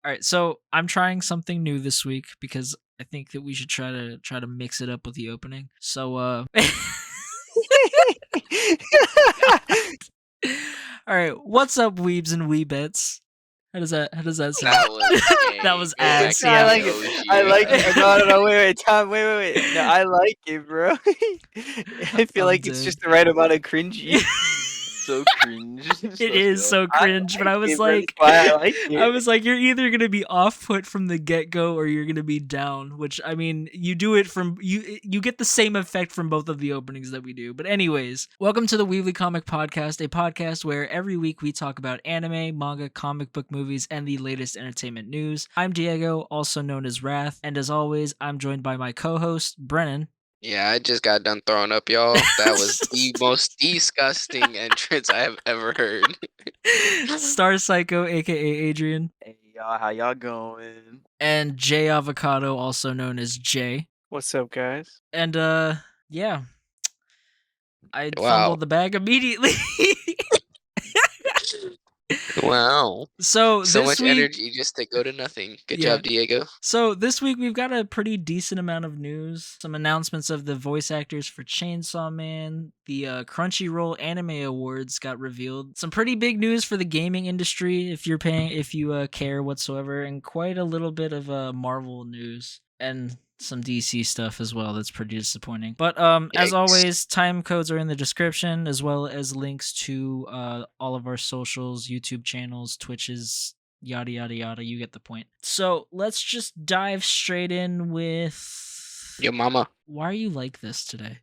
All right, so I'm trying something new this week because I think that we should try to mix it up with the opening. So all right, what's up, weebs and weebets? How does that sound? That was That gay. was Go back ass, to No, I yeah. like being it. OG, I like man. it. No, no, no. Wait, Tom. Wait. No, I like it, bro. I feel I'm like it's dead. just the right amount of cringy. So cringe. It So is still. so I cringe, but like I was it, bro. That's like, why I like I it. was like, you're either gonna be off put from the get go, or you're gonna be down. Which I mean, you do it from you get the same effect from both of the openings that we do. But anyways, welcome to the Weebly Comic Podcast, a podcast where every week we talk about anime, manga, comic book movies, and the latest entertainment news. I'm Diego, also known as Wrath, and as always, I'm joined by my co-host Brennan. Yeah, I just got done throwing up, y'all. That was the most disgusting entrance I have ever heard. Star Psycho, aka Adrian, Hey, y'all. How y'all going? and Jay Avocado, also known as Jay. What's up, guys? And yeah, I Wow. fumbled the bag immediately. Wow. So So this much week, energy just to go to nothing. Good Yeah. job, Diego. so this week we've got a pretty decent amount of news. Some announcements of the voice actors for Chainsaw Man. The Crunchyroll Anime Awards got revealed. Some pretty big news for the gaming industry if you care whatsoever, and quite a little bit of Marvel news and some DC stuff as well. That's pretty disappointing. But as Yikes. always, time codes are in the description, as well as links to all of our socials, YouTube channels, Twitches, yada yada yada. You get the point. So let's just dive straight in with Yo, mama. why are you like this today?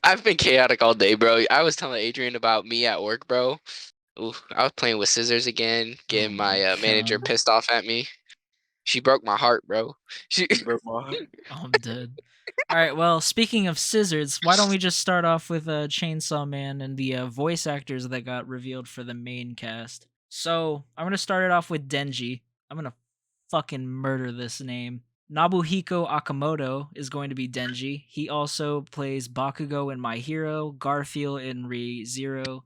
I've been chaotic all day, bro. I was telling Adrian about me at work, bro. Ooh, I was playing with scissors again, getting my my manager God. pissed off at me. She broke my heart, bro. She Bro, boy. I'm dead. All right, well, speaking of scissors, why don't we just start off with Chainsaw Man and the voice actors that got revealed for the main cast. So I'm gonna start it off with Denji. I'm gonna fucking murder this name. Nobuhiko Akamoto is going to be Denji. He also plays Bakugo in My Hero, Garfield in Re:Zero,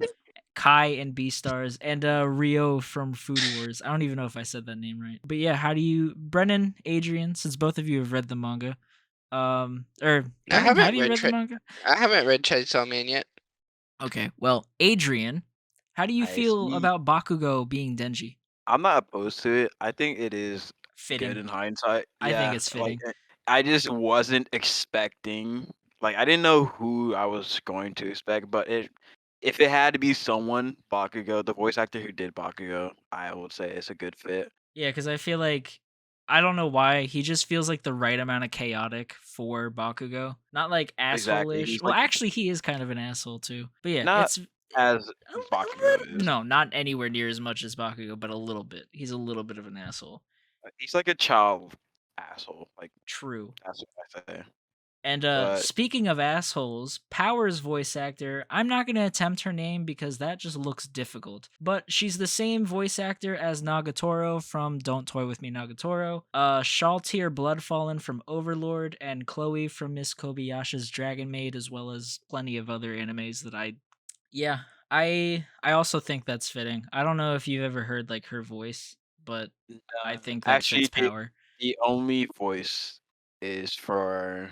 Kai in Beastars, and Rio from Food Wars. I don't even know if I said that name right. But yeah, how do you, Brennan, Adrian, since both of you have read the manga, or Brennan, have haven't you read read the manga? I haven't read Chainsaw Man yet. Okay, well, Adrian, how do you I feel see. about Bakugo being Denji? I'm not opposed to it. I think it is Fitting. good in hindsight. I Yeah, think it's fitting. I just wasn't expecting. Like, I didn't know who I was going to expect, but if it had to be someone, Bakugo, the voice actor who did Bakugo, I would say it's a good fit. Yeah, because I feel like, I don't know why, he just feels like the right amount of chaotic for Bakugo. Not like Exactly, asshole-ish. he's Well, like- actually, he is kind of an asshole too. But yeah, Not it's as a Bakugo little- is. No, not anywhere near as much as Bakugo, but a little bit. He's a little bit of an asshole. He's like a child asshole. Like, True. that's what I say. And But- speaking of assholes, Power's voice actor, I'm not going to attempt her name because that just looks difficult. But she's the same voice actor as Nagatoro from Don't Toy With Me Nagatoro, Shaltir Bloodfallen from Overlord, and Chloe from Miss Kobayashi's Dragon Maid, as well as plenty of other animes that I also think that's fitting. I don't know if you've ever heard like her voice, but I think that Actually, fits Power. the only voice is for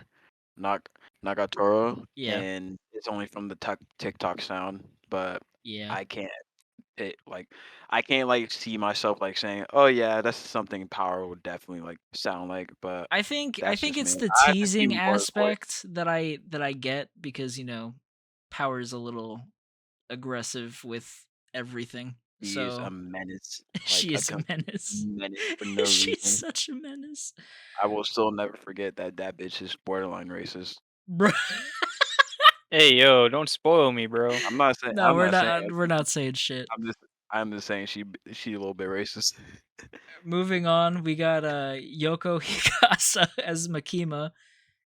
Nagatoro, Yeah. and it's only from the TikTok sound. But Yeah. I can't see myself like saying, "Oh yeah, that's something Power would definitely like sound like." But I think that's it's just me. the I have to see teasing more of his voice. aspect that I get because Power's a little aggressive with everything. He So is a menace. she like is a menace. menace for no She's reason. such a menace, I will still never forget that bitch is borderline racist. bro. Hey, yo, don't spoil me, bro. I'm not saying. No, I'm we're not not. saying. We're not saying shit. I'm just saying she a little bit racist. Moving on, we got Yoko Hikasa as Makima,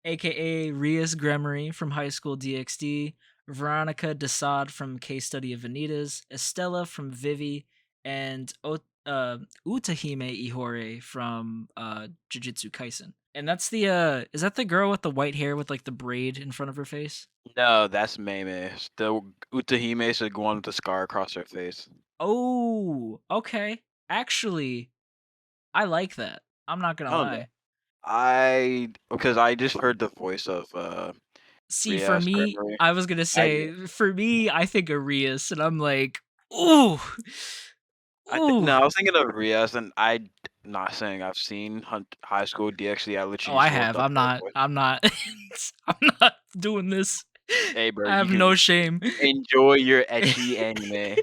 aka Rias Gremory from High School DxD, Veronica Desad from Case Study of Vanitas, Estella from Vivi, and Utahime Ihore from Jujutsu Kaisen. And that's the is that the girl with the white hair with like the braid in front of her face? No, that's Meme. The Utahime is the one with the scar across her face. Oh, okay. Actually, I like that. I'm not gonna I don't know. lie. Because I just heard the voice of See, for Rias me, Gregory. I was gonna say, for me, I think Arias, and I'm like, ooh, ooh. No, I was thinking of Rias, and not saying I've seen High School DxD. I Oh, literally I just looked have. up I'm her not. voice. I'm not. I'm not doing this. Hey, bro, I have you no can shame. enjoy your ecchi anime.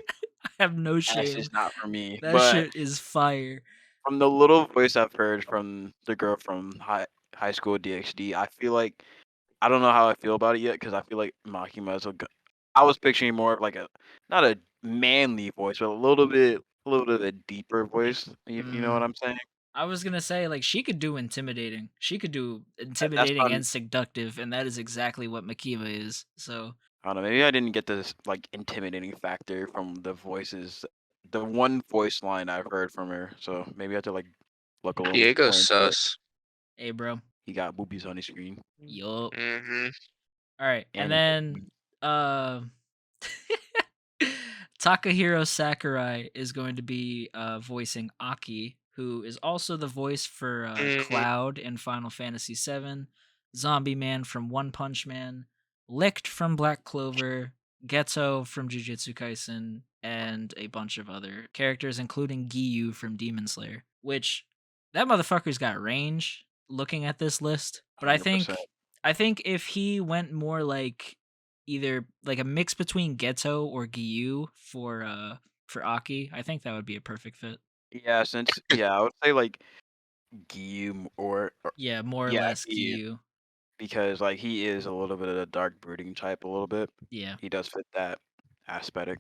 I have no That's shame. just not for me. That But shit is fire. from the little voice I've heard from the girl from High School DxD, I feel like I don't know how I feel about it yet because I feel like Makima's I was picturing more of like not a manly voice, but a little bit of a deeper voice. You know what I'm saying? I was gonna say, like, she could do intimidating. She could do That's intimidating fun. and seductive, and that is exactly what Makima is. So I don't know. Maybe I didn't get this like intimidating factor from the voices, the one voice line I've heard from her. So maybe I have to like look a little Diego more into it. sus. hey, bro. He got boobies on his screen. Yup. Mm-hmm. All right, and And then Takahiro Sakurai is going to be voicing Aki, who is also the voice for Cloud in Final Fantasy VII, Zombie Man from One Punch Man, Licked from Black Clover, Geto from Jujutsu Kaisen, and a bunch of other characters, including Giyu from Demon Slayer. Which that motherfucker's got range. Looking at this list, but I 100%. think if he went more like either like a mix between Geto or Giyu for Aki, I think that would be a perfect fit. Yeah, I would say like Giyu Yeah, more or yeah, less Giyu, Giyu. because like he is a little bit of a dark brooding type a little bit. Yeah. He does fit that aesthetic.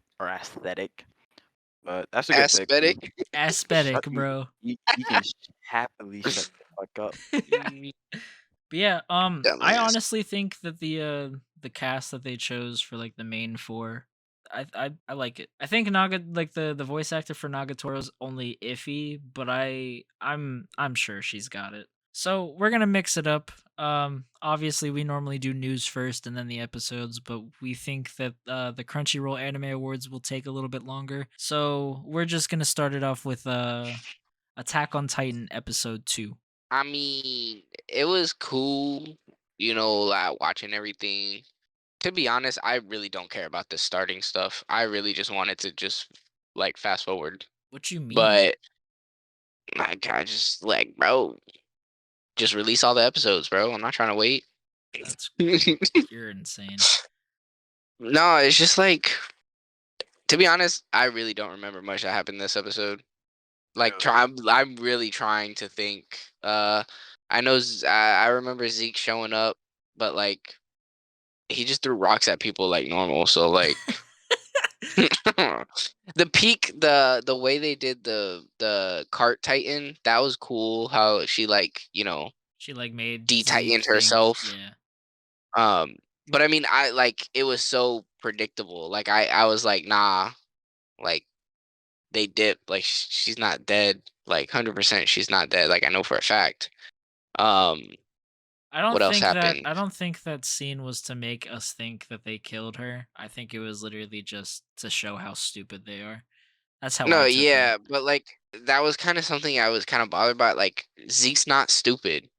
But that's a good pick. Aesthetic. Aesthetic, bro. You can happily shut the fuck up. But yeah, I Dumbass. honestly think that the cast that they chose for like the main four, I like it. I think the voice actor for Nagatoro's only iffy, but I'm sure she's got it. So we're gonna mix it up. Obviously we normally do news first and then the episodes, but we think that the Crunchyroll Anime Awards will take a little bit longer. So we're just gonna start it off with Attack on Titan episode 2. I mean, it was cool, like watching everything. To be honest, I really don't care about the starting stuff. I really just wanted to just like fast forward. What you mean? But like I just like, bro, just release all the episodes, bro. I'm not trying to wait. That's you're insane. No, it's just like, to be honest, I really don't remember much that happened this episode. Like, I'm really trying to think. I know I remember Zeke showing up, but like he just threw rocks at people like normal. So like the way they did the cart titan, that was cool. How she like she like made de-tightened Zeke herself. think, yeah. But I mean, I like it was so predictable. Like I was like, nah, like they dipped. Like she's not dead. Like 100%, she's not dead. Like I know for a fact. What else happened? I don't think that scene was to make us think that they killed her. I think it was literally just to show how stupid they are. That's how No, I took yeah, it. but like that was kind of something I was kind of bothered by. Like Zeke's not stupid.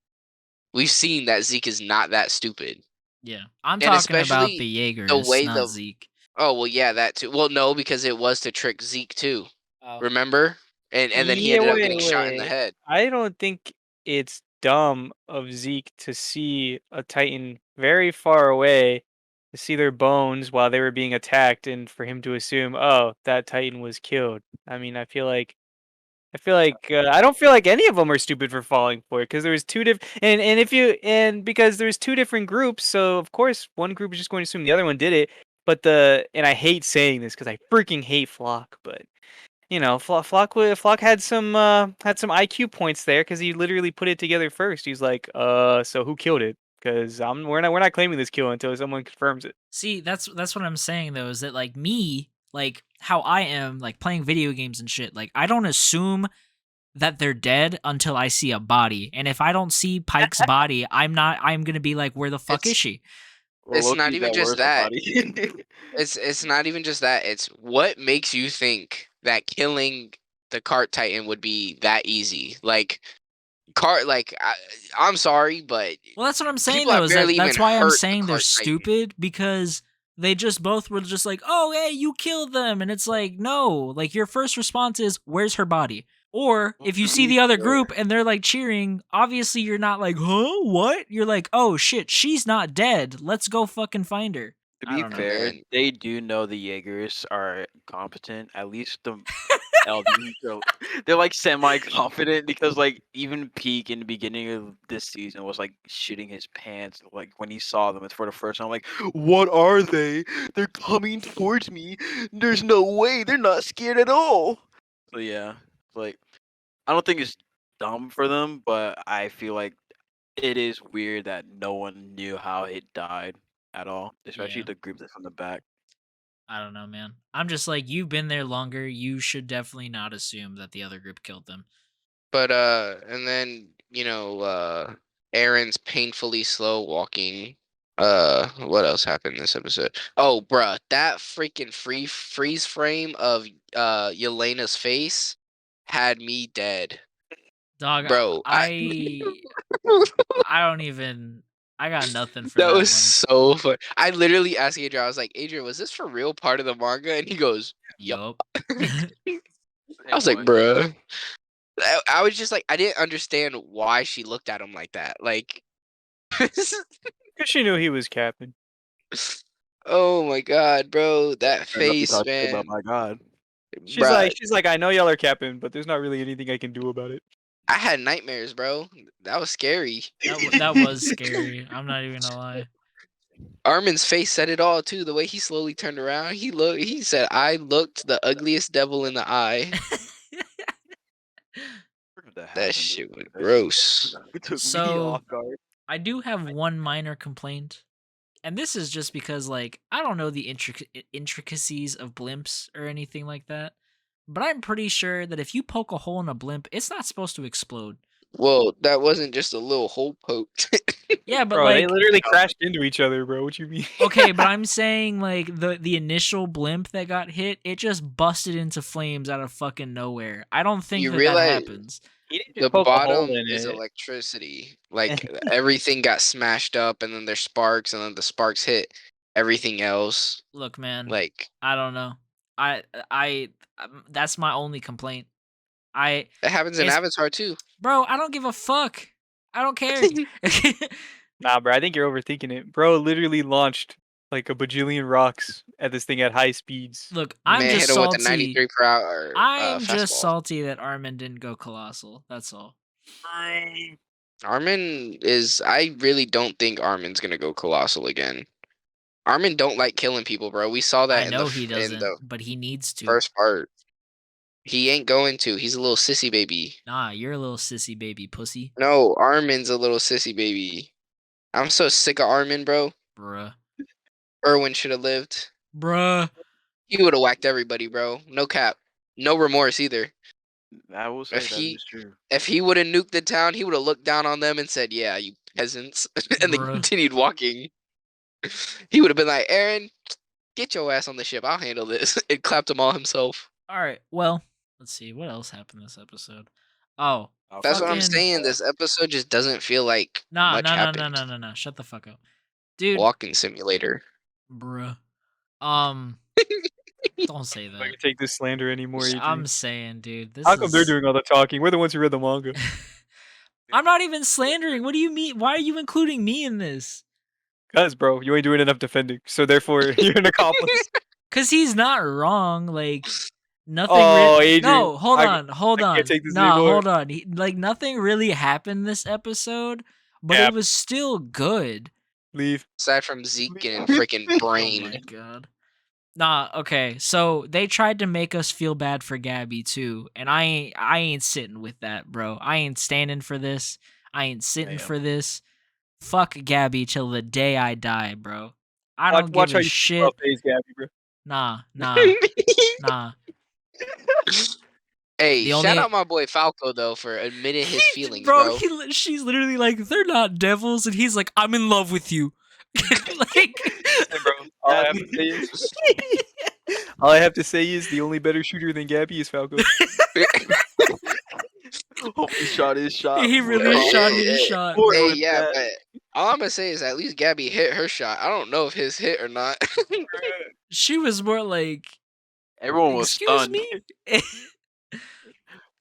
We've seen that Zeke is not that stupid. Yeah. I'm And talking about especially the the Jaegers, way not Zeke. Oh well, yeah, that too. Well, no, because it was to trick Zeke too. Oh. Remember? And then he Yeah, ended up wait, getting shot in the wait. head. I don't think it's dumb of Zeke to see a Titan very far away, to see their bones while they were being attacked, and for him to assume, oh, that Titan was killed. I mean, I feel like I don't feel like any of them are stupid for falling for it because there was two different because there's two different groups, so of course one group is just going to assume the other one did it. But and I hate saying this because I freaking hate Flock, but Flock had some IQ points there because he literally put it together first. He's like, so who killed it? Because we're not claiming this kill until someone confirms it. See, that's what I'm saying though, is that like me, like how I am like playing video games and shit, like I don't assume that they're dead until I see a body. And if I don't see Pike's body, I'm gonna be like, where the fuck is she? Well, It's not Loki's even at just worst that. body. It's not even just that. It's what makes you think that killing the cart titan would be that easy. Like I'm sorry, but Well, that's what I'm saying people though. have Is barely that's even why I'm hurt the saying they're cart titan. stupid, because they just both were just like, "Oh, hey, you killed them," and it's like, no, like your first response is, "Where's her body?" Or if you see the other group and they're like cheering, obviously you're not like, "Huh? What?" You're like, "Oh shit, she's not dead. Let's go fucking find her." To I be don't know. fair, Man. they do know the Jaegers are competent. At least the LDs they're like semi-confident because like even Peak in the beginning of this season was like shitting his pants like when he saw them for the first time. Like, what are they? They're coming towards me. There's no way. They're not scared at all. So yeah, like I don't think it's dumb for them, but I feel like it is weird that no one knew how it died at all, especially Yeah. the group that's from the back. I don't know, man. I'm just like, you've been there longer. You should definitely not assume that the other group killed them. But and then Aaron's painfully slow walking. What else happened this episode? Oh, bruh, that freaking freeze frame of Yelena's face had me dead, Dog, bro. I don't even. I got nothing for That that was one. so fun. I literally asked Adrian. I was like, Adrian, was this for real part of the manga? And he goes, "Yup." Yup. I was like, bruh. I was just like, I didn't understand why she looked at him like that. Like, Because she knew he was capping. oh my god, bro, that face, Oh man. my god. She's Bruh, like, I know y'all are capping, but there's not really anything I can do about it. I had nightmares, bro. That was scary. That was scary. I'm not even gonna lie. Armin's face said it all too. The way he slowly turned around, he said, "I looked the ugliest devil in the eye." That shit was gross. It took me So- off guard. I do have one minor complaint, and this is just because, like, I don't know the intricacies of blimps or anything like that, but I'm pretty sure that if you poke a hole in a blimp, it's not supposed to explode. Well, that wasn't just a little hole poked. Yeah, but Bro, they like, literally crashed into each other, bro. What you mean? okay, but I'm saying like the initial blimp that got hit, it just busted into flames out of fucking nowhere. I don't think You that realize- happens. He didn't The just poke a hole bottom in is it. electricity. Like everything got smashed up, and then there's sparks, and then the sparks hit everything else. Look, man, Like I don't know. That's my only complaint. it happens in It's- Avatar too. Bro, I don't give a fuck. I don't care. Nah, bro, I think you're overthinking it. Bro literally launched like a bajillion rocks at this thing at high speeds. Look, I'm Man just hit him with salty. a 93 per hour. I'm just fastball. salty that Armin didn't go colossal. That's all. Armin is. I really don't think Armin's gonna go colossal again. Armin don't like killing people, bro. We saw that I know he in doesn't, the but he needs to. first part. He ain't going to. He's a little sissy baby. Nah, you're a little sissy baby pussy, No, Armin's a little sissy baby. I'm so sick of Armin, bro. bruh. Erwin should have lived. Bruh. He would have whacked everybody, bro. No cap. No remorse either. I will say If that he- is true. If he would have nuked the town, he would have looked down on them and said, "Yeah, you peasants," and then Bruh. continued walking. He would have been like, "Aaron, get your ass on the ship. I'll handle this," and clapped them all himself. All right. Well, let's see what else happened this episode. Oh, That's what I'm Fucking- saying. This episode just doesn't feel like nah, much no, happened. no. Shut the fuck up, dude. Walking simulator. Bruh. Don't say I that. can take this slander anymore. I'm saying, dude. This How come they're is- doing all the talking? We're the ones who read the manga. I'm not even slandering. What do you mean? Why are you including me in this? Cause, bro, you ain't doing enough defending, so therefore you're an accomplice. Cause he's not wrong. Like nothing. Oh, No, Adrian, hold I- on, hold I on. can't take this Nah, anymore. hold on. Like nothing really happened this episode, but Yeah. it was still good. Leave. Aside from Zeke getting freaking Oh my brained. god. Nah, okay. So they tried to make us feel bad for Gabby too, and I ain't sitting with that, bro. I ain't standing for this. I ain't sitting Damn. for this. Fuck Gabby till the day I die, bro. I don't Watch give how a you shit. phase Gabby, bro. Nah. Hey, The shout only- out my boy Falco though for admitting his feelings, bro. bro. She's literally like, they're not devils, and he's like, I'm in love with you. Like, Hey, bro, all I have to say is All I have to say is the only better shooter than Gabby is Falco. Hope he shot his shot. He really bro. shot his shot. Boy, Hey, with yeah, that. but all I'm gonna say is at least Gabby hit her shot. I don't know if his hit or not. She was more like, Everyone was excuse stunned. me?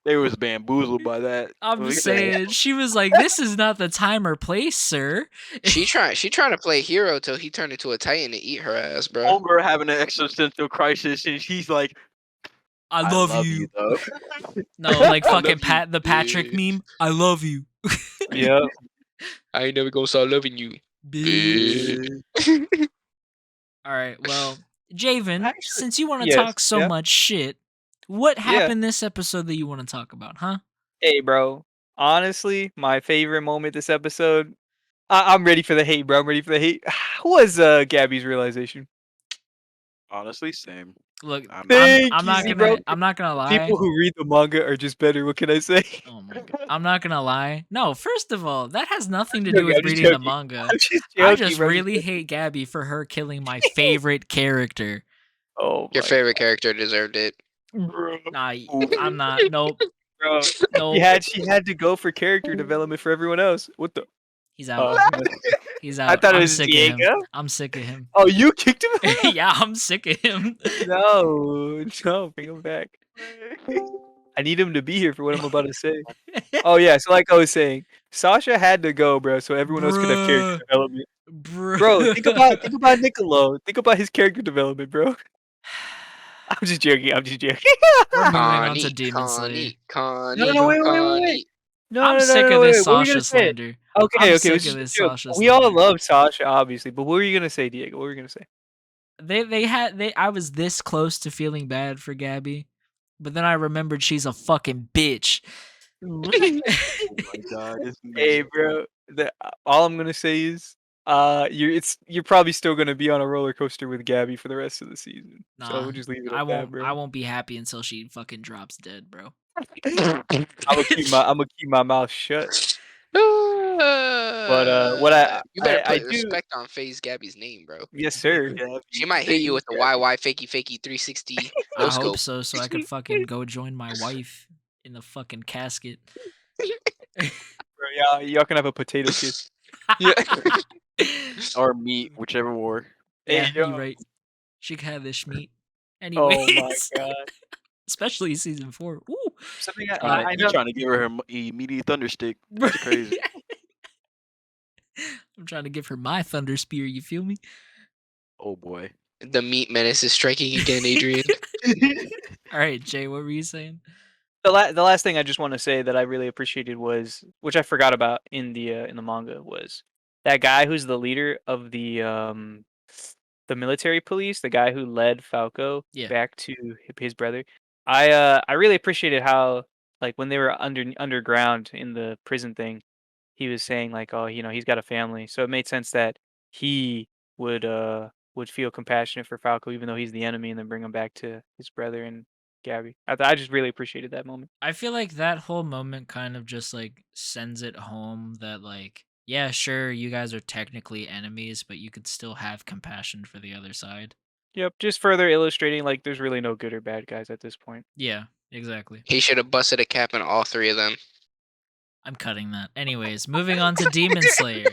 They was bamboozled by that. I'm What he said, saying, she was like, this is not the time or place, sir. She trying to play hero till he turned into a Titan and eat her ass, bro. Homegirl having an existential crisis, and she's like, I love you. though. No, like I fucking love you, the Patrick bitch. meme. I love you. Yeah. I ain't never gonna start loving you. Bitch. Bitch. All right, well, Javen, Actually, since you want to yes, talk so yeah. much shit, what Yeah. happened this episode that you want to talk about, huh? Hey, bro. Honestly, my favorite moment this episode. I'm ready for the hate, bro. I'm ready for the hate. Was Gabby's realization. Honestly, same. Look, I'm Thank I'm you, not Z, gonna bro. I'm not gonna lie. People who read the manga are just better. What can I say? Oh my god. I'm not gonna lie. No, first of all, that has nothing to joking, do with I'm just reading the joking. manga. I'm just I joking, just bro. really hate Gabby for her killing my favorite character. Oh Your my favorite character deserved it. bro. Nah, Ooh. I'm not. Nope. Bro, Nope. she had to go for character development for everyone else. What the? He's out. Oh, He's I out. thought it I'm was sick of him. Diego. I'm sick of him. Oh, you kicked him out? Yeah, I'm sick of him. No, bring him back. I need him to be here for what I'm about to say. Oh yeah, so like I was saying, Sasha had to go, bro, so everyone else could have character Bruh. development. Bro, Bro, think about Niccolo. Think about his character development, bro. I'm just joking. We're moving on to Demon Slayer. No, wait. No, I'm sick of wait. this What were you gonna Sasha say? slander. Okay, I'm it sick was of just a this joke. Sasha We all slander. love Sasha, obviously, but what were you gonna say, Diego? What were you gonna say? I was this close to feeling bad for Gabby, but then I remembered she's a fucking bitch. Oh my god, this Hey, man. bro. All I'm gonna say is, you're probably still gonna be on a roller coaster with Gabby for the rest of the season. So Nah, we'll just leave it I at that, bro. won't be happy until she fucking drops dead, bro. I'm gonna keep my mouth shut. But You better I put do. respect on FaZe Gabby's name, bro. Yes, sir. She might hit you with the YY fakey 360 I no hope scope. so I could fucking go join my wife in the fucking casket. Bro, y'all can have a potato kiss. Yeah. Or meat, whichever war. Yeah, Hey, you yo. right. She can have this meat. Oh Anyways, my god. especially season 4. Ooh. Something I I you know. trying to give her immediate thunder stick. That's crazy. I'm trying to give her my thunder spear, you feel me? Oh boy. The meat menace is striking again, Adrian. All right, Jay, what were you saying? The last thing I just want to say that I really appreciated was, which I forgot about in the manga, was that guy who's the leader of the military police, the guy who led Falco Yeah. back to his brother. I really appreciated how, like, when they were underground in the prison thing, he was saying like, oh, he's got a family, so it made sense that he would feel compassionate for Falco even though he's the enemy, and then bring him back to his brother and Gabby. I just really appreciated that moment. I feel like that whole moment kind of just like sends it home that like, yeah, sure, you guys are technically enemies, but you could still have compassion for the other side. Yep, just further illustrating like there's really no good or bad guys at this point. Yeah, exactly. He should have busted a cap in all three of them. I'm cutting that. Anyways, moving on to Demon Slayer.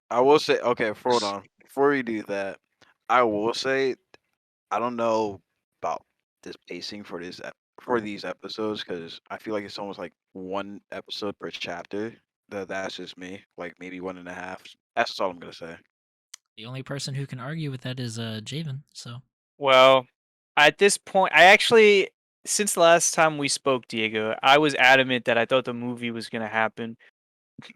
I will say, okay, hold on. Before we do that, I will say, I don't know about this pacing for for these episodes, because I feel like it's almost like one episode per chapter. That's just me. Like maybe 1.5. That's just all I'm gonna say. The only person who can argue with that is Javen, so Well, at this point, since the last time we spoke, Diego, I was adamant that I thought the movie was going to happen.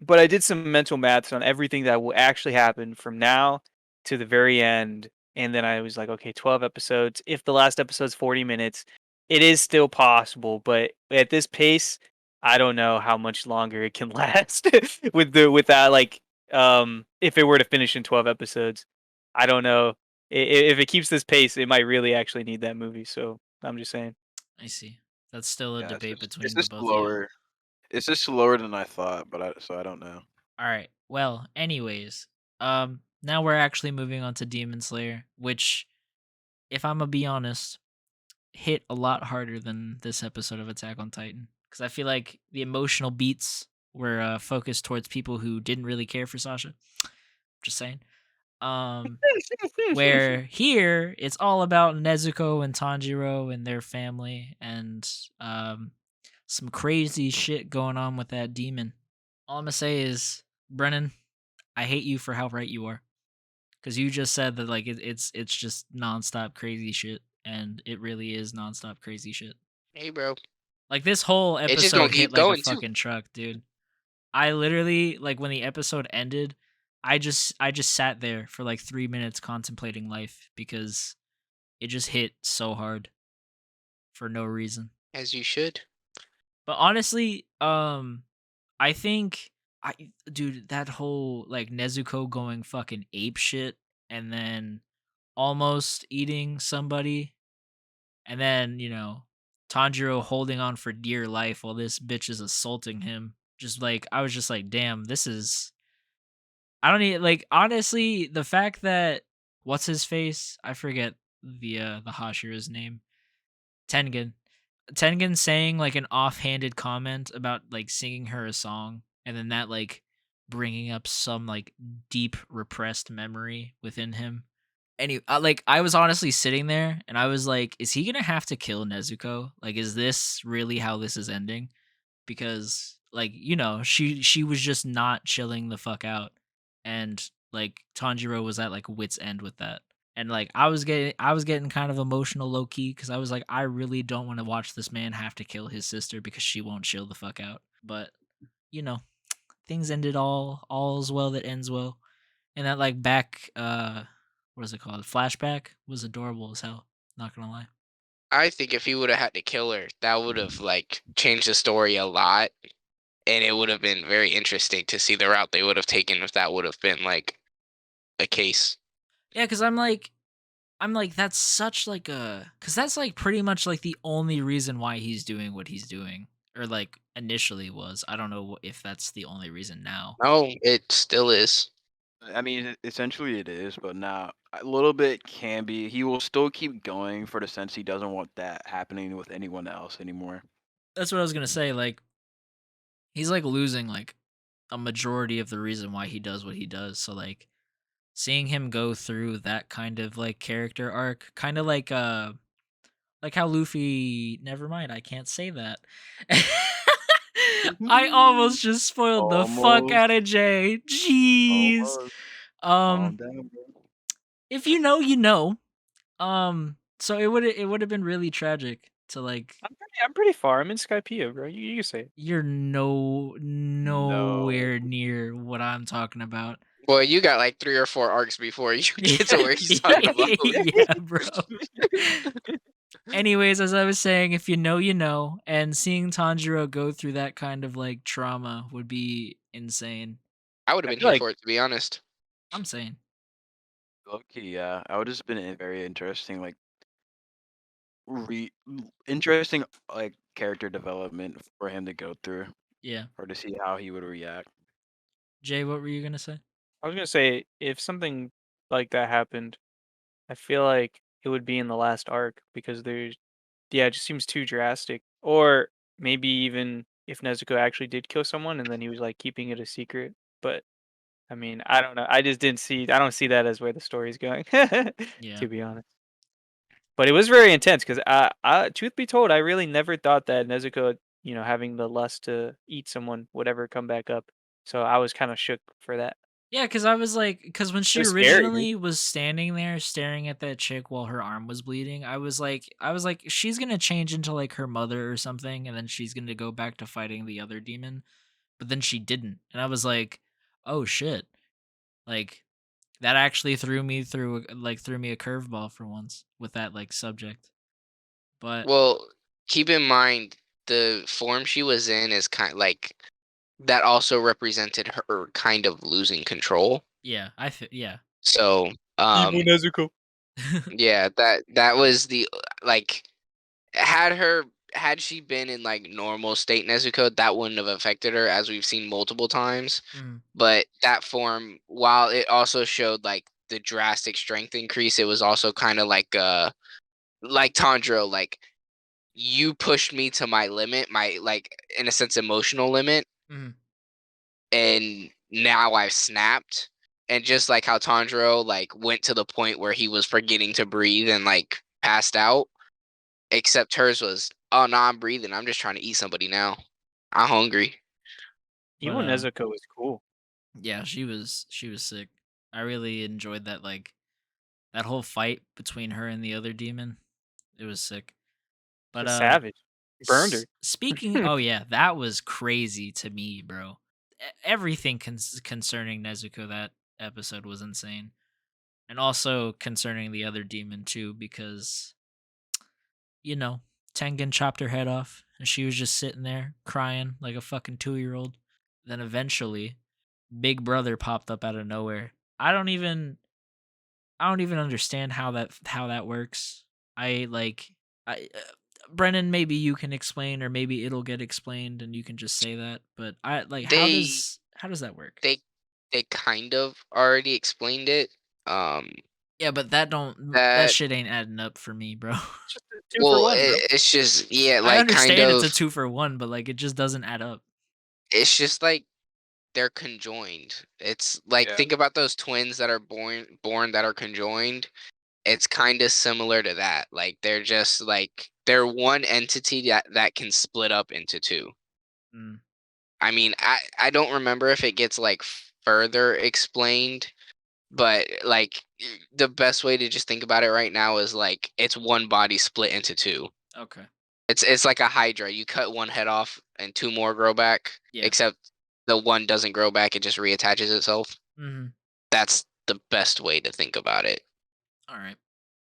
But I did some mental maths on everything that will actually happen from now to the very end. And then I was like, okay, 12 episodes. If the last episode's 40 minutes, it is still possible. But at this pace, I don't know how much longer it can last with that. Like, if it were to finish in 12 episodes, I don't know. If it keeps this pace, it might really actually need that movie. So I'm just saying. I see. That's still a Yeah, debate between it's the just both of you. slower. It's just slower than I thought, but I don't know. All right. Well, anyways, now we're actually moving on to Demon Slayer, which if I'm gonna be honest, hit a lot harder than this episode of Attack on Titan, because I feel like the emotional beats were focused towards people who didn't really care for Sasha. Just saying. Where here it's all about Nezuko and Tanjiro and their family, and some crazy shit going on with that demon. All I'm gonna say is, Brennan, I hate you for how right you are, because you just said that like it's just nonstop crazy shit, and it really is nonstop crazy shit. Hey, bro. Like this whole It's just gonna episode hit keep like a going too. fucking truck, dude. I literally, like, when the episode ended, I just sat there for like 3 minutes contemplating life, because it just hit so hard for no reason. As you should. But honestly, I think dude, that whole like Nezuko going fucking ape shit and then almost eating somebody, and then, Tanjiro holding on for dear life while this bitch is assaulting him. Just like, I was just like, damn, this is, I don't need, like, honestly, the fact that, what's his face? I forget the Hashira's name. Tengen. Tengen saying like an offhanded comment about like singing her a song, and then that like bringing up some like deep repressed memory within him. Anyway, like, I was honestly sitting there and I was like, is he gonna have to kill Nezuko? Like, is this really how this is ending? Because like, she was just not chilling the fuck out, and like Tanjiro was at like wit's end with that. And like, I was getting kind of emotional low key, because I was like, I really don't want to watch this man have to kill his sister because she won't chill the fuck out. But things ended all's well that ends well. And that like back what is it called? Flashback was adorable as hell. Not gonna lie. I think if he would have had to kill her, that would have like changed the story a lot, and it would have been very interesting to see the route they would have taken if that would have been like a case. Yeah, because I'm like, that's such like because that's like pretty much like the only reason why he's doing what he's doing, or like initially was. I don't know if that's the only reason now. No, it still is. I mean, essentially it is, but now a little bit can be. He will still keep going for the sense he doesn't want that happening with anyone else anymore. That's what I was gonna say. Like, he's like losing like a majority of the reason why he does what he does. So like, seeing him go through that kind of like character arc, kind of like how Luffy. Never mind, I can't say that. I almost just spoiled the fuck Almost. out of Jay. Jeez. Almost. Calm Um, down, bro. if you know, you know. So it would have been really tragic to like. I'm pretty far. I'm in Skypiea, bro. You can say it. You're nowhere near what I'm talking about. Well, you got like 3 or 4 arcs before you get to where he's talking about. Yeah, bro. Anyways, as I was saying, if you know, you know, and seeing Tanjiro go through that kind of like trauma would be insane. I would have been feel here like- for it, to be honest. I'm saying. Okay, yeah, I would have been very interesting, like interesting like character development for him to go through, Yeah. or to see how he would react. Jay, what were you gonna say? I was gonna say, if something like that happened, I feel like it would be in the last arc, because it just seems too drastic. Or maybe even if Nezuko actually did kill someone and then he was like keeping it a secret. But I mean, I don't know. I don't see that as where the story's going. Yeah. To be honest. But it was very intense, because truth be told, I really never thought that Nezuko, having the lust to eat someone would ever come back up. So I was kind of shook for that. Yeah, because I was like, because when she was scary, dude. originally was standing there staring at that chick while her arm was bleeding, I was like, she's gonna change into like her mother or something, and then she's gonna go back to fighting the other demon. But then she didn't, and I was like, oh shit, like that actually threw me a curveball for once with that like subject. But Well, keep in mind the form she was in is kind like that also represented her kind of losing control. yeah, yeah. So, Nezuko. yeah, that was the like had she been in like normal state Nezuko, that wouldn't have affected her, as we've seen multiple times. Mhm. But that form, while it also showed like the drastic strength increase, it was also kind of like Tanjiro, like you pushed me to my limit, my like in a sense emotional limit, Mhm. and now I've snapped. And just like how Tanjiro like went to the point where he was forgetting to breathe and like passed out, except hers was, oh no, I'm breathing. I'm just trying to eat somebody now. I'm hungry. But, Even Nezuko was cool. yeah, she was sick. I really enjoyed that that whole fight between her and the other demon. It was sick. But She's savage. Burned her. Speaking, oh yeah, that was crazy to me, bro. Everything concerning Nezuko that episode was insane, and also concerning the other demon too, because Tengen chopped her head off, and she was just sitting there crying like a fucking 2-year-old. Then eventually, Big Brother popped up out of nowhere. I don't even understand how that works. Brennan, maybe you can explain, or maybe it'll get explained, and you can just say that. But how They does that work? they kind of already explained it. Yeah, but that That shit ain't adding up for me, bro. Just a 2 for well, 1, bro. it's just yeah, I like kind understand it's a of. 2-for-1, but it just doesn't add up. It's just like they're conjoined. It's like Yeah. think about those twins that are born that are conjoined. It's kind of similar to that. Like they're just like they're one entity that can split up into two. Mm. I mean, I don't remember if it gets like further explained, but like the best way to just think about it right now is like it's one body split into two. Okay. It's like a hydra. You cut one head off and two more grow back. Yeah. Except the one doesn't grow back; it just reattaches itself. Mm-hmm. That's the best way to think about it. All right.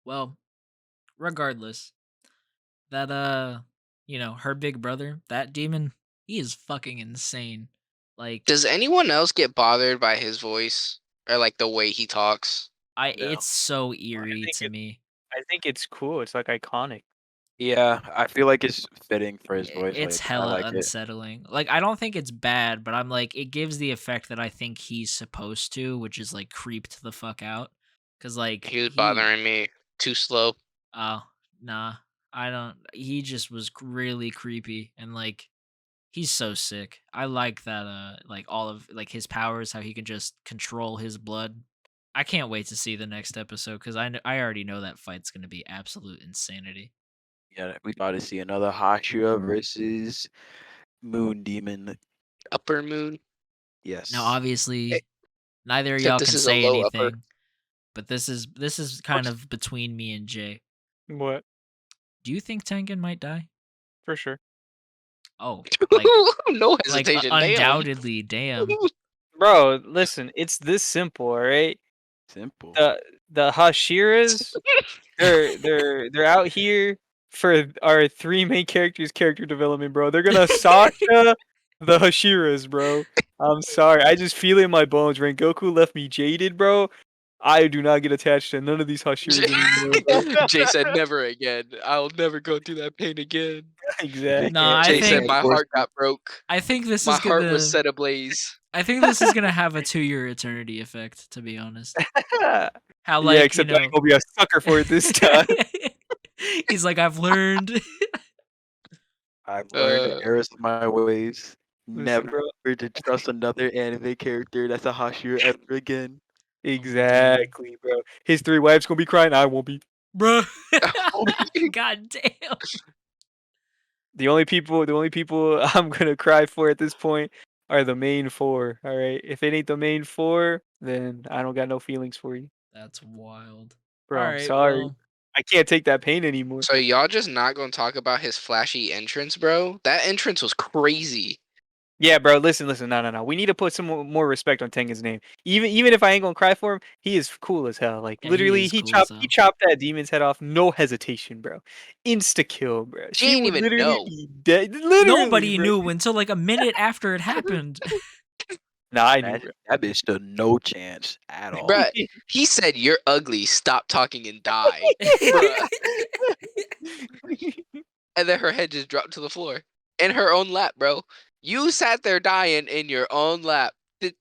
Well, regardless, that her big brother, that demon, he is fucking insane. Like, Does anyone else get bothered by his voice or like the way he talks? No. it's so eerie think to me. I think it's cool. It's like iconic. Yeah, I feel like it's fitting for his voice. It's Like, I hella like it. unsettling. Like, I don't think it's bad, but I'm like, it gives the effect that I think he's supposed to, which is like creeped the fuck out. Cause like He was bothering me. Too slow. Oh, nah. I don't. He just was really creepy, and like he's so sick. I like that. Like all of like his powers, how he can just control his blood. I can't wait to see the next episode because I already know that fight's gonna be absolute insanity. Yeah, we about to see another Hashira versus Moon Demon. Upper moon. Yes. Now, obviously, neither of Except y'all this can is a say low upper. anything, but this is kind of between me and Jay. What? Do you think Tengen might die? For sure. Oh, No like hesitation. Damn. undoubtedly. Damn. Bro, listen, it's this simple, all right? Simple. The Hashiras, they're out here for our 3 main characters' character development, bro. They're gonna Sasha the Hashiras, bro. I'm sorry. I just feel it in my bones. Rengoku left me jaded, bro. I do not get attached to none of these Hashiras anymore, bro. Jay said never again. I'll never go through that pain again. Exactly. No, I Jay said think my heart got broke. I think this My is heart was gonna set ablaze. I think this is gonna have a 2-year eternity effect, to be honest. How Yeah, except I'm gonna be a sucker for it this time. He's like, I've learned. I've learned Uh, the errors of my ways. Listen, Never bro. to trust another anime character that's a Hashira ever again. Exactly, bro. His 3 wives gonna be crying. I won't be. Bro. God damn. The only people I'm gonna cry for at this point are the main 4. All right. If it ain't the main 4, then I don't got no feelings for you, That's wild. bro. I'm Alright, sorry. well, I can't take that pain anymore. So y'all just not gonna talk about his flashy entrance, bro? That entrance was crazy. Yeah, bro. Listen. No. We need to put some more respect on Tengen's name. Even if I ain't gonna cry for him, he is cool as hell. Like yeah, he literally, is he cool as hell. chopped that demon's head off, no hesitation, bro. Insta kill, bro. She She ain't would even literally know. be dead. Literally, Nobody bro. knew until like a minute after it happened. Nah, I knew, That, bro. that bitch stood no chance at all. Bruh, he said, "You're ugly. Stop talking and die." Bruh. And then her head just dropped to the floor in her own lap, bro. You sat there dying in your own lap.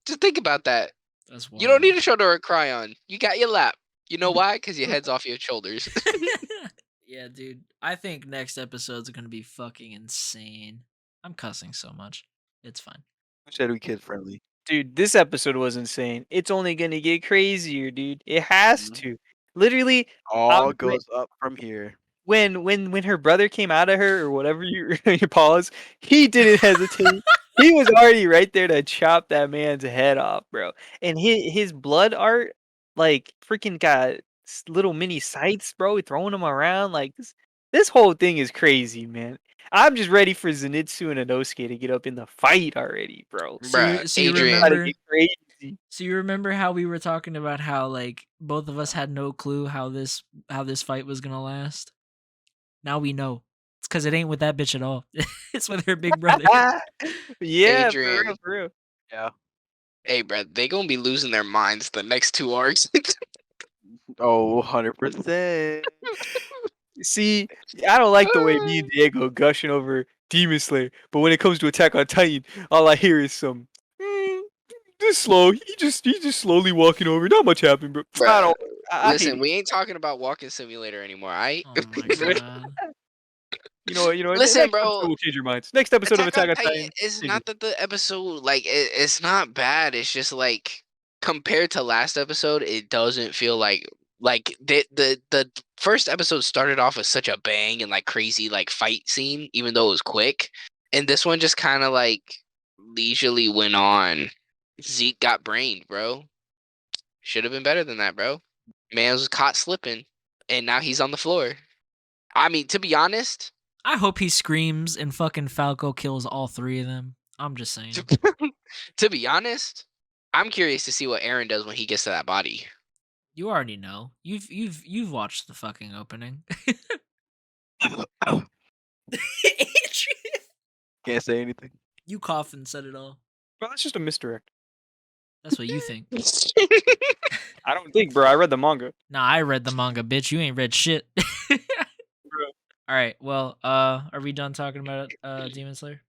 Just think about that. That's wild. You don't need a shoulder or a cry on. You got your lap. You know why? Because your head's off your shoulders. Yeah, dude. I think next episode's gonna be fucking insane. I'm cussing so much. It's fine. We said we kid friendly. Dude, this episode was insane. It's only gonna get crazier, dude. It has Mhm. to. Literally, All goes up from here. when her brother came out of her or whatever you pause, he didn't hesitate. He was already right there to chop that man's head off, bro. And his blood art, like, freaking got little mini sights, bro, throwing them around. Like, this whole thing is crazy, man. I'm just ready for Zenitsu and Inosuke to get up in the fight already, bro. Bruh, So you Adrian. Gotta remember? get crazy. So you remember how we were talking about how like both of us had no clue how this fight was gonna last? Now we know. It's because it ain't with that bitch at all. It's with her big brother. Yeah, Adrian. for real. Yeah. Hey, bruh, they gonna be losing their minds the next 2 arcs. Oh, 100%. See, I don't like the way me and Diego gushing over Demon Slayer, but when it comes to Attack on Titan, all I hear is some just slow. He just slowly walking over. Not much happened, bro. I Bruh, don't. I hate listen, it. we ain't talking about Walking Simulator anymore, alright? Oh my god. You know what? Listen, next bro. episode will change your minds. Next episode of Attack on Titan. It's change not that the episode, like, it's not bad. It's just, like, compared to last episode, it doesn't feel like the first episode started off with such a bang and, like, crazy, like, fight scene, even though it was quick. And this one just kind of, like, leisurely went on. Zeke got brained, bro. Should have been better than that, bro. Man was caught slipping, and now he's on the floor. I mean, to be honest, I hope he screams and fucking Falco kills all 3 of them. I'm just saying. to be honest, I'm curious to see what Aaron does when he gets to that body. You already know. You've watched the fucking opening. Adrian, Can't say anything. you coughed and said it all. Bro, that's just a misdirect. That's what you think. I don't think, bro. I read the manga. Nah, I read the manga, bitch. You ain't read shit. All right. Well, are we done talking about Demon Slayer?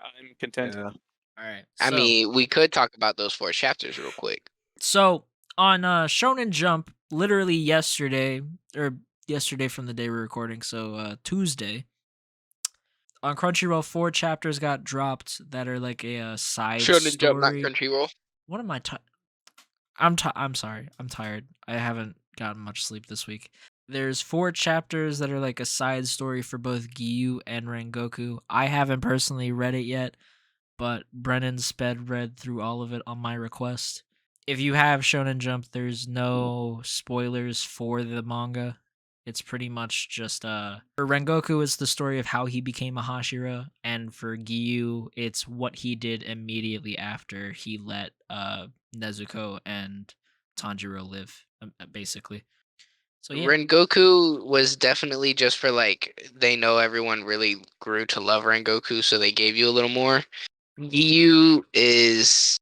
I'm content. Yeah. All right. I so- mean, we could talk about those 4 chapters real quick. So on Shonen Jump, literally yesterday, or yesterday from the day we're recording, so Tuesday, on Crunchyroll, 4 chapters got dropped that are like a side Shonen Jump, not story. Crunchyroll. What am I? I'm sorry. I'm tired. I haven't gotten much sleep this week. There's 4 chapters that are like a side story for both Giyu and Rengoku. I haven't personally read it yet, but Brennan sped read through all of it on my request. If you have Shonen Jump, there's no spoilers for the manga. It's pretty much just for Rengoku, it's the story of how he became a Hashira, and for Giyu, it's what he did immediately after he let Nezuko and Tanjiro live, basically. So yeah, Rengoku was definitely just for, like, they know everyone really grew to love Rengoku, so they gave you a little more. Giyu is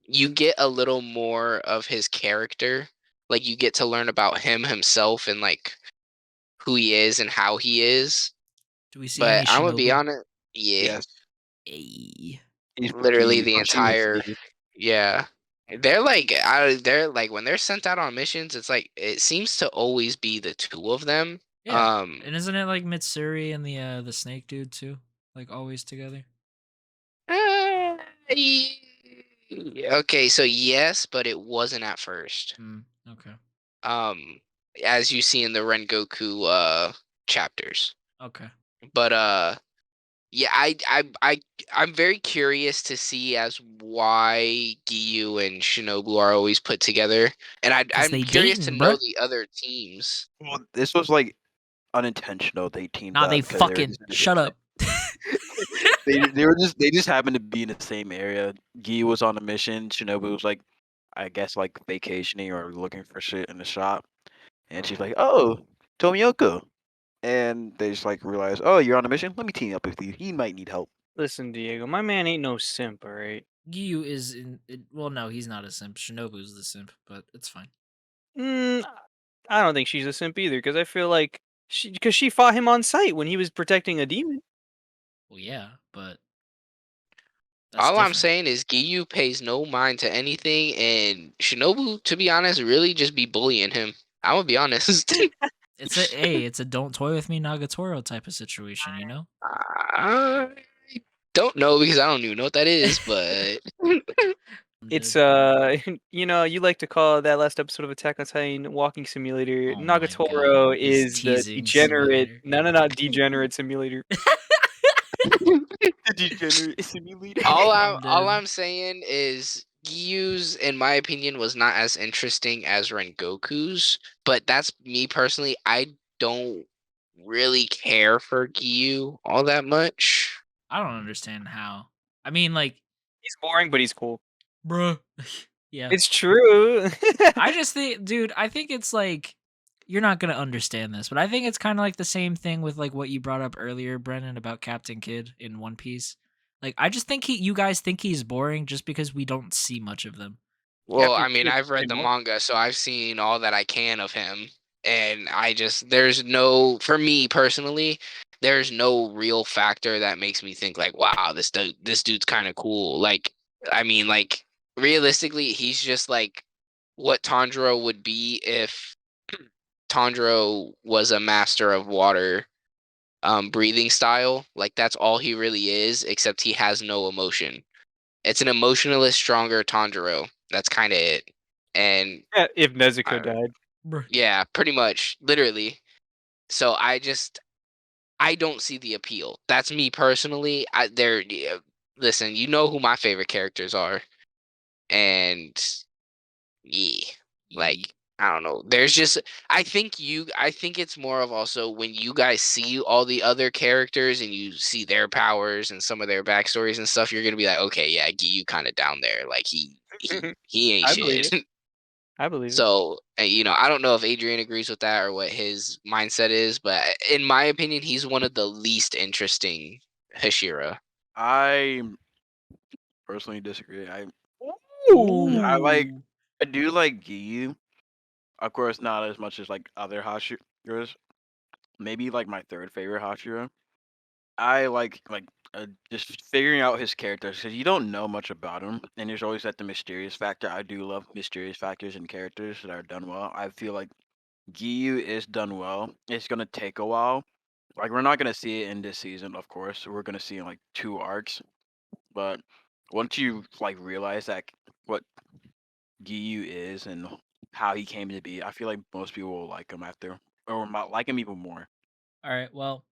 you get a little more of his character. Like, you get to learn about himself and, like, who he is and how he is. do we see any But I'm gonna be Shinobu? honest, yeah, Yes. Ayy. He's literally he's the pushing his entire, speed. yeah. They're like when they're sent out on missions, it's like it seems to always be the 2 of them. Yeah. And isn't it like Mitsuri and the snake dude too? Like always together? Okay, so yes, but it wasn't at first. Okay. As you see in the Rengoku chapters. Okay. But yeah, I'm very curious to see as why Giyu and Shinobu are always put together, and I'm they curious dating, to know bruh. the other teams. Well, this was like unintentional. They teamed Nah, up. they 'cause were fucking just in a shut different- up. they just happened to be in the same area. Gi was on a mission. Shinobu was like, I guess like vacationing or looking for shit in the shop, and she's like, "Oh, Tomiyoko," and they just like realize, "Oh, you're on a mission. Let me team up with you. He might need help." Listen, Diego, my man ain't no simp, alright? Giyu is well, no, he's not a simp. Shinobu's the simp, but it's fine. I don't think she's a simp either, because I feel like she fought him on sight when he was protecting a demon. Well, yeah, but That's All I'm different. saying is Giyu pays no mind to anything, and Shinobu, to be honest, really just be bullying him. I'm gonna be honest. It's a don't toy with me Nagatoro type of situation, you know? I don't know because I don't even know what that is, but It's Dude. you like to call that last episode of Attack on Titan walking simulator. Oh my Nagatoro god. He's is the teasing degenerate, simulator. no, not degenerate simulator. The degenerate simulator. I'm all dead. I'm saying is Giyu's, in my opinion, was not as interesting as Rengoku's, but that's me personally. I don't really care for Giyu all that much. I don't understand how. I mean, like, He's boring, but he's cool. bruh. Yeah. It's true. I just think, dude, I think it's like, you're not going to understand this, but I think it's kind of like the same thing with like what you brought up earlier, Brennan, about Captain Kidd in One Piece. Like, I just think you guys think he's boring just because we don't see much of them. Well, Captain I mean, Kidd I've read the anymore. manga, so I've seen all that I can of him, and there's no, for me personally, there's no real factor that makes me think like, wow, this dude's kind of cool. Like, I mean, like realistically, he's just like what Tanjiro would be if Tanjiro was a master of water breathing style. Like that's all he really is, except he has no emotion. It's an emotionalist, stronger Tanjiro. That's kind of it. And Yeah, if Nezuko I, died. Bruh. yeah, pretty much, literally. So I don't see the appeal. That's me personally. Listen, you know who my favorite characters are, and yeah, like I don't know. There's just I think it's more of also when you guys see all the other characters and you see their powers and some of their backstories and stuff, you're gonna be like, okay, yeah, you kind of down there. Like he ain't I believe shit. it. I believe it. So, I don't know if Adrian agrees with that or what his mindset is, but in my opinion, he's one of the least interesting Hashira. I personally disagree. Ooh. I do like Giyu. Of course, not as much as like other Hashiras. Maybe like my third favorite Hashira. I like just figuring out his characters because you don't know much about him, and there's always that the mysterious factor. I do love mysterious factors and characters that are done well. I feel like Giyu is done well. It's gonna take a while. Like we're not gonna see it in this season, of course. We're gonna see in like 2 arcs. But once you like realize that what Giyu is and how he came to be, I feel like most people will like him after, or might like him even more. All right, well,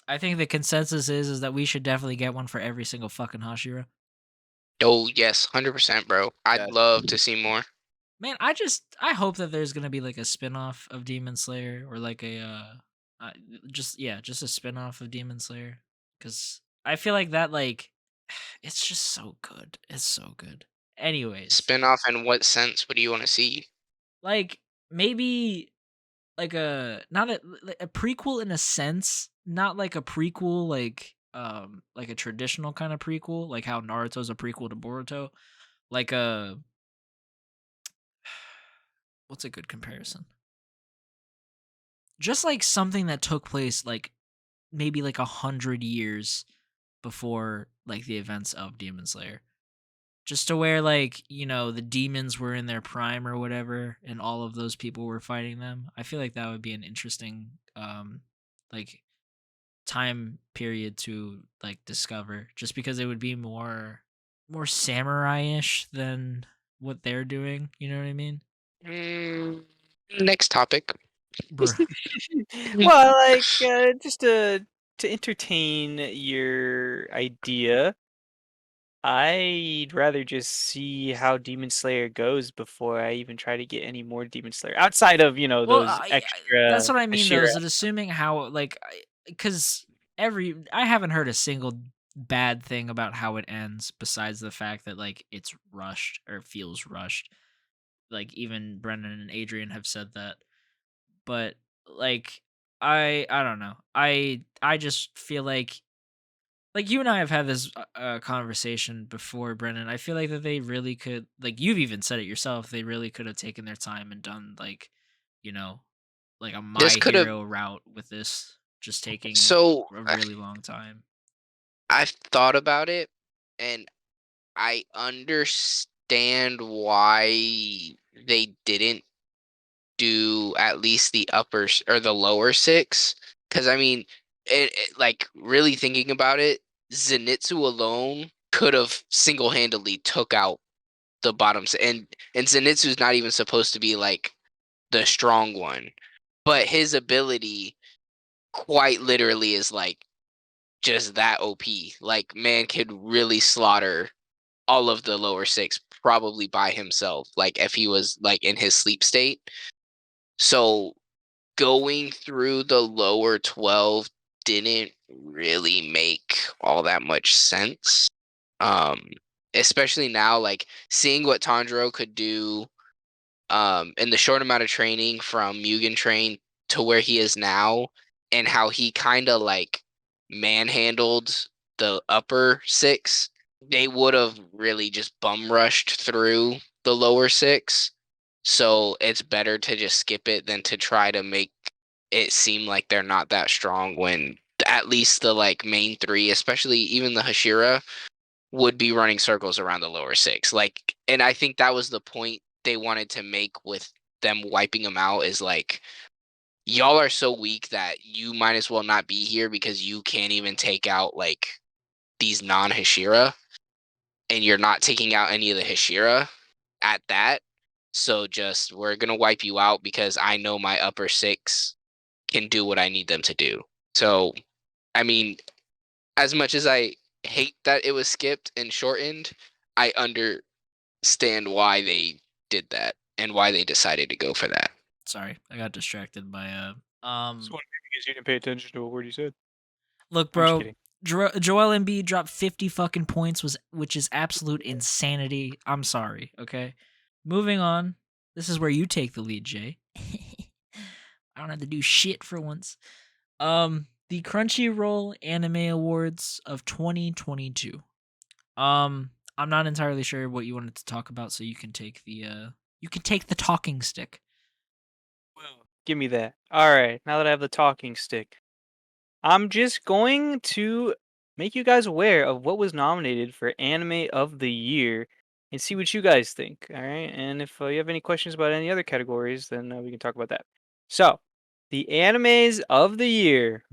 I think the consensus is that we should definitely get one for every single fucking Hashira. Oh, yes, 100%, bro. I'd Yeah. love to see more. Man, I hope that there's gonna be like a spin-off of Demon Slayer or like a just a spin-off of Demon Slayer. Cause I feel like that like it's just so good. It's so good. Anyways, Spin-off in what sense? What do you want to see? like maybe like a not a like a prequel in a sense, not like a prequel like a traditional kind of prequel, like how Naruto's a prequel to Boruto. Like a what's a good comparison? Just like something that took place like maybe like 100 years before like the events of Demon Slayer. Just to where like, the demons were in their prime or whatever and all of those people were fighting them. I feel like that would be an interesting like time period to like discover just because it would be more samurai-ish than what they're doing, you know what I mean? Mm, next topic. Bruh. Well, like just to entertain your idea, I'd rather just see how Demon Slayer goes before I even try to get any more Demon Slayer outside of Well, those that's extra what I mean though. Ashira. Is it assuming how like because I haven't heard a single bad thing about how it ends besides the fact that like it's rushed or feels rushed. Like even Brendan and Adrian have said that. But like I don't know. I just feel like you and I have had this conversation before, Brennan. I feel like that they really could, like you've even said it yourself, they really could have taken their time and done like, you know, like a This My could have Hero route with this, just taking so a really long time. I've thought about it, and I understand why they didn't do at least the or the lower six, because I mean, like really thinking about it, Zenitsu alone could have single-handedly took out the bottoms, and Zenitsu's not even supposed to be like the strong one, but his ability quite literally is like just that OP. Like, man could really slaughter all of the lower six probably by himself, like if he was like in his sleep state. So going through the lower 12 didn't really make all that much sense. Especially now, like seeing what Tanjiro could do in the short amount of training from Mugen Train to where he is now, and how he kind of like manhandled the upper six, they would have really just bum rushed through the lower six. So it's better to just skip it than to try to make it seem like they're not that strong when at least the like main three, especially even the Hashira, would be running circles around the lower six. Like, and I think that was the point they wanted to make with them wiping them out, is like, y'all are so weak that you might as well not be here because you can't even take out like these non-Hashira, and you're not taking out any of the Hashira at that. So just, we're gonna wipe you out because I know my upper six can do what I need them to do. So, I mean, as much as I hate that it was skipped and shortened, I understand why they did that and why they decided to go for that. Sorry, I got distracted by Just wondering because you didn't pay attention to a word you said. Look, I'm just bro. kidding. Joel Embiid dropped 50 fucking points, which is absolute insanity. I'm sorry. Okay, moving on. This is where you take the lead, Jay. I don't have to do shit for once. The Crunchyroll Anime Awards of 2022. I'm not entirely sure what you wanted to talk about, so you can take the talking stick. Well, give me that. All right, now that I have the talking stick, I'm just going to make you guys aware of what was nominated for Anime of the Year and see what you guys think. All right, and if you have any questions about any other categories, then we can talk about that. So, the animes of the year.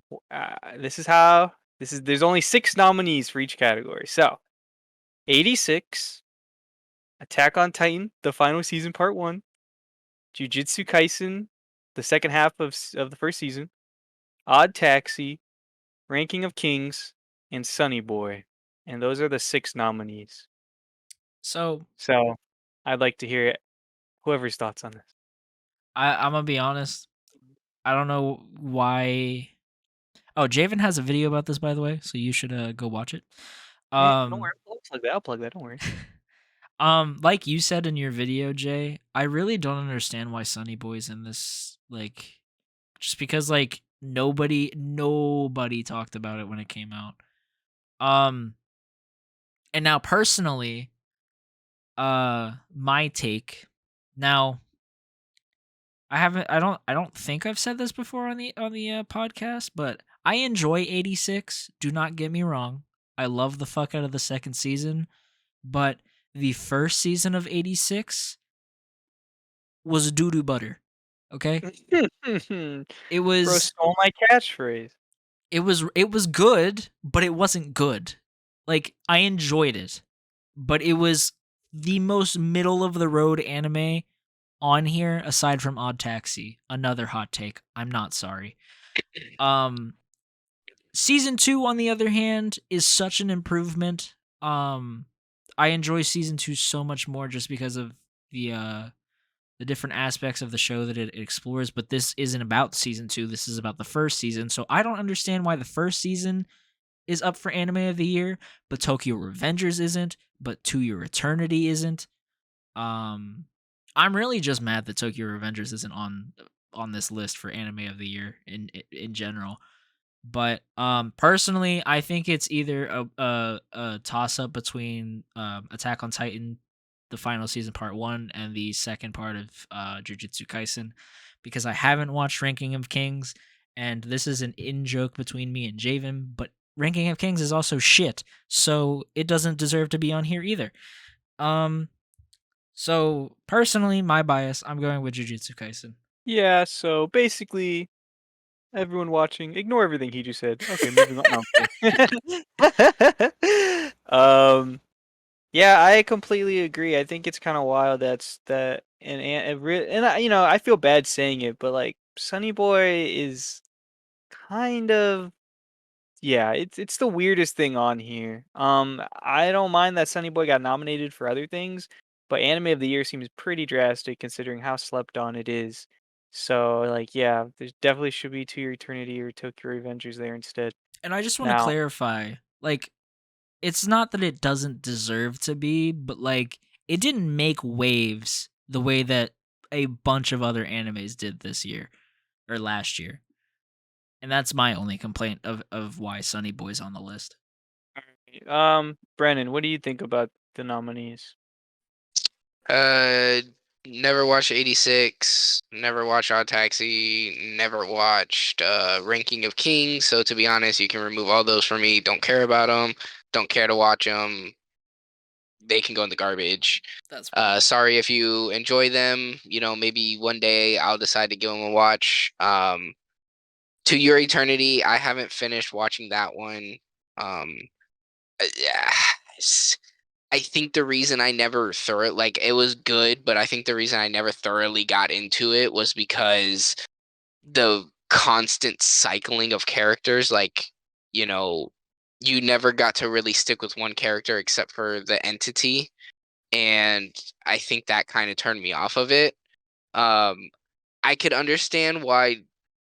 There's only 6 nominees for each category. So, 86, Attack on Titan, the final season, part 1, Jujutsu Kaisen, the second half of the first season, Odd Taxi, Ranking of Kings, and Sunny Boy. And those are the 6 nominees. So So, I'd like to hear whoever's thoughts on this. I'm gonna be honest. I don't know why. Oh, Javen has a video about this, by the way, so you should go watch it. Don't worry, I'll plug that. Don't worry. Like you said in your video, Jay, I really don't understand why Sunny Boy's in this. Like, just because like nobody talked about it when it came out. And now personally, my take. Now, I don't think I've said this before on the podcast, but I enjoy 86. Do not get me wrong. I love the fuck out of the second season, but the first season of 86 was doo-doo butter. Okay? It Bro was stole my catchphrase. it was good, but it wasn't good. Like, I enjoyed it, but it was the most middle of the road anime on here aside from Odd Taxi. Another hot take. I'm not sorry. Season 2 on the other hand is such an improvement. I enjoy season 2 so much more just because of the different aspects of the show that it explores, but this isn't about season 2. This is about the first season. So I don't understand why the first season is up for Anime of the Year, but Tokyo Revengers isn't, but To Your Eternity isn't. I'm really just mad that Tokyo Revengers isn't on this list for Anime of the Year in general. But personally, I think it's either a toss up between Attack on Titan, the final season part 1, and the second part of Jujutsu Kaisen, because I haven't watched Ranking of Kings, and this is an in joke between me and Javen, but Ranking of Kings is also shit, so it doesn't deserve to be on here either. So personally, my bias, I'm going with Jujutsu Kaisen. Yeah, so basically, everyone watching, ignore everything he just said. Okay, moving on. No, I'm kidding. Yeah, I completely agree. I think it's kind of wild and I feel bad saying it, but like Sunny Boy is kind of it's the weirdest thing on here. I don't mind that Sunny Boy got nominated for other things, but Anime of the Year seems pretty drastic considering how slept on it is. So like yeah, there definitely should be To Your Eternity or Tokyo Revengers there instead. And I just want to Now, clarify, like, it's not that it doesn't deserve to be, but like, it didn't make waves the way that a bunch of other animes did this year or last year. And that's my only complaint of why Sunny Boy's on the list. Brennan, what do you think about the nominees? Never watched 86. Never watched Odd Taxi. Never watched Ranking of Kings. So to be honest, you can remove all those for me. Don't care about them. Don't care to watch them. They can go in the garbage. That's sorry if you enjoy them. You know, maybe one day I'll decide to give them a watch. To Your Eternity, I haven't finished watching that one. Yeah, I think the reason I never it was good, but I think the reason I never thoroughly got into it was because the constant cycling of characters, like, you know, you never got to really stick with one character except for the entity, and I think that kind of turned me off of it. I could understand why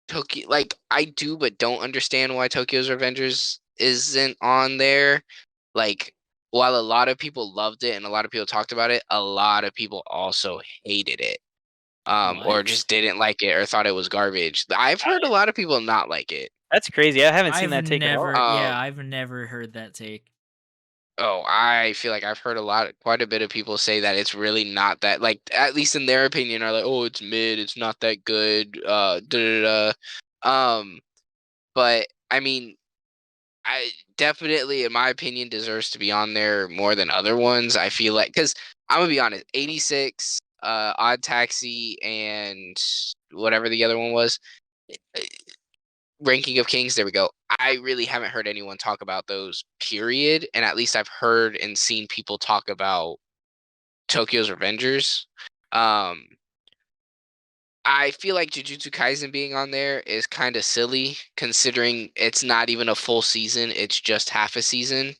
Tokyo, like, I do, but don't understand why Tokyo's Revengers isn't on there. Like, while a lot of people loved it and a lot of people talked about it, a lot of people also hated it. Or What? just didn't like it or thought it was garbage. I've heard a lot of people not like it. That's crazy. I haven't seen I've that take at all. never, Um, I've never heard that take. Oh, I feel like I've heard quite a bit of people say that it's really not that, like, at least in their opinion, are like, oh, it's mid, it's not that good, da da da. But I mean, I definitely, in my opinion, deserves to be on there more than other ones. I feel like, because I'm gonna be honest, 86, Odd Taxi, and whatever the other one was, Ranking of Kings, there we go. I really haven't heard anyone talk about those, period. And at least I've heard and seen people talk about Tokyo's Revengers. I feel like Jujutsu Kaisen being on there is kind of silly, considering it's not even a full season; it's just half a season.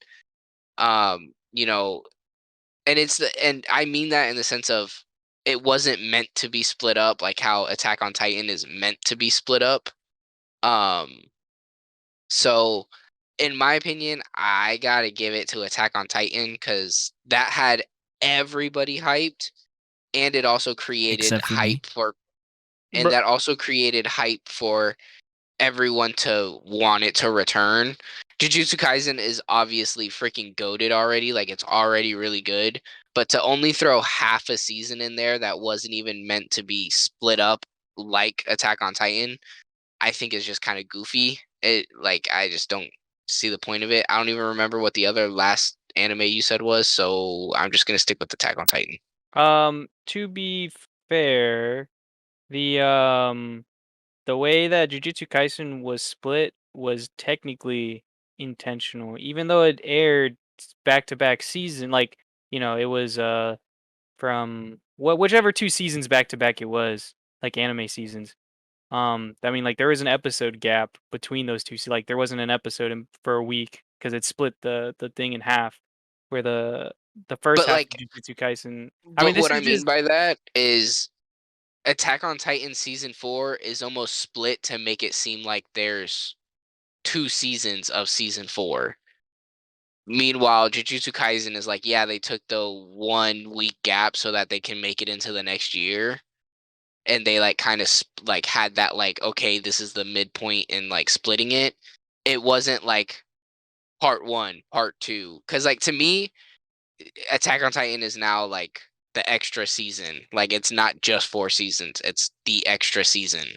You know, and I mean that in the sense of it wasn't meant to be split up, like how Attack on Titan is meant to be split up. Um, So, in my opinion, I gotta give it to Attack on Titan because that had everybody hyped, and it also created Except for me. and that also created hype for everyone to want it to return. Jujutsu Kaisen is obviously freaking goated already, like it's already really good, but to only throw half a season in there that wasn't even meant to be split up like Attack on Titan, I think is just kind of goofy. I just don't see the point of it. I don't even remember what the other last anime you said was, so I'm just gonna stick with Attack on Titan. To be fair, the way that Jujutsu Kaisen was split was technically intentional, even though it aired back to back season. Like it was from whichever 2 seasons back to back it was, like anime seasons. I mean, like there was an episode gap between those two. Like there wasn't an episode for a week because it split the thing in half, where the first But half of like, Jujutsu Kaisen. I mean, but this what I is mean just by that is Attack on Titan season 4 is almost split to make it seem like there's 2 seasons of season 4. Meanwhile, Jujutsu Kaisen is like, yeah, they took the 1 week gap so that they can make it into the next year. And they like kind of like had that, like, okay, this is the midpoint in like splitting it. It wasn't like part 1, part 2, because like to me, Attack on Titan is now like the extra season. Like it's not just 4 seasons; it's the extra season.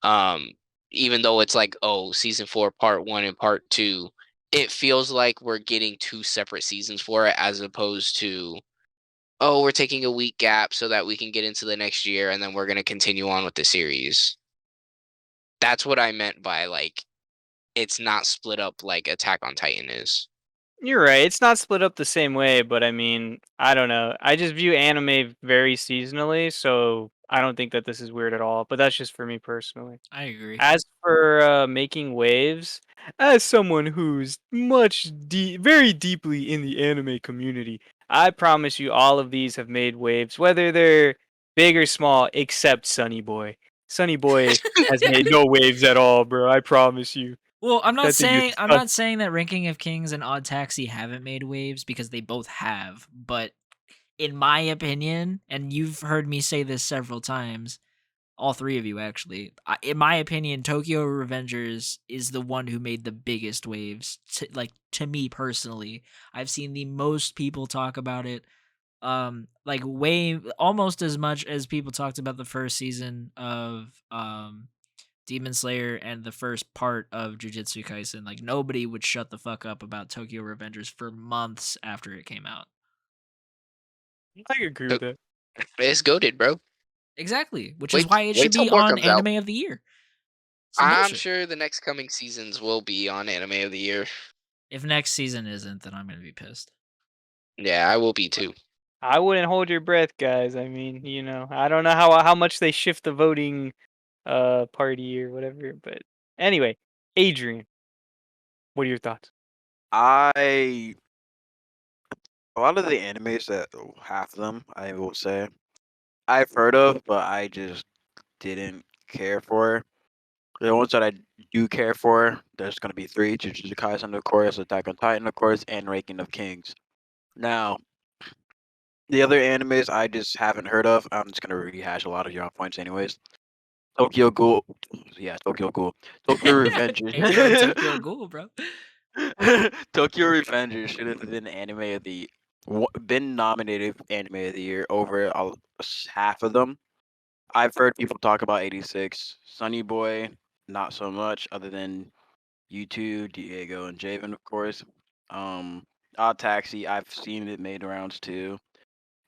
Um, Even though it's like, oh, season 4, part 1 and part 2, it feels like we're getting 2 separate seasons for it as opposed to, "Oh, we're taking a week gap so that we can get into the next year, and then we're gonna continue on with the series." That's what I meant by, like, it's not split up like Attack on Titan is. You're right. It's not split up the same way, but I mean, I don't know. I just view anime very seasonally, so I don't think that this is weird at all. But that's just for me personally. I agree. As for making waves, as someone who's very deeply in the anime community, I promise you all of these have made waves, whether they're big or small, except Sunny Boy. Sunny Boy has made no waves at all, bro. I promise you. Well, I'm not That thing is saying I'm not saying that Ranking of Kings and Odd Taxi haven't made waves because they both have, but in my opinion, and you've heard me say this several times, all three of you actually, in my opinion, Tokyo Revengers is the one who made the biggest waves. To me personally, I've seen the most people talk about it. Like way almost as much as people talked about the first season of Demon Slayer and the first part of Jujutsu Kaisen. Like nobody would shut the fuck up about Tokyo Revengers for months after it came out. I agree with that. It's goated, bro. Exactly, which is why it Wait should till be more on comes out. Anime of the Year. Some I'm bullshit. sure the next coming seasons will be on Anime of the Year. If next season isn't, then I'm gonna be pissed. Yeah, I will be too. I wouldn't hold your breath, guys. I mean, I don't know how much they shift the voting party or whatever, but anyway, Adrian, what are your thoughts? A lot of the animes that half of them, I will say, I've heard of, but I just didn't care for. The ones that I do care for, there's gonna be three: Jujutsu Kaisen, of course, Attack on Titan, of course, and Ranking of Kings. Now, the other animes I just haven't heard of. I'm just gonna rehash a lot of your points, anyways. Tokyo Ghoul, yeah, Tokyo Ghoul, Tokyo Revengers. Adrian Tokyo Ghoul, bro. Tokyo Revengers should have been been nominated Anime of the Year over half of them. I've heard people talk about 86, Sunny Boy, not so much, other than you two, Diego and Javen, of course. Odd Taxi, I've seen it made rounds too.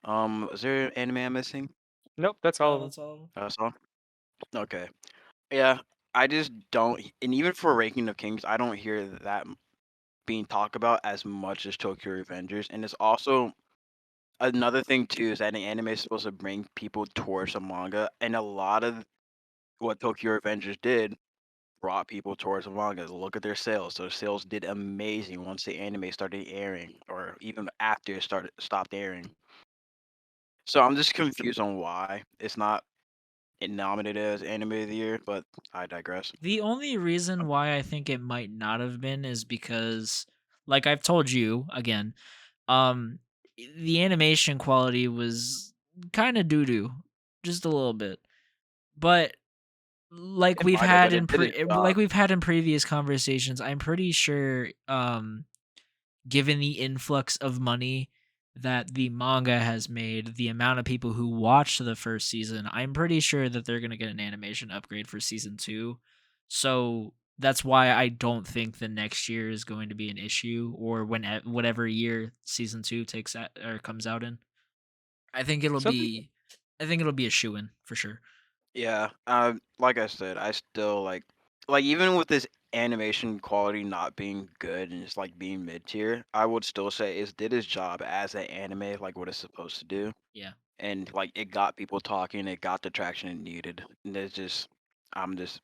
Is there an anime I'm missing? Nope, that's all No, of them. that's all of them. That's all. Okay. Yeah, I just don't, and even for Ranking of Kings, I don't hear that being talked about as much as Tokyo Revengers, and it's also another thing too is that an anime is supposed to bring people towards a manga, and a lot of what Tokyo Revengers did brought people towards the manga. Look at their sales. So sales did amazing once the anime started airing, or even after it stopped airing. So I'm just confused on why it's not nominated as Anime of the Year, but I digress. The only reason why I think it might not have been is because, like I've told you again, um, the animation quality was kind of doo doo, just a little bit. But like It we've might have, had but it did its like job. we've had in previous conversations, I'm pretty sure, given the influx of money that the manga has made, the amount of people who watched the first season, I'm pretty sure that they're going to get an animation upgrade for season 2. So that's why I don't think the next year is going to be an issue, or whatever year season 2 comes out in. I think it'll Something be I think it'll be a shoo-in for sure. Yeah, like I said, I still like even with this animation quality not being good and just like being mid tier, I would still say it did its job as an anime, like what it's supposed to do, Yeah. and like it got people talking, it got the traction it needed, and I'm just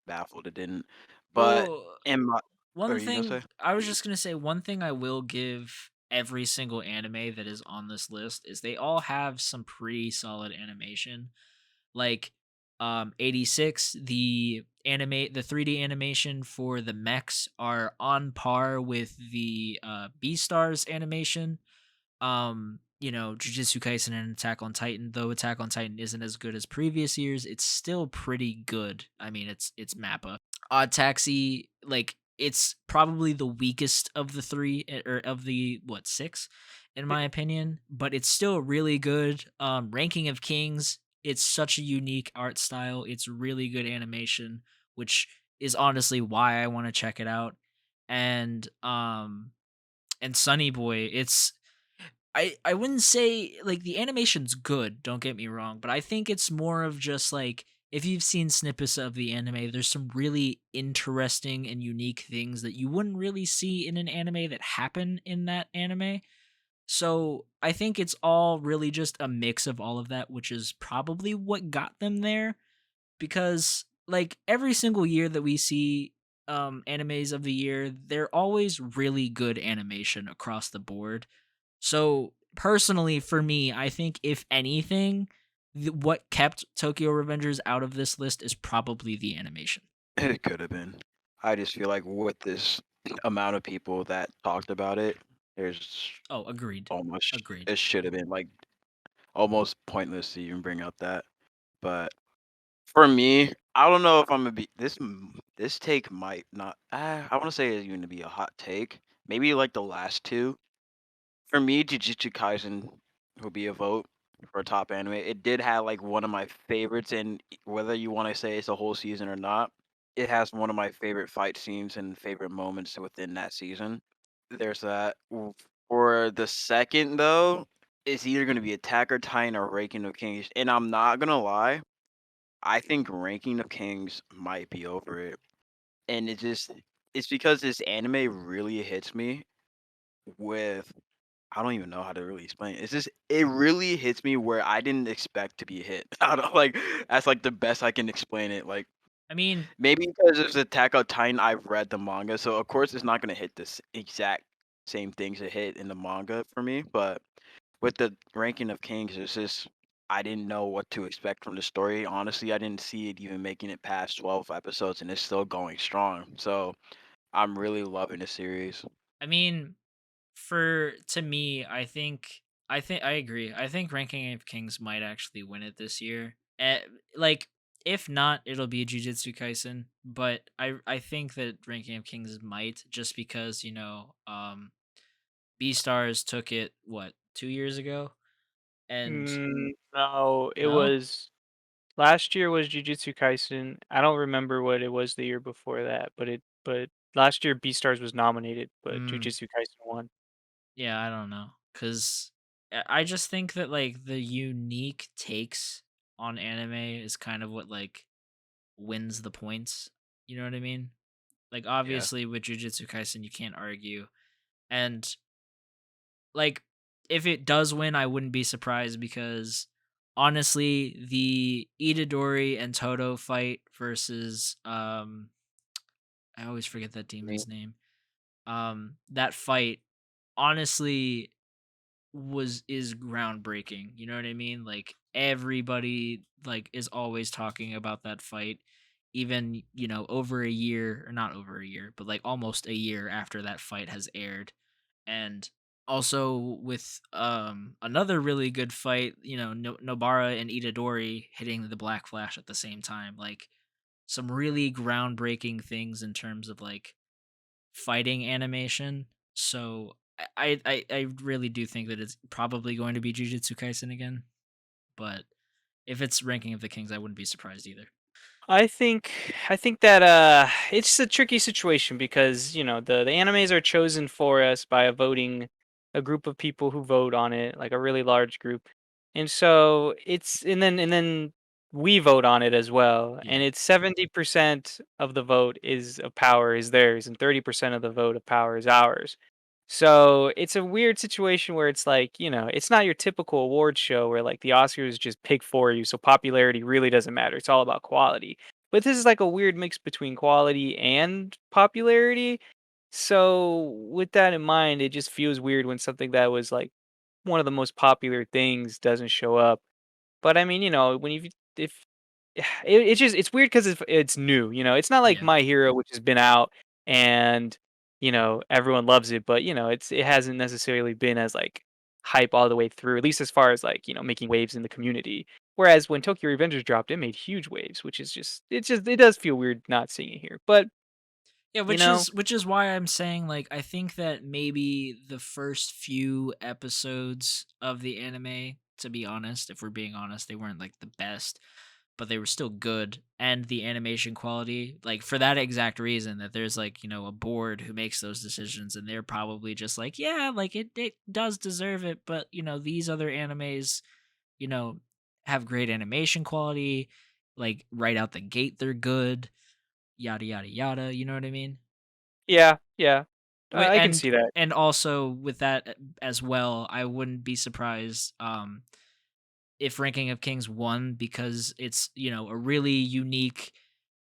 baffled it didn't. But Well, in my, what one are you gonna thing say? I was just gonna say, one thing I will give every single anime that is on this list is they all have some pretty solid animation. Like 86, the 3D animation for the mechs are on par with the Beastars animation. Jujutsu Kaisen and Attack on Titan, though Attack on Titan isn't as good as previous years, it's still pretty good. I mean, it's Mappa. Odd Taxi, like it's probably the weakest of the three, or of the six, in my opinion, but it's still really good. Ranking of Kings, it's such a unique art style. It's really good animation, which is honestly why I want to check it out. and Sunny Boy. It's I wouldn't say like the animation's good, don't get me wrong, but I think it's more of just like if you've seen snippets of the anime, there's some really interesting and unique things that you wouldn't really see in an anime that happen in that anime. So I think it's all really just a mix of all of that, which is probably what got them there. Because like every single year that we see animes of the year, they're always really good animation across the board. So personally, for me, I think if anything, what kept Tokyo Revengers out of this list is probably the animation. It could have been. I just feel like with this amount of people that talked about it, there's Oh, agreed. almost Agreed. it should have been like almost pointless to even bring up that. But for me, I don't know if I'm gonna be this take might not. I want to say it's going to be a hot take. Maybe like the last two. For me, Jujutsu Kaisen will be a vote for top anime. It did have like one of my favorites, and whether you want to say it's a whole season or not, it has one of my favorite fight scenes and favorite moments within that season. There's that. For the second though, it's either going to be Attack or Titan or Ranking of Kings, and I'm not gonna lie. I think Ranking of Kings might be over it, and it's because this anime really hits me with I don't even know how to really explain it. It's just it really hits me where I didn't expect to be hit. I don't like that's like the best I can explain it. Like I mean, maybe because it's Attack on Titan, I've read the manga, so of course it's not gonna hit this exact same things it hit in the manga for me. But with the Ranking of Kings, it's just I didn't know what to expect from the story. Honestly, I didn't see it even making it past 12 episodes, and it's still going strong. So I'm really loving the series. I mean, for to me, I think I agree. I think Ranking of Kings might actually win it this year. Like if not, it'll be Jujutsu Kaisen, but I think that Ranking of Kings might just because, B Stars took it what, 2 years ago? And No, it no? was last year was Jujutsu Kaisen. I don't remember what it was the year before that, but last year Beastars was nominated, but Mm, Jujutsu Kaisen won. yeah, I don't know cuz I just think that like the unique takes on anime is kind of what like wins the points. You know what I mean? Like Yeah. obviously with Jujutsu Kaisen you can't argue. And like if it does win, I wouldn't be surprised because honestly, the Itadori and Toto fight versus I always forget that demon's name. That fight honestly is groundbreaking. You know what I mean? Like everybody like is always talking about that fight even, over a year or not over a year, but like almost a year after that fight has aired. And also with another really good fight, Nobara and Itadori hitting the Black Flash at the same time. Like some really groundbreaking things in terms of like fighting animation. So I really do think that it's probably going to be Jujutsu Kaisen again. But if it's Ranking of the Kings, I wouldn't be surprised either. I think that it's a tricky situation because, the animes are chosen for us by a group of people who vote on it, like a really large group. And so it's and then we vote on it as well. And Yeah. it's 70% of the vote is of power is theirs and 30% of the vote of power is ours. So it's a weird situation where it's like, it's not your typical award show where like the Oscars just pick for you, so popularity really doesn't matter. It's all about quality. But this is like a weird mix between quality and popularity. So with that in mind, it just feels weird when something that was like one of the most popular things doesn't show up. But I mean, when you if it's just it's weird because it's new. It's not like Yeah. My Hero, which has been out and everyone loves it, but it hasn't necessarily been as like hype all the way through, at least as far as like making waves in the community. Whereas when Tokyo Revengers dropped, it made huge waves, which is it does feel weird not seeing it here. But Yeah, you which know, is which is why I'm saying like I think that maybe the first few episodes of the anime, to be honest, if we're being honest, they weren't like the best. but they were still good, and the animation quality, like for that exact reason that there's like, a board who makes those decisions, and they're probably just like, yeah, like it does deserve it, but these other animes, you know, have great animation quality, like right out the gate they're good, yada yada yada, you know what I mean? Yeah, yeah. Wi- I can and see that. and also with that as well, I wouldn't be surprised if Ranking of Kings won, because it's a really unique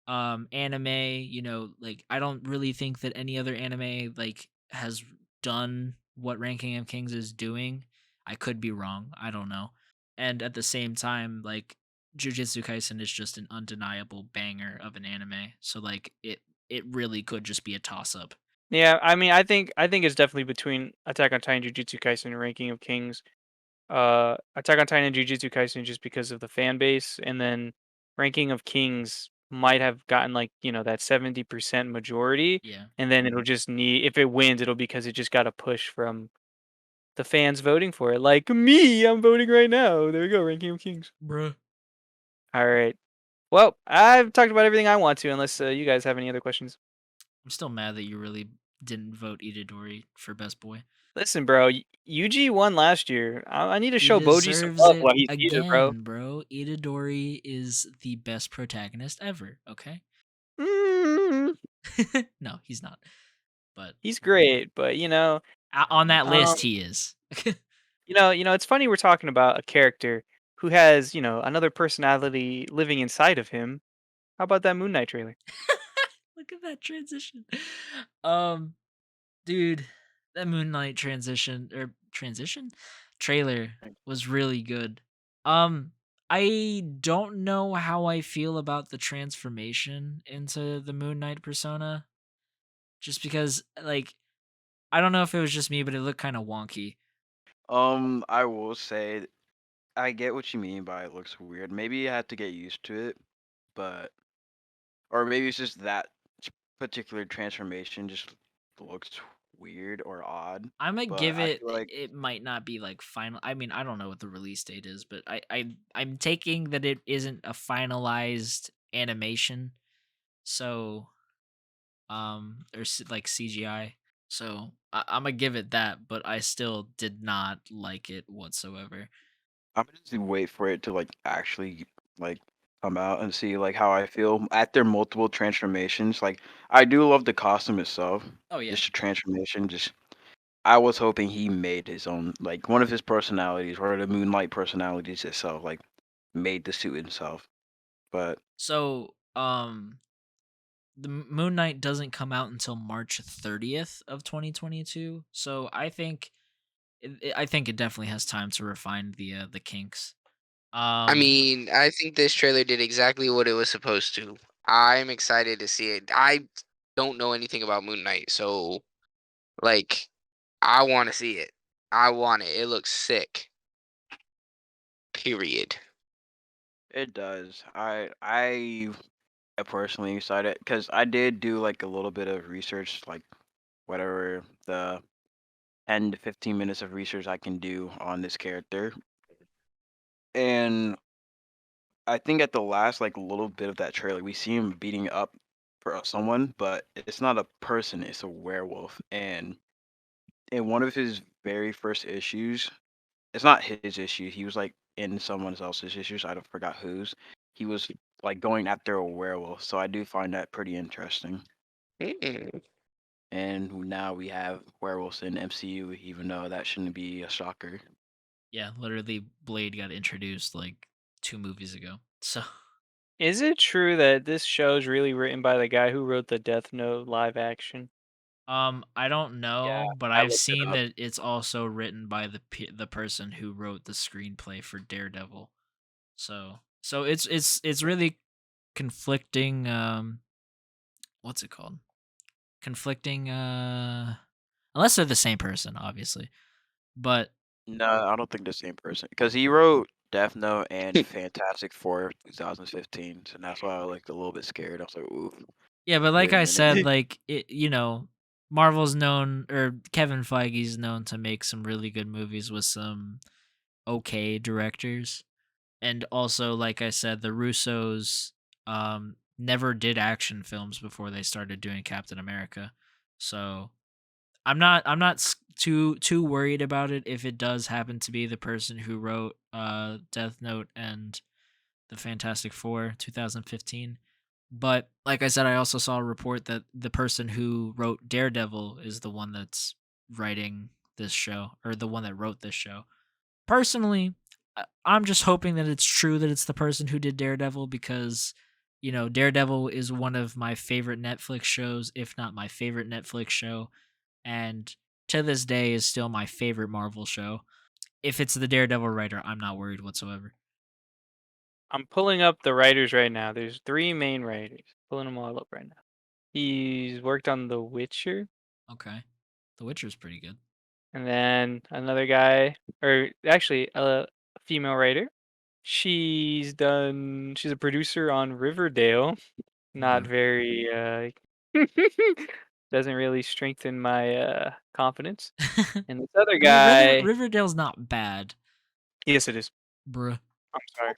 anime. Like I don't really think that any other anime like has done what Ranking of Kings is doing. I could be wrong, I don't know. And at the same time, like Jujutsu Kaisen is just an undeniable banger of an anime, so like it really could just be a toss up. Yeah, I mean, I think it's definitely between Attack on Titan, Jujutsu Kaisen, and Ranking of Kings. Attack on Titan and Jujutsu Kaisen just because of the fan base, and then Ranking of Kings might have gotten like that 70% majority, Yeah. and then it'll just need if it wins, it'll because it just got a push from the fans voting for it. Like me, I'm voting right now. There we go, Ranking of Kings. Bruh. All right. Well, I've talked about everything I want to, unless you guys have any other questions. I'm still mad that you really didn't vote Itadori for best boy. Listen, bro, Yuji won last year. I need to He show Boji some deserves love it while he's here, bro. again, bro. Itadori is the best protagonist ever, okay? Mm, No, he's not. But he's great, but on that um, list, he is. it's funny we're talking about a character who has, another personality living inside of him. How about that Moon Knight trailer? Look at that transition. Um, dude, that Moonknight transition trailer was really good. I don't know how I feel about the transformation into the Moon Knight persona, just because like I don't know if it was just me, but it looked kind of wonky. I will say I get what you mean by it looks weird. Maybe I had to get used to it, but or maybe it's just that particular transformation just looks weird or odd. I might But give I it. feel like It might not be like final. I mean, I don't know what the release date is, but I'm taking that it isn't a finalized animation. So, like CGI. So I'm gonna give it that, but I still did not like it whatsoever. I'm gonna just wait for it to like actually like come out and see like how I feel at their multiple transformations. Like I do love the costume itself, Oh yeah, just the transformation. Just I was hoping he made his own like one of his personalities or the Moonlight personalities itself, like made the suit himself. But so the Moon Knight doesn't come out until March 30th of 2022. So I think it definitely has time to refine the kinks. I mean, I think this trailer did exactly what it was supposed to. I'm excited to see it. I don't know anything about Moon Knight, so like I want to see it. I want it. It looks sick. Period. it does. I am personally excited because I did do like a little bit of research, like whatever the 10 to 15 minutes of research I can do on this character. And I think at the last like little bit of that trailer, we see him beating up for someone, but it's not a person; it's a werewolf. And in one of his very first issues, it's not his issue. He was like in someone else's issues. I don't forgot whose. He was like going after a werewolf. So I do find that pretty interesting. Mm. And now we have werewolves in MCU, even though that shouldn't be a shocker. yeah, literally Blade got introduced like 2 movies ago. So Is it true that this show is really written by the guy who wrote the Death Note live action? I don't Yeah, know, but I I've looked it seen up. that it's also written by the person who wrote the screenplay for Daredevil. So it's really conflicting. What's it called? Conflicting. Unless they're the same person, obviously. But No, I don't think the same person because he wrote Death Note and Fantastic Four 2015, so that's why I like a little bit scared. I was like, ooh, yeah, but like wait a I minute. said, like Marvel's known, or Kevin Feige's known to make some really good movies with some okay directors. And also, like I said, the Russos never did action films before they started doing Captain America. So I'm not too worried about it if it does happen to be the person who wrote Death Note and the Fantastic Four 2015. But like I said, I also saw a report that the person who wrote Daredevil is the one that's writing this show, or the one that wrote this show. Personally, I'm just hoping that it's true that it's the person who did Daredevil, because Daredevil is one of my favorite Netflix shows, if not my favorite Netflix show, and to this day is still my favorite Marvel show. If it's the Daredevil writer, I'm not worried whatsoever. I'm pulling up the writers right now. There's 3 main writers. Pulling them all up right now. He's worked on The Witcher, Okay. The Witcher's pretty good. and then another guy, or actually a female writer. She's a producer on Riverdale. Not very doesn't really strengthen my confidence. And this other guy, Riverdale's not bad, yes it is. bruh. I'm sorry.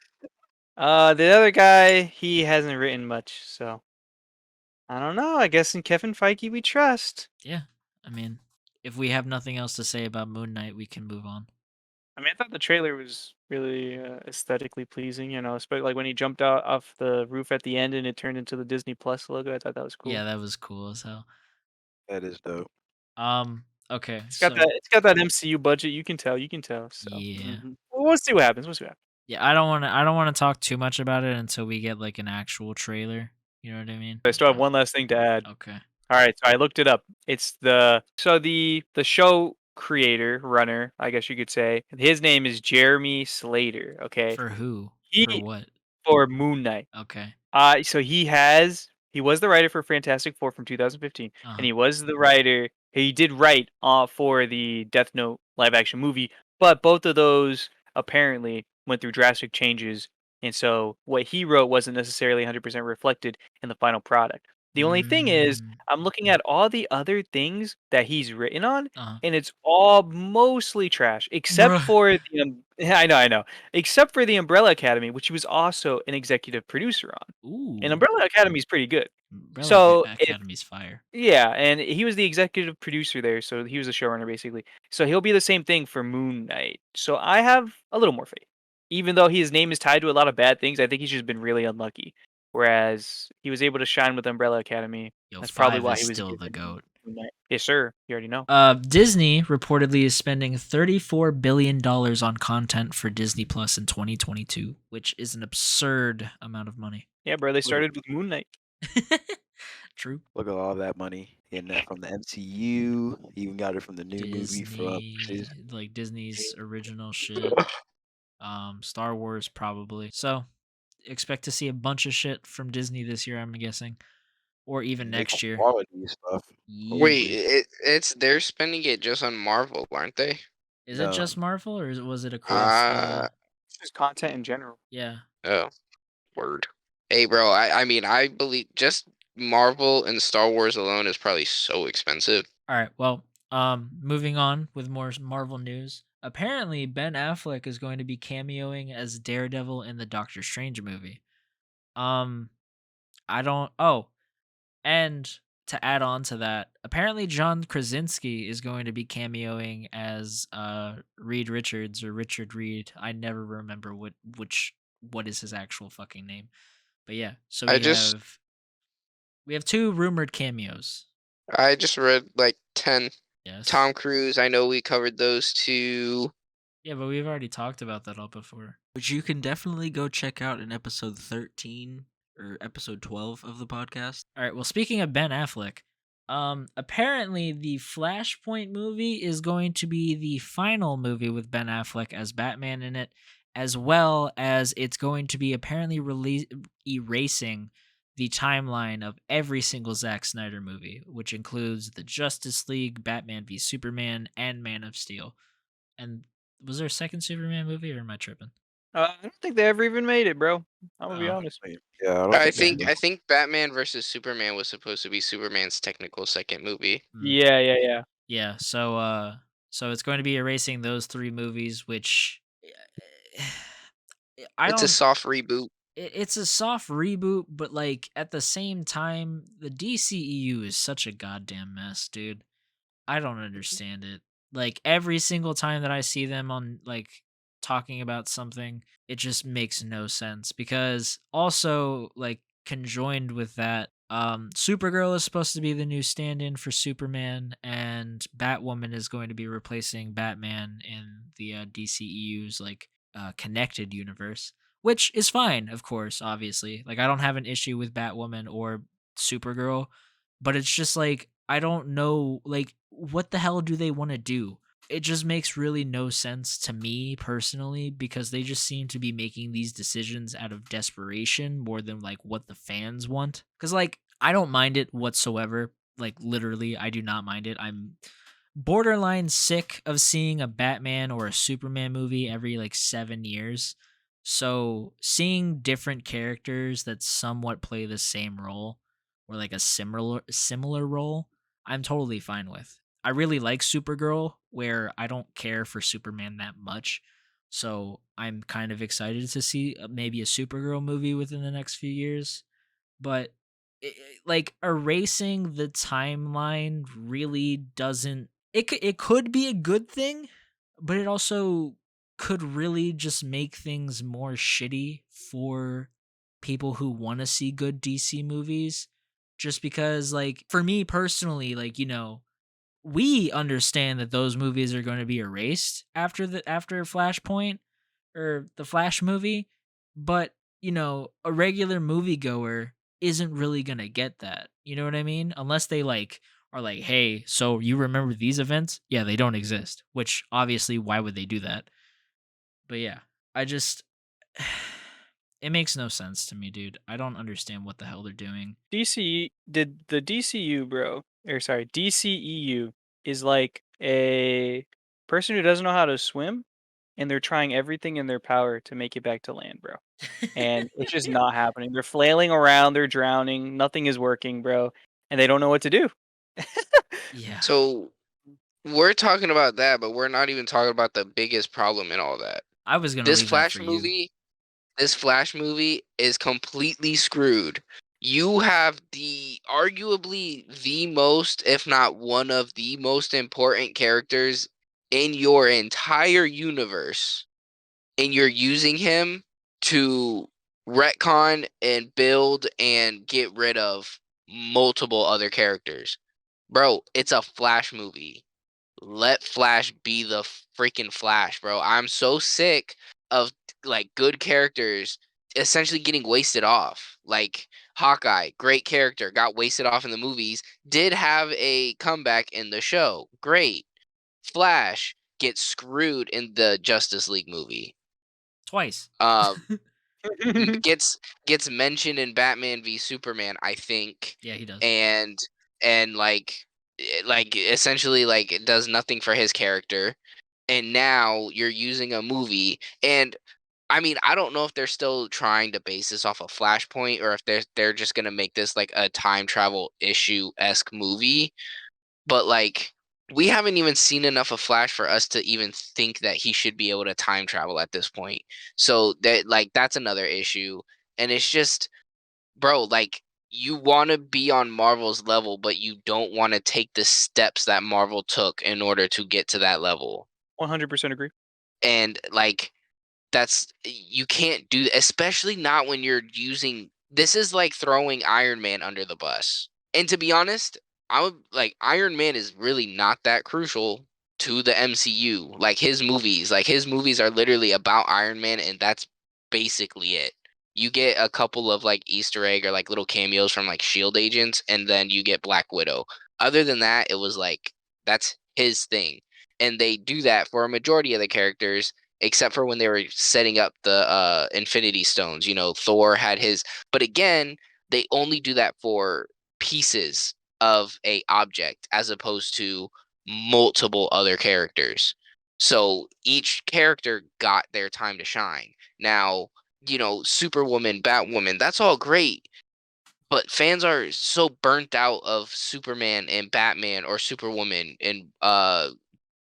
The other guy, he hasn't written much, so I don't know. I guess in Kevin Feige we trust. Yeah, I mean, if we have nothing else to say about Moon Knight, we can move on. I mean, I thought the trailer was really aesthetically pleasing, especially like when he jumped out off the roof at the end and it turned into the Disney Plus logo. I thought that was cool. Yeah, that was cool as hell. That is dope. Okay, It's got that MCU budget. You can tell. So yeah. Well, we'll see what happens. Yeah, I don't want to talk too much about it until we get like an actual trailer. You know what I mean? I still have one last thing to add. Okay. All right, so I looked it up. It's the show creator, runner, I guess you could say. His name is Jeremy Slater. Okay, For who? For he what? for Moon Knight. Okay. So he was the writer for Fantastic Four from 2015, and he was the writer. He did write for the Death Note live action movie, but both of those apparently went through drastic changes, and so what he wrote wasn't necessarily 100% reflected in the final product. The only thing is, I'm looking at all the other things that he's written on, and it's all mostly trash, except Bruh. for the I know, except for the Umbrella Academy, which he was also an executive producer on. Ooh. And Umbrella Academy is pretty good. Umbrella So Academy's fire. yeah, and he was the executive producer there, so he was the showrunner basically. So he'll be the same thing for Moon Knight. So I have a little more faith. Even though his name is tied to a lot of bad things, I think he's just been really unlucky. Whereas he was able to shine with Umbrella Academy. Yo, That's probably 5 why is he was still the given GOAT. Moon Knight. Yes, sir. You already know. Disney reportedly is spending $34 billion on content for Disney Plus in 2022, which is an absurd amount of money. Yeah, bro. They started with Moon Knight. True. Look at all that money in that from the MCU. Even got it from the new movie from Disney, like Disney's original shit. Star Wars probably. So expect to see a bunch of shit from Disney this year, I'm guessing, or even next year. quality stuff. Wait, they're spending it just on Marvel, aren't they? Is No. it just Marvel, or was it across? Just content in general. Yeah. Oh, word. Hey, bro. I mean, I believe just Marvel and Star Wars alone is probably so expensive. All right. Well, moving on with more Marvel news. Apparently, Ben Affleck is going to be cameoing as Daredevil in the Doctor Strange movie. I don't. Oh, and to add on to that, apparently John Krasinski is going to be cameoing as Reed Richards, or Richard Reed. I never remember what is his actual fucking name. But yeah, so we have 2 rumored cameos. I just read like 10. Yes. Tom Cruise, I know we covered those 2. Yeah, but we've already talked about that all before. Which you can definitely go check out in episode 13 or episode 12 of the podcast. All right, well, speaking of Ben Affleck, apparently the Flashpoint movie is going to be the final movie with Ben Affleck as Batman in it, as well as it's going to be apparently erasing the timeline of every single Zack Snyder movie, which includes the Justice League, Batman v Superman, and Man of Steel. And was there a second Superman movie, or am I tripping? I don't think they ever even made it, bro. I'm gonna be honest. Yeah, I think Batman versus Superman was supposed to be Superman's technical second movie. Yeah. Yeah, so it's going to be erasing those 3 movies, which I It's a don't. soft reboot. It's a soft reboot, but like at the same time, the DCEU is such a goddamn mess, dude. I don't understand it. Like every single time that I see them on like talking about something, it just makes no sense because also like conjoined with that, Supergirl is supposed to be the new stand-in for Superman, and Batwoman is going to be replacing Batman in the DCEU's like connected universe, which is fine, of course, obviously. Like I don't have an issue with Batwoman or Supergirl, but it's just like I don't know like what the hell do they want to do? It just makes really no sense to me personally because they just seem to be making these decisions out of desperation more than like what the fans want. Cuz like I don't mind it whatsoever. Like literally I do not mind it. I'm borderline sick of seeing a Batman or a Superman movie every like 7 years. So seeing different characters that somewhat play the same role or like a similar role, I'm totally fine with. I really like Supergirl where I don't care for Superman that much. So I'm kind of excited to see maybe a Supergirl movie within the next few years. But like erasing the timeline really doesn't it could be a good thing, but it also could really just make things more shitty for people who want to see good DC movies just because like for me personally like we understand that those movies are going to be erased after Flashpoint or the Flash movie, but a regular moviegoer isn't really going to get that. You know what I mean? Unless they like are like, "Hey, so you remember these events?" Yeah, they don't exist, which obviously why would they do that? But yeah, I just it makes no sense to me, dude. I don't understand what the hell they're doing. Did the DCU, bro, or sorry, DCEU is like a person who doesn't know how to swim, and they're trying everything in their power to make it back to land, bro. And it's just not happening. They're flailing around, they're drowning, nothing is working, bro, and they don't know what to do. Yeah. So we're talking about that, but we're not even talking about the biggest problem in all that. I was going to This leave that for Flash you. movie, this Flash movie is completely screwed. You have the arguably the most, if not one of the most important characters in your entire universe, and you're using him to retcon and build and get rid of multiple other characters. Bro, it's a Flash movie. Let Flash be the freaking Flash, bro. I'm so sick of like good characters essentially getting wasted off. Like Hawkeye, great character, got wasted off in the movies, did have a comeback in the show. Great. Flash gets screwed in the Justice League movie. Twice. Uh gets mentioned in Batman v Superman, I think. Yeah, he does. And like essentially like it does nothing for his character. And now you're using a movie, and I mean, I don't know if they're still trying to base this off a Flashpoint or if they're just gonna make this like a time travel issue-esque movie. But like we haven't even seen enough of Flash for us to even think that he should be able to time travel at this point. So that like that's another issue. And it's just, bro, like you want to be on Marvel's level, but you don't want to take the steps that Marvel took in order to get to that level. 100% agree. And like that's you can't do, especially not when you're using, this is like throwing Iron Man under the bus. And to be honest, I would like Iron Man is really not that crucial to the MCU. Like his movies are literally about Iron Man, and that's basically it. You get a couple of like Easter egg or like little cameos from like Shield agents, and then you get Black Widow. Other than that, it was like that's his thing. And they do that for a majority of the characters, except for when they were setting up the Infinity Stones. You know, Thor had his, but again, they only do that for pieces of a object as opposed to multiple other characters. So each character got their time to shine. Now, you know, Superwoman, Batwoman, that's all great. But fans are so burnt out of Superman and Batman or Superwoman and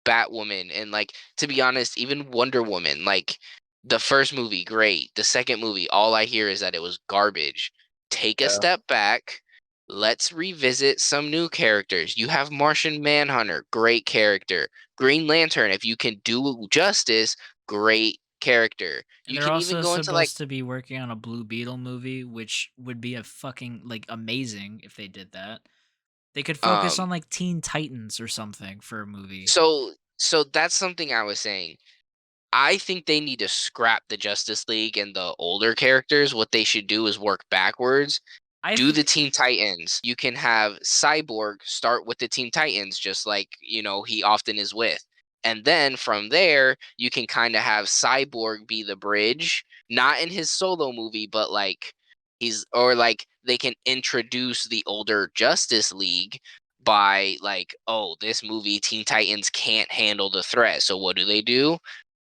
Batwoman and like to be honest, even Wonder Woman. Like The first movie, great. The second movie, all I hear is that it was garbage. Take a Yeah. step back. Let's revisit some new characters. You have Martian Manhunter, great character. Green Lantern, if you can do justice, great character. And You they're can even also go into like supposed to be working on a Blue Beetle movie, which would be a fucking like amazing if they did that. They could focus um on like Teen Titans or something for a movie. so that's something I was saying. I think they need to scrap the Justice League and the older characters. What they should do is work backwards. I Do th- the Teen Titans. You can have Cyborg start with the Teen Titans, just like, he often is with. And then from there, you can kind of have Cyborg be the bridge, not in his solo movie, but like they can introduce the older Justice League by like, oh, this movie Teen Titans can't handle the threat. So what do?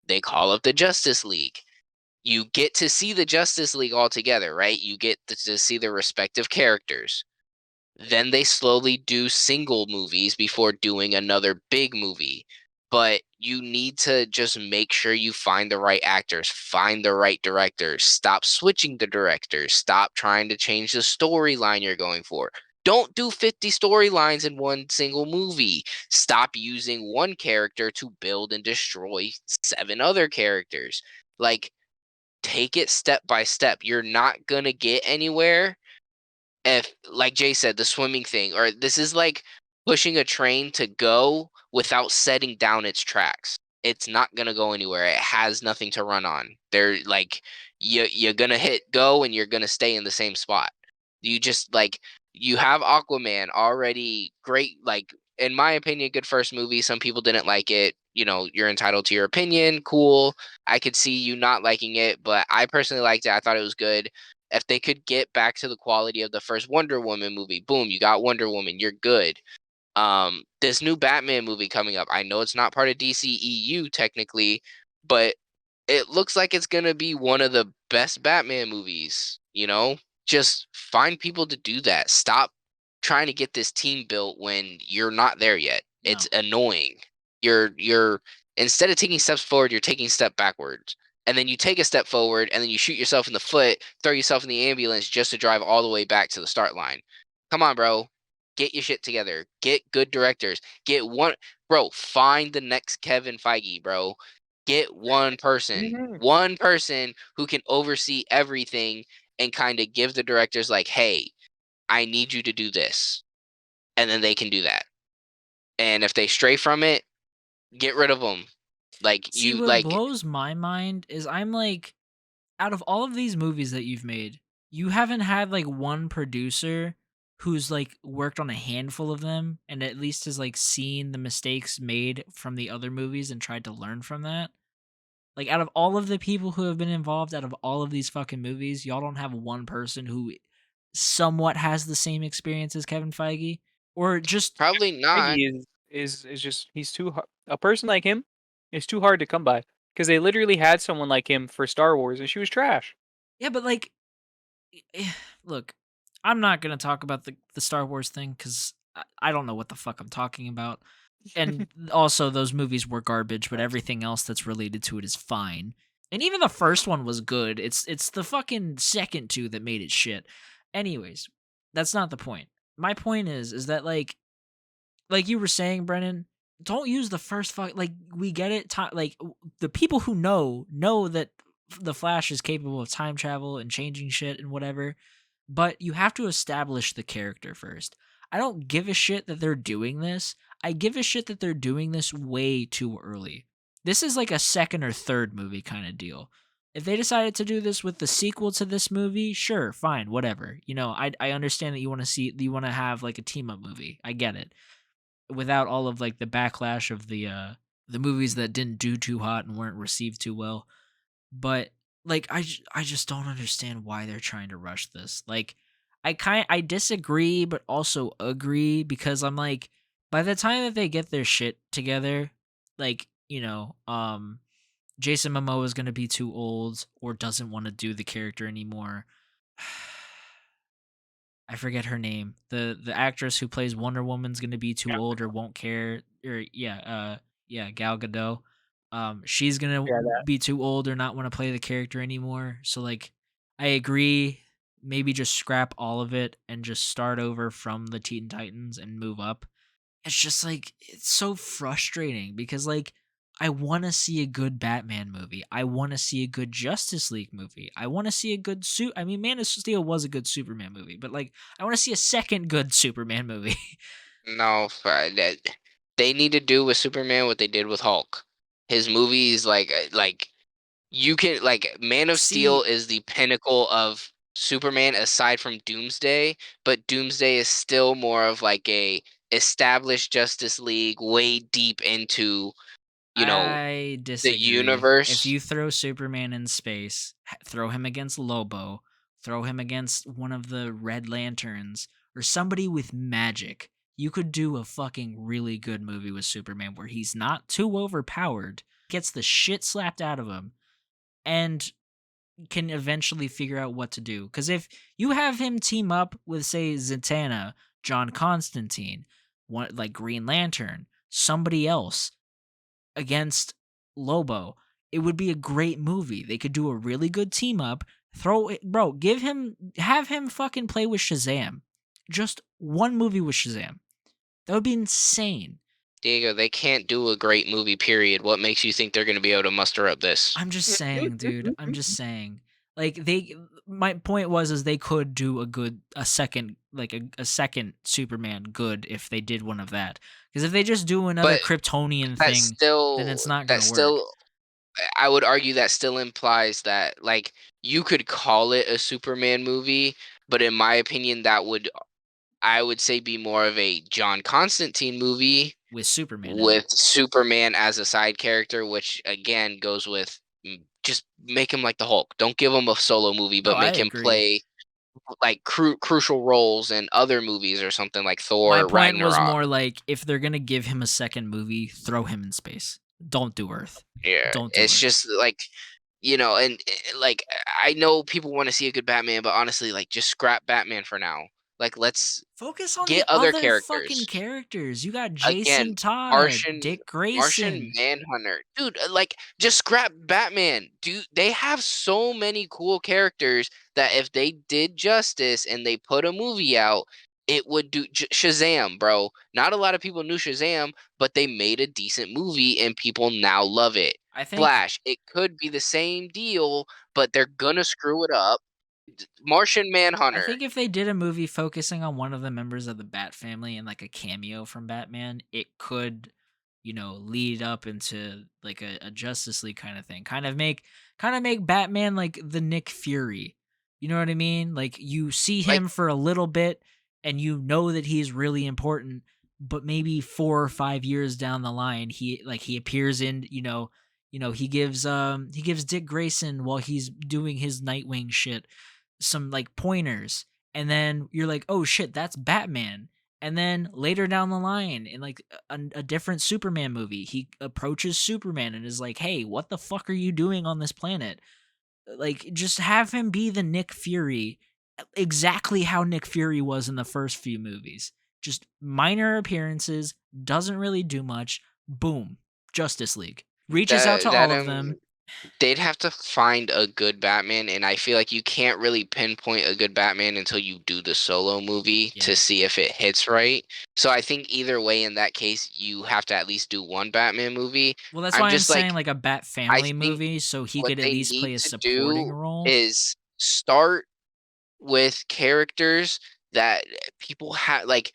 They call up the Justice League. You get to see the Justice League all together, right? You get to see the respective characters. Then they slowly do single movies before doing another big movie. But you need to just make sure you find the right actors, find the right directors, stop switching the directors, stop trying to change the storyline you're going for. Don't do 50 storylines in one single movie. Stop using one character to build and destroy 7 other characters. Like, take it step by step. You're not going to get anywhere if, like Jay said, the swimming thing, or this is like pushing a train to go without setting down its tracks. It's not gonna go anywhere. It has nothing to run on. They're like, you're gonna hit go and you're gonna stay in the same spot. You just like you have Aquaman already great, like in my opinion, good first movie. Some people didn't like it. You're entitled to your opinion. Cool. I could see you not liking it, but I personally liked it. I thought it was good. If they could get back to the quality of the first Wonder Woman movie, boom, you got Wonder Woman, you're good. This new Batman movie coming up, I know it's not part of DCEU technically, but it looks like it's gonna be one of the best Batman movies. Just find people to do that. Stop trying to get this team built when you're not there yet. No. It's annoying. You're instead of taking steps forward, you're taking a step backwards. And then you take a step forward and then you shoot yourself in the foot, throw yourself in the ambulance just to drive all the way back to the start line. Come on, bro. Get your shit together. Get good directors. Find the next Kevin Feige, bro. Get one person who can oversee everything and kind of give the directors like, hey, I need you to do this. And then they can do that. And if they stray from it, get rid of them. Like See, you what like blows my mind is I'm like, out of all of these movies that you've made, you haven't had like one producer who's like worked on a handful of them and at least has like seen the mistakes made from the other movies and tried to learn from that. Like out of all of the people who have been involved out of all of these fucking movies, y'all don't have one person who somewhat has the same experience as Kevin Feige or just probably not. Feige is just he's too a person like him is too hard to come by because they literally had someone like him for Star Wars and she was trash. yeah, but like look, I'm not going to talk about the Star Wars thing cuz I don't know what the fuck I'm talking about. And also those movies were garbage, but everything else that's related to it is fine. And even the first one was good. It's the fucking second two that made it shit. Anyways, that's not the point. My point is that like you were saying, Brennan, don't use the first fuck. Like we get it. The people who know that the Flash is capable of time travel and changing shit and whatever. But you have to establish the character first. I don't give a shit that they're doing this. I give a shit that they're doing this way too early. This is like a second or third movie kind of deal. If they decided to do this with the sequel to this movie, sure, fine, whatever. I understand that you want to have like a team up movie. I get it. Without all of like the backlash of the movies that didn't do too hot and weren't received too well. But like I just don't understand why they're trying to rush this. Like I disagree but also agree because I'm like by the time that they get their shit together, like, Jason Momoa is going to be too old or doesn't want to do the character anymore. I forget her name. The actress who plays Wonder Woman's going to be too old or won't care or yeah, Gal Gadot. She's gonna Yeah, that. be too old or not want to play the character anymore. So like, I agree. Maybe just scrap all of it and just start over from the Teen Titans and move up. It's just like it's so frustrating because like I want to see a good Batman movie. I want to see a good Justice League movie. I want to see a good I mean, Man of Steel was a good Superman movie, but like I want to see a second good Superman movie. No, they need to do with Superman what they did with Hulk. His movies, like you can like Man of Steel See, is the pinnacle of Superman aside from Doomsday, but Doomsday is still more of like a established Justice League, way deep into you know I the disagree. If universe. you throw Superman in space, throw him against Lobo, throw him against one of the Red Lanterns, or somebody with magic, you could do a fucking really good movie with Superman where he's not too overpowered, gets the shit slapped out of him, and can eventually figure out what to do. Because if you have him team up with, say, Zatanna, John Constantine, one like Green Lantern, somebody else against Lobo, it would be a great movie. They could do a really good team up. Throw it, bro. Have him fucking play with Shazam. Just one movie with Shazam. That would be insane. Diego, they can't do a great movie. Period. What makes you think they're going to be able to muster up this? I'm just saying, dude. I'm just saying. Like my point was is they could do a second Superman good if they did one of that. Because if they just do another But Kryptonian that's thing, then still it's not that gonna work. still I would argue that still implies that like you could call it a Superman movie, but in my opinion I would say be more of a John Constantine movie With Superman in it. with Superman as a side character, which again goes with just make him like the Hulk. Don't give him a solo movie, No, but I make him agree. play like crucial roles in other movies or something like My Thor, point was Ragnarok. more like if they're gonna give him a second movie, throw him in space. Don't do Earth. Yeah, Don't do it's Earth. just like and like I know people want to see a good Batman, but honestly, like just scrap Batman for now. Like let's Focus on the get other other fucking characters. characters. You got Again, Jason Todd, Martian Dick Martian Grayson. Manhunter. Dude, like just scrap Batman. Dude, they have so many cool characters that if they did justice and they put a movie out, it would do Shazam, bro. Not a lot of people knew Shazam, but they made a decent movie and people now love it. I think Flash, it could be the same deal, but they're gonna screw it up. Martian I Manhunter. think if they did a movie focusing on one of the members of the Bat family and like a cameo from Batman, it could, lead up into like a Justice League kind of thing. Kind of make Batman like the Nick Fury. You know what I mean? Like you see Like him for a little bit and you know that he's really important, but maybe 4 or 5 years down the line he appears in, he gives Dick Grayson while he's doing his Nightwing shit some like pointers, and then you're like, oh shit, that's Batman. And then later down the line in like a different Superman movie, he approaches Superman and is like, hey, what the fuck are you doing on this planet? Like just have him be the Nick Fury, exactly how Nick Fury was in the first few movies. Just minor appearances, doesn't really do much. Boom, Justice League reaches out to that all of them. they'd have to find a good Batman, and I feel like you can't really pinpoint a good Batman until you do the solo movie Yeah. to see if it hits right. So I think either way, in that case, you have to at least do one Batman movie. Well, that's I'm why I'm just saying like, like a Bat I family think movie, so he what could at they least need play a to supporting do role. is start with characters that people have. Like,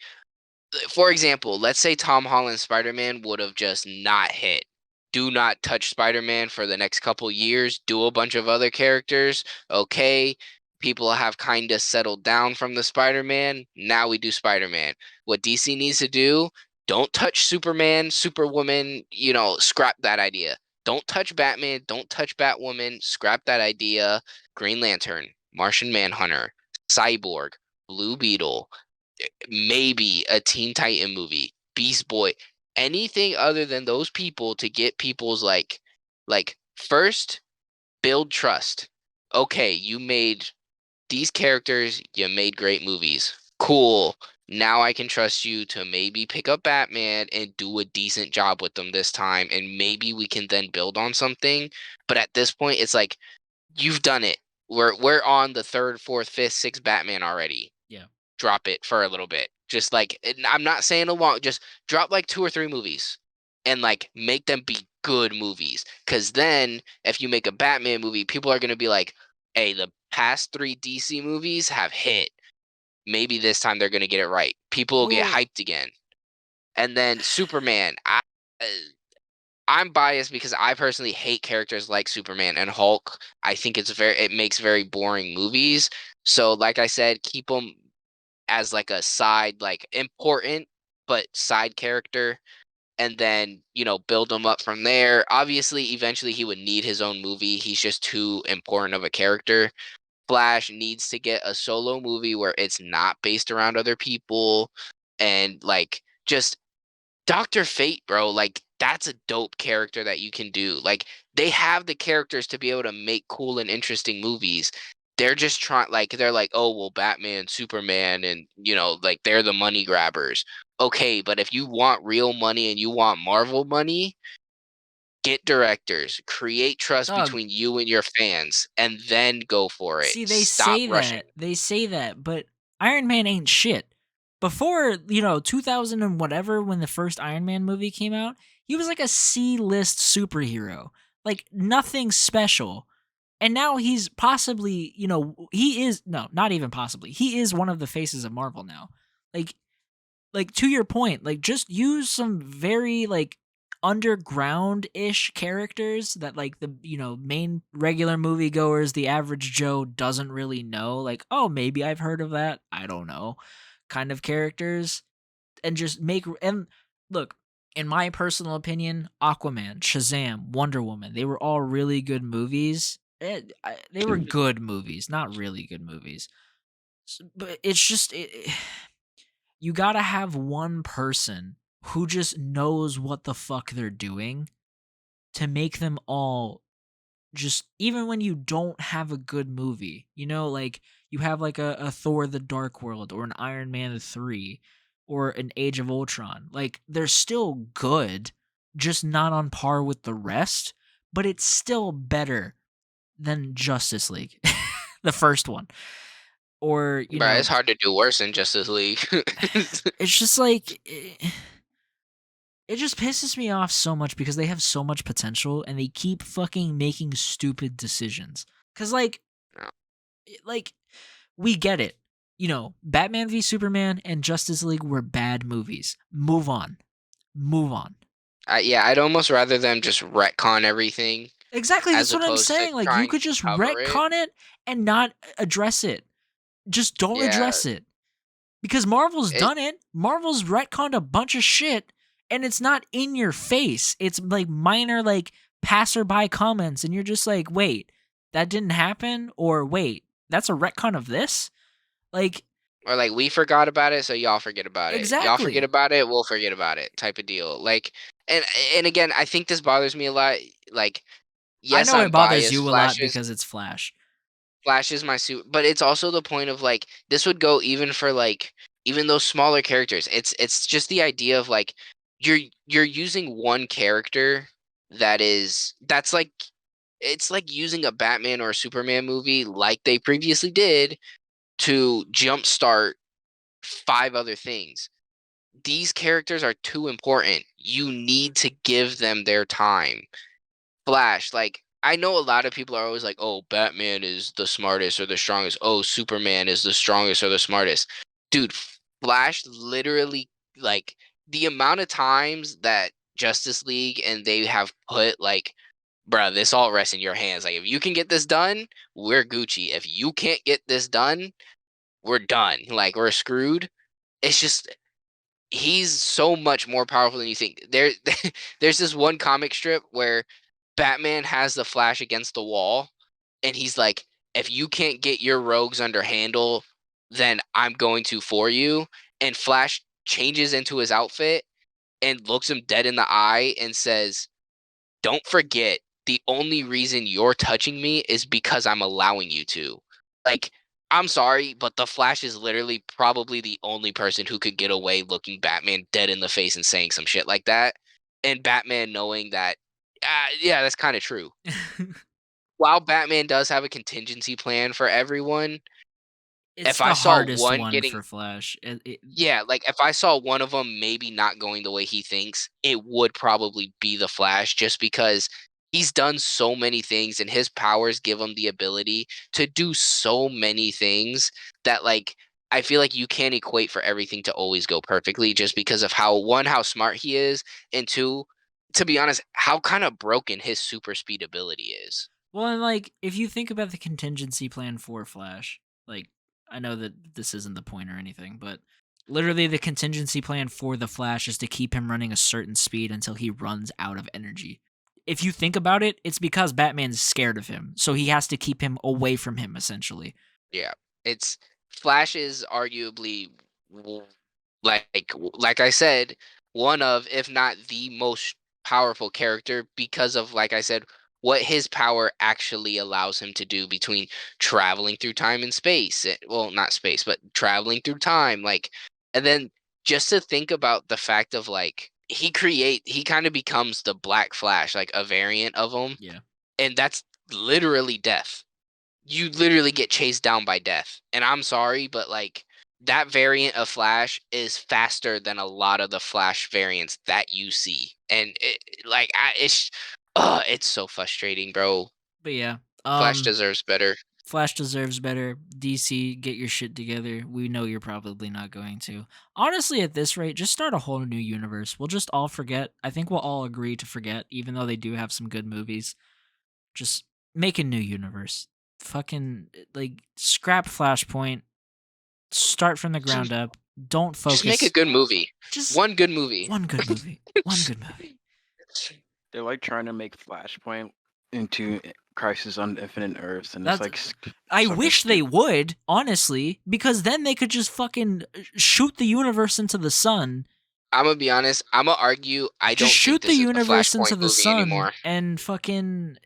for example, let's say Tom Holland's Spider-Man would have just not hit. Do not touch Spider-Man for the next couple years. Do a bunch of other characters. Okay, people have kind of settled down from the Spider-Man. Now we do Spider-Man. What DC needs to do, don't touch Superman, Superwoman, scrap that idea. Don't touch Batman, don't touch Batwoman, scrap that idea. Green Lantern, Martian Manhunter, Cyborg, Blue Beetle, maybe a Teen Titan movie, Beast Boy, anything other than those people to get people's like first build trust. Okay, you made these characters, you made great movies. Cool. Now I can trust you to maybe pick up Batman and do a decent job with them this time, and maybe we can then build on something. But at this point, it's like you've done it. We're on the third, fourth, fifth, sixth Batman already. Yeah. Drop it for a little bit. Just like I'm not saying a long, just drop like 2 or 3 movies and like make them be good movies. Cause then if you make a Batman movie, people are gonna be like, hey, the past 3 DC movies have hit. Maybe this time they're gonna get it right. People will get Well- hyped again. And then Superman, I'm biased because I personally hate characters like Superman and Hulk. I think it makes very boring movies. So like I said, keep them as like a side, like important but side character, and then build him up from there. Obviously, eventually he would need his own movie. He's just too important of a character. Flash needs to get a solo movie where it's not based around other people, and like just Dr. Fate, bro, like that's a dope character that you can do. Like they have the characters to be able to make cool and interesting movies. They're just trying, like they're like, oh well, Batman, Superman, and like they're the money grabbers. Okay, but if you want real money and you want Marvel money, get directors, create trust Dog. between you and your fans, and then go for it. See, they Stop say rushing. that, but Iron Man ain't shit. Before, 2000 and whatever, when the first Iron Man movie came out, he was like a C-list superhero. Like, nothing special. And now he's possibly, not even possibly. He is one of the faces of Marvel now. Like to your point, like just use some very like underground-ish characters that like the main regular moviegoers, the average Joe doesn't really know. Like, oh, maybe I've heard of that. I don't know, kind of characters, and just look. In my personal opinion, Aquaman, Shazam, Wonder Woman, they were all really good movies. They were good movies, not really good movies. But it's just you gotta have one person who just knows what the fuck they're doing to make them all just, even when you don't have a good movie, like you have like a Thor the Dark World or an Iron Man 3 or an Age of Ultron, like they're still good, just not on par with the rest, but it's still better than Justice League, the first one. Or Bruh, it's hard to do worse than Justice League. it's just like it just pisses me off so much because they have so much potential and they keep fucking making stupid decisions. Cause like we get it. Batman v Superman and Justice League were bad movies. Move on. Yeah, I'd almost rather them just retcon everything. Exactly, as that's what I'm opposed to saying. Like you trying could to just cover it. retcon it and not address it. Just don't Yeah. address it. Because Marvel's It- done it. Marvel's retconned a bunch of shit and it's not in your face. It's like minor like passerby comments and you're just like, wait, that didn't happen? Or wait, that's a retcon of this? Like, Or like we forgot about it, so y'all forget about it. Y'all Exactly. forget about it, we'll forget about it, type of deal. Like, and again, I think this bothers me a lot. Like, yes, I know I'm it bothers biased. you a Flash lot is- because it's Flash. Flash is my suit, but it's also the point of like this would go even for like even those smaller characters. It's just the idea of like you're using one character that's like it's like using a Batman or a Superman movie like they previously did to jumpstart 5 other things. These characters are too important. You need to give them their time. Flash, like I know a lot of people are always like, "Oh, Batman is the smartest or the strongest. Oh, Superman is the strongest or the smartest." Dude, Flash literally like the amount of times that Justice League and they have put like, bruh, this all rests in your hands. Like if you can get this done, we're Gucci. If you can't get this done, we're done. Like we're screwed. It's just he's so much more powerful than you think. There's this one comic strip where Batman has the Flash against the wall, and he's like, "If you can't get your rogues under handle, then I'm going to for you." And Flash changes into his outfit and looks him dead in the eye and says, "Don't forget, the only reason you're touching me is because I'm allowing you to." Like, I'm sorry, but the Flash is literally probably the only person who could get away looking Batman dead in the face and saying some shit like that, and Batman knowing that, yeah, that's kind of true. While Batman does have a contingency plan for everyone, It's if the I saw hardest one one getting, for Flash. yeah, like if I saw one of them maybe not going the way he thinks, it would probably be the Flash, just because he's done so many things and his powers give him the ability to do so many things that, like, I feel like you can't equate for everything to always go perfectly, just because of how, one, how smart he is, and two, to be honest, how kind of broken his super speed ability is. Well, and like if you think about the contingency plan for Flash, like I know that this isn't the point or anything, but literally the contingency plan for the Flash is to keep him running a certain speed until he runs out of energy. If you think about it, it's because Batman's scared of him, so he has to keep him away from him essentially. Yeah, it's Flash is arguably, w- like I said, one of, if not the most powerful character, because of, like I said, what his power actually allows him to do between traveling through time and space. Well, not space, but traveling through time. Like, and then just to think about the fact of, like, he kind of becomes the Black Flash, like a variant of him, Yeah. and that's literally death. You literally get chased down by death. And I'm sorry, but like, that variant of Flash is faster than a lot of the Flash variants that you see. And it's so frustrating, bro. But yeah, Flash deserves better. Flash deserves better. DC, get your shit together. We know you're probably not going to. Honestly, at this rate, just start a whole new universe. We'll just all forget. I think we'll all agree to forget, even though they do have some good movies. Just make a new universe. Fucking, like, scrap Flashpoint. Start from the ground up. Don't focus. Just make a good movie. Just one good movie. One good movie. One good movie. They're like trying to make Flashpoint into Crisis on Infinite Earths, and That's- it's like I so wish they would, honestly, because then they could just fucking shoot the universe into the sun. I'm gonna be honest. I'm gonna argue. I don't Just shoot think the this is the universe into Flashpoint the movie sun anymore. and fucking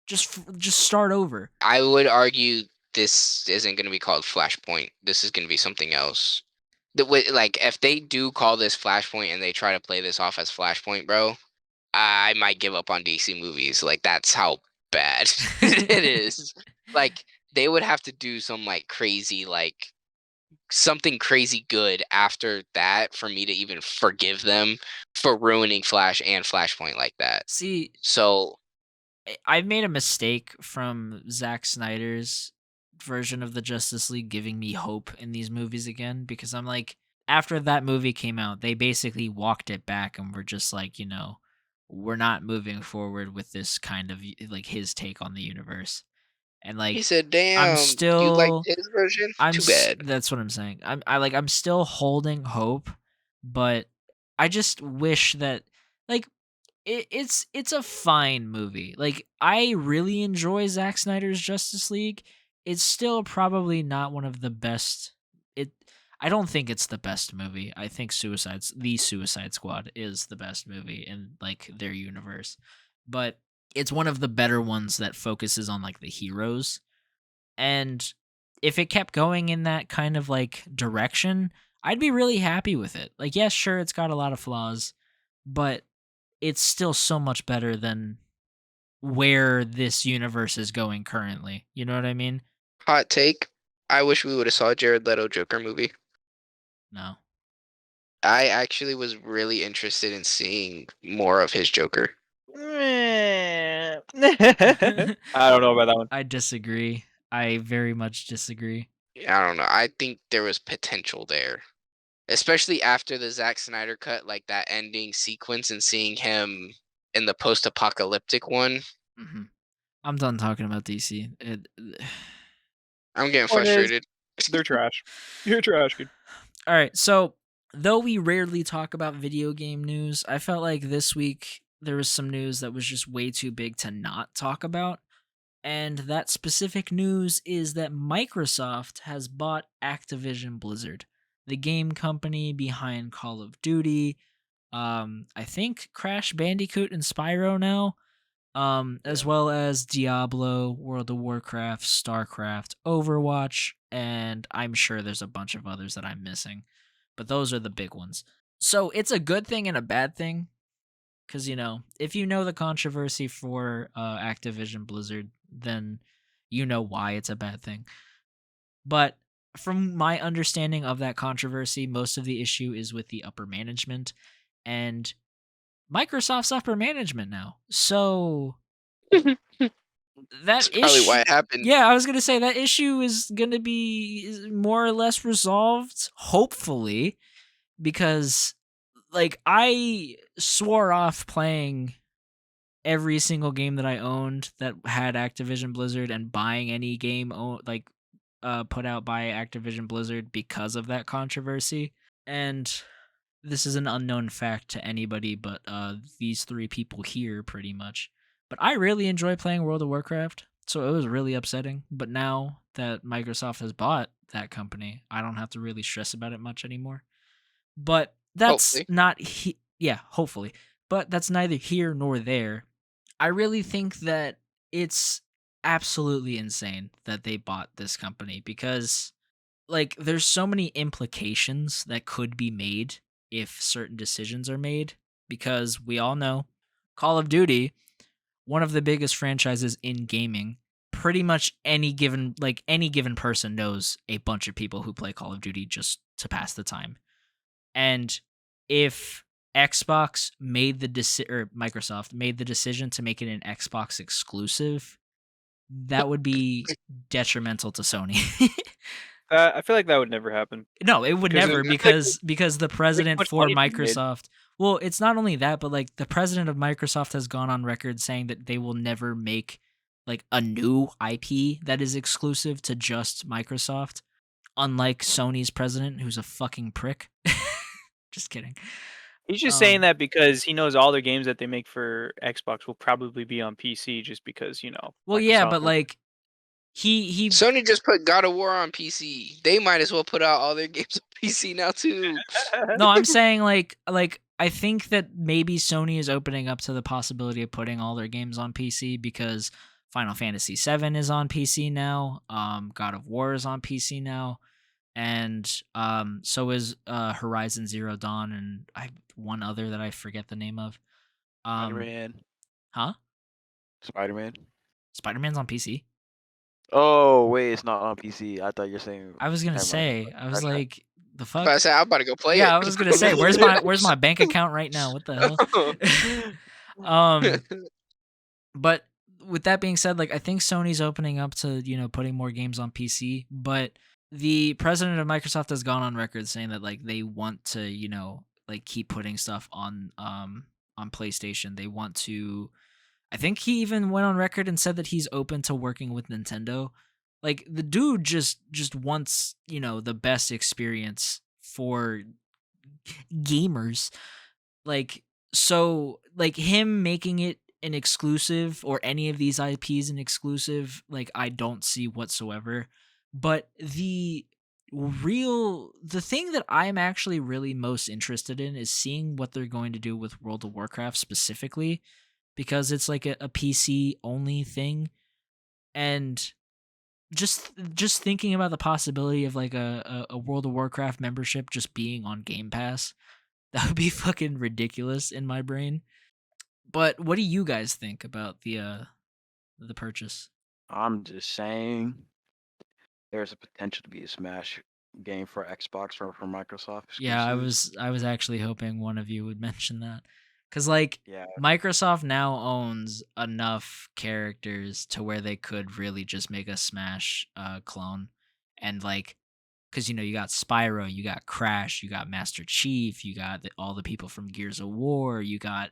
just start over. I would argue this isn't gonna be called Flashpoint. This is gonna be something else. Like, if they do call this Flashpoint and they try to play this off as Flashpoint, bro, I might give up on DC movies. Like, that's how bad it is. Like, they would have to do some, like, crazy, like, something crazy good after that for me to even forgive them for ruining Flash and Flashpoint like that. See, So I've made a mistake from Zack Snyder's version of the Justice League giving me hope in these movies again, because I'm like, after that movie came out, they basically walked it back and were just like, we're not moving forward with this kind of like his take on the universe. And like, he said, "Damn, you liked his version? Too bad." That's what I'm saying. I'm still holding hope, but I just wish that like it's a fine movie. Like, I really enjoy Zack Snyder's Justice League. It's still probably not one of the best. I don't think it's the best movie. I think the Suicide Squad is the best movie in like their universe. But it's one of the better ones that focuses on like the heroes. And if it kept going in that kind of like direction, I'd be really happy with it. Like, yes, sure, it's got a lot of flaws, but it's still so much better than where this universe is going currently. You know what I mean? Hot take. I wish we would have saw Jared Leto Joker movie. No. I actually was really interested in seeing more of his Joker. I don't know about that one. I disagree. I very much disagree. I don't know. I think there was potential there. Especially after the Zack Snyder cut, like that ending sequence and seeing him in the post-apocalyptic one. Mm-hmm. I'm done talking about DC. I'm getting Point is, frustrated. They're trash. You're trash, kid. All right, so though we rarely talk about video game news, I felt like this week there was some news that was just way too big to not talk about. And that specific news is that Microsoft has bought ActivisionBlizzard, the game company behind Call of Duty, I think Crash Bandicoot and Spyro now. as well as Diablo, World of Warcraft, StarCraft, Overwatch, and I'm sure there's a bunch of others that I'm missing. But those are the big ones. So it's a good thing and a bad thing. Because, if you know the controversy for Activision Blizzard, then you know why it's a bad thing. But from my understanding of that controversy, most of the issue is with the upper management and Microsoft's upper management now. So that That's probably why issue, it happened. yeah, I was gonna say that issue is gonna be more or less resolved, hopefully, because like I swore off playing every single game that I owned that had Activision Blizzard and buying any game put out by Activision Blizzard because of that controversy. And this is an unknown fact to anybody but these three people here, pretty much. But I really enjoy playing World of Warcraft, so it was really upsetting. But now that Microsoft has bought that company, I don't have to really stress about it much anymore. But that's Hopefully. not, hopefully. But that's neither here nor there. I really think that it's absolutely insane that they bought this company because, like, there's so many implications that could be made if certain decisions are made. Because we all know Call of Duty, one of the biggest franchises in gaming. Pretty much any given person knows a bunch of people who play Call of Duty just to pass the time. And if Xbox made the or Microsoft made the decision to make it an Xbox exclusive, that would be detrimental to Sony. I feel like that would never happen. No, it would Because never because the president much for money to be made. Microsoft. Well, it's not only that, but like the president of Microsoft has gone on record saying that they will never make like a new IP that is exclusive to just Microsoft, unlike Sony's president who's a fucking prick. Just kidding. He's just saying that because he knows all their games that they make for Xbox will probably be on PC, just because Well, yeah, Microsoft but will- like he Sony just put God of War on PC. They might as well put out all their games on PC now too. No, I'm saying like I think that maybe Sony is opening up to the possibility of putting all their games on PC because Final Fantasy VII is on PC now. God of War is on PC now, and so is Horizon Zero Dawn and one other that I forget the name of. Spider-Man. Huh? Spider-Man. Spider-Man's on PC. Oh wait, it's not on PC. I thought you were saying. I was gonna Never mind. say, I was like, the fuck. But I said I'm about to go play it. Yeah, I was gonna say, where's my bank account right now? What the hell? But with that being said, like I think Sony's opening up to putting more games on PC, but the president of Microsoft has gone on record saying that like they want to like keep putting stuff on PlayStation. They want to. I think he even went on record and said that he's open to working with Nintendo. Like the dude just wants the best experience for gamers. Like so like him making it an exclusive or any of these IPs an exclusive, like I don't see whatsoever. But the thing that I'm actually really most interested in is seeing what they're going to do with World of Warcraft specifically, because it's like a PC only thing. And just thinking about the possibility of like a World of Warcraft membership just being on Game Pass, that would be fucking ridiculous in my brain. But what do you guys think about the purchase? I'm just saying, there's a potential to be a Smash game for Xbox from Microsoft. Yeah, I exclusives. was actually hoping one of you would mention that, because like Yeah, Microsoft now owns enough characters to where they could really just make a Smash clone, and like, because you got Spyro, you got Crash, you got Master Chief, you got all the people from Gears of War, you got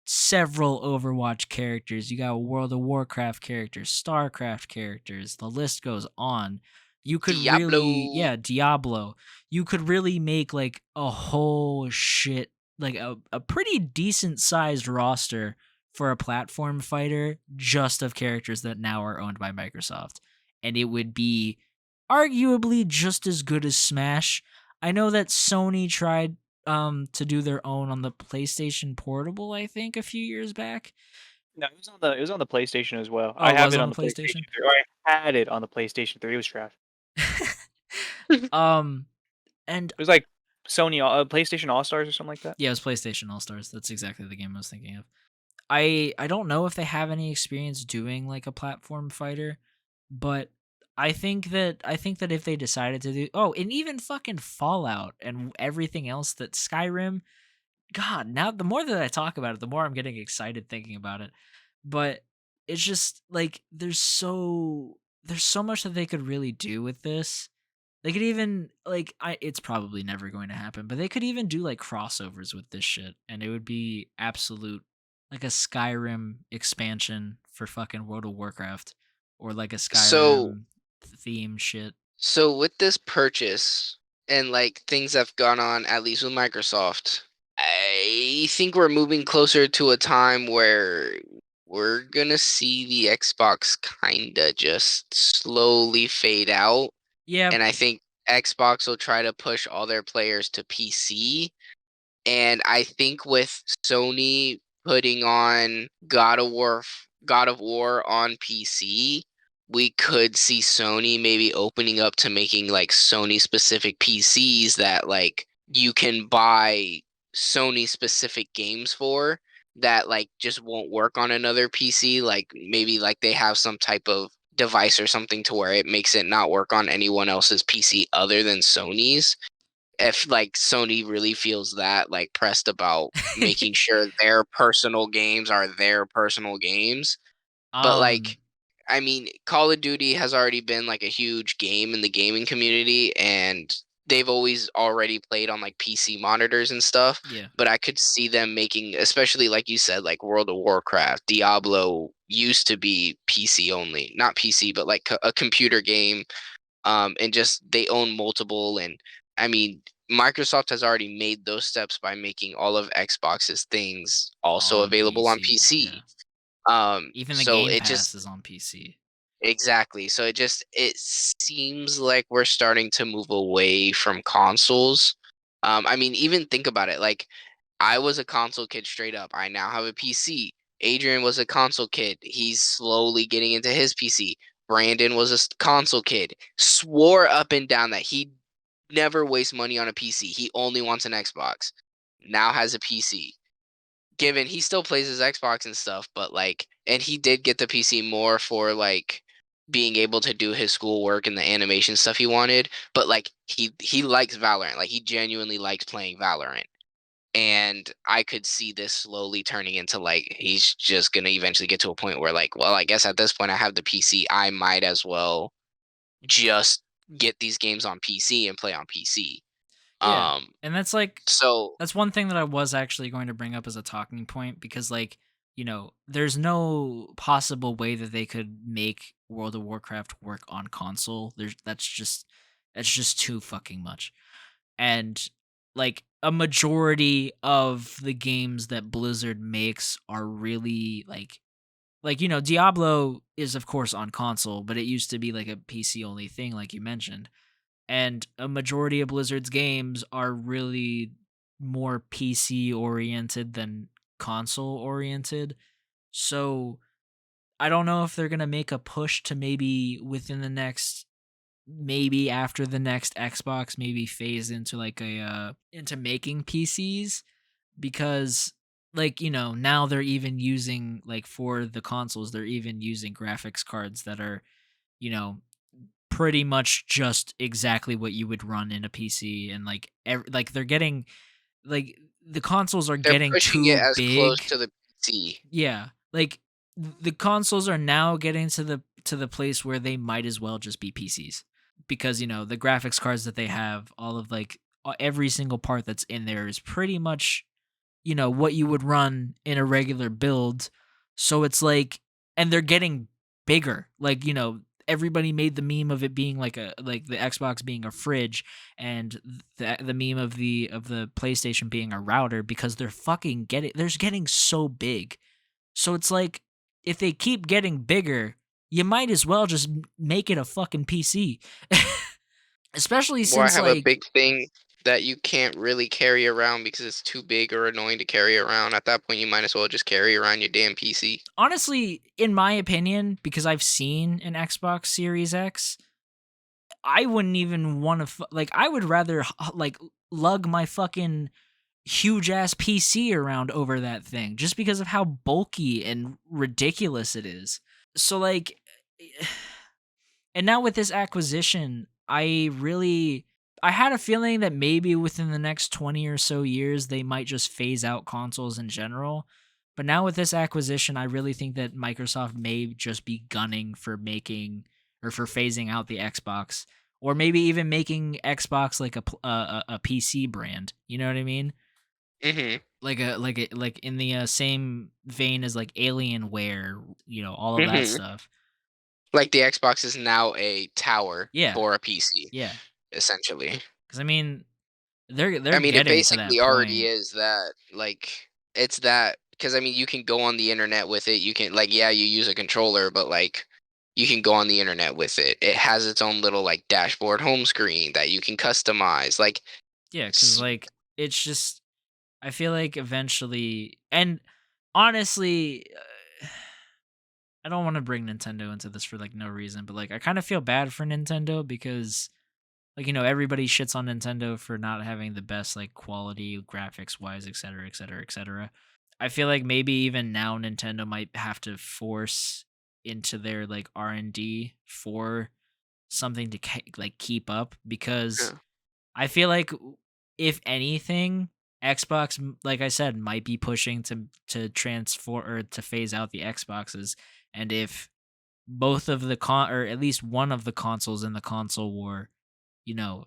several Overwatch characters, you got World of Warcraft characters, StarCraft characters, the list goes on. You could Diablo. Diablo. You could really make like a whole shit, like a pretty decent sized roster for a platform fighter just of characters that now are owned by Microsoft. And it would be arguably just as good as Smash. I know that Sony tried to do their own on the PlayStation Portable, I think, a few years back. No, it was on the PlayStation as well. Oh, I it have was it on on the the PlayStation? PlayStation 3. Or I had it on the PlayStation 3. It was trash. And It was like Sony PlayStation All Stars or something like that. yeah, it was PlayStation All Stars. That's exactly the game I was thinking of. I don't know if they have any experience doing like a platform fighter, but I think that if they decided to do and even fucking Fallout and everything else that Skyrim, God, now the more that I talk about it, the more I'm getting excited thinking about it. But it's just like there's so much that they could really do with this. They could even it's probably never going to happen, but they could even do like crossovers with this shit, and it would be absolute like a Skyrim expansion for fucking World of Warcraft, or like a So Skyrim theme shit. so with this purchase and like things that have gone on, at least with Microsoft, I think we're moving closer to a time where we're gonna see the Xbox kinda just slowly fade out. Yeah, And I think Xbox will try to push all their players to PC. And I think with Sony putting on God of War on PC, we could see Sony maybe opening up to making like Sony specific PCs that like you can buy Sony specific games for that like just won't work on another PC. Like maybe like they have some type of device or something to where it makes it not work on anyone else's PC other than Sony's. If like Sony really feels that like pressed about making sure their personal games are their personal games. But like, um, I mean, Call of Duty has already been like a huge game in the gaming community, and they've always already played on like PC monitors and stuff. yeah, But I could see them making, especially like you said, like World of Warcraft, Diablo used to be PC only, not PC, but like a computer game. And just they own multiple, and I mean, Microsoft has already made those steps by making all of Xbox's things all also on available on PC. PC. Yeah, even the So Game it Pass just is on PC. exactly. So it seems like we're starting to move away from consoles. I mean, even think about it. Like I was a console kid straight up. I now have a PC. Adrian was a console kid. He's slowly getting into his PC. Brandon was a console kid. Swore up and down that he never wastes money on a PC. He only wants an Xbox. Now has a PC. Given he still plays his Xbox and stuff, but like, and he did get the PC more for like being able to do his schoolwork and the animation stuff he wanted. But like, he likes Valorant. Like, he genuinely likes playing Valorant. And I could see this slowly turning into like he's just gonna eventually get to a point where like, well, I guess at this point I have the PC. I might as well just get these games on PC and play on PC. Yeah, Um, and that's like so that's one thing that I was actually going to bring up as a talking point, because like, there's no possible way that they could make World of Warcraft work on console. That's just too fucking much. And like a majority of the games that Blizzard makes are really Diablo is of course on console, but it used to be like a PC only thing, like you mentioned. And a majority of Blizzard's games are really more PC oriented than console oriented. So I don't know if they're going to make a push to maybe after the next Xbox, maybe phase into like into making PCs, because now they're even using, like, for the consoles, they're even using graphics cards that are, you know, pretty much just exactly what you would run in a PC. And like they're getting, like, the consoles are they're getting pushing it too as close big. to the PC. Yeah, like the consoles are now getting to the place where they might as well just be PCs, because the graphics cards that they have, all of every single part that's in there is pretty much what you would run in a regular build. So it's like, and they're getting bigger. Like, everybody made the meme of it being like the Xbox being a fridge, and the meme of the PlayStation being a router, because they're getting so big. So it's like, if they keep getting bigger, you might as well just make it a fucking PC. Especially Or I since, have a like, big thing. that you can't really carry around because it's too big or annoying to carry around. At that point, you might as well just carry around your damn PC. Honestly, in my opinion, because I've seen an Xbox Series X, I wouldn't even want to like. I would rather like lug my fucking huge ass PC around over that thing just because of how bulky and ridiculous it is. So like, and now with this acquisition, I had a feeling that maybe within the next 20 or so years they might just phase out consoles in general. But now with this acquisition, I really think that Microsoft may just be gunning for making or for phasing out the Xbox, or maybe even making Xbox like a PC brand. You know what I mean? Mm-hmm. Like in the same vein as like Alienware, all of that Mm-hmm. stuff. Like the Xbox is now a tower Yeah. for a PC, Yeah, essentially. because I mean, they're I mean, it getting to that basically already point. is that. Like, it's that because I mean, you can go on the internet with it. You can like, yeah, you use a controller, but like, you can go on the internet with it. It has its own little like dashboard home screen that you can customize. Like, Yeah, because like it's just, I feel like eventually, and honestly, I don't want to bring Nintendo into this for like no reason, but like I kind of feel bad for Nintendo because like everybody shits on Nintendo for not having the best like quality graphics wise, et cetera, et cetera, et cetera. I feel like maybe even now Nintendo might have to force into their like R&D for something to like keep up, because yeah. I feel like if anything, Xbox, like I said, might be pushing to transform or to phase out the Xboxes, and if both of the or at least one of the consoles in the console war,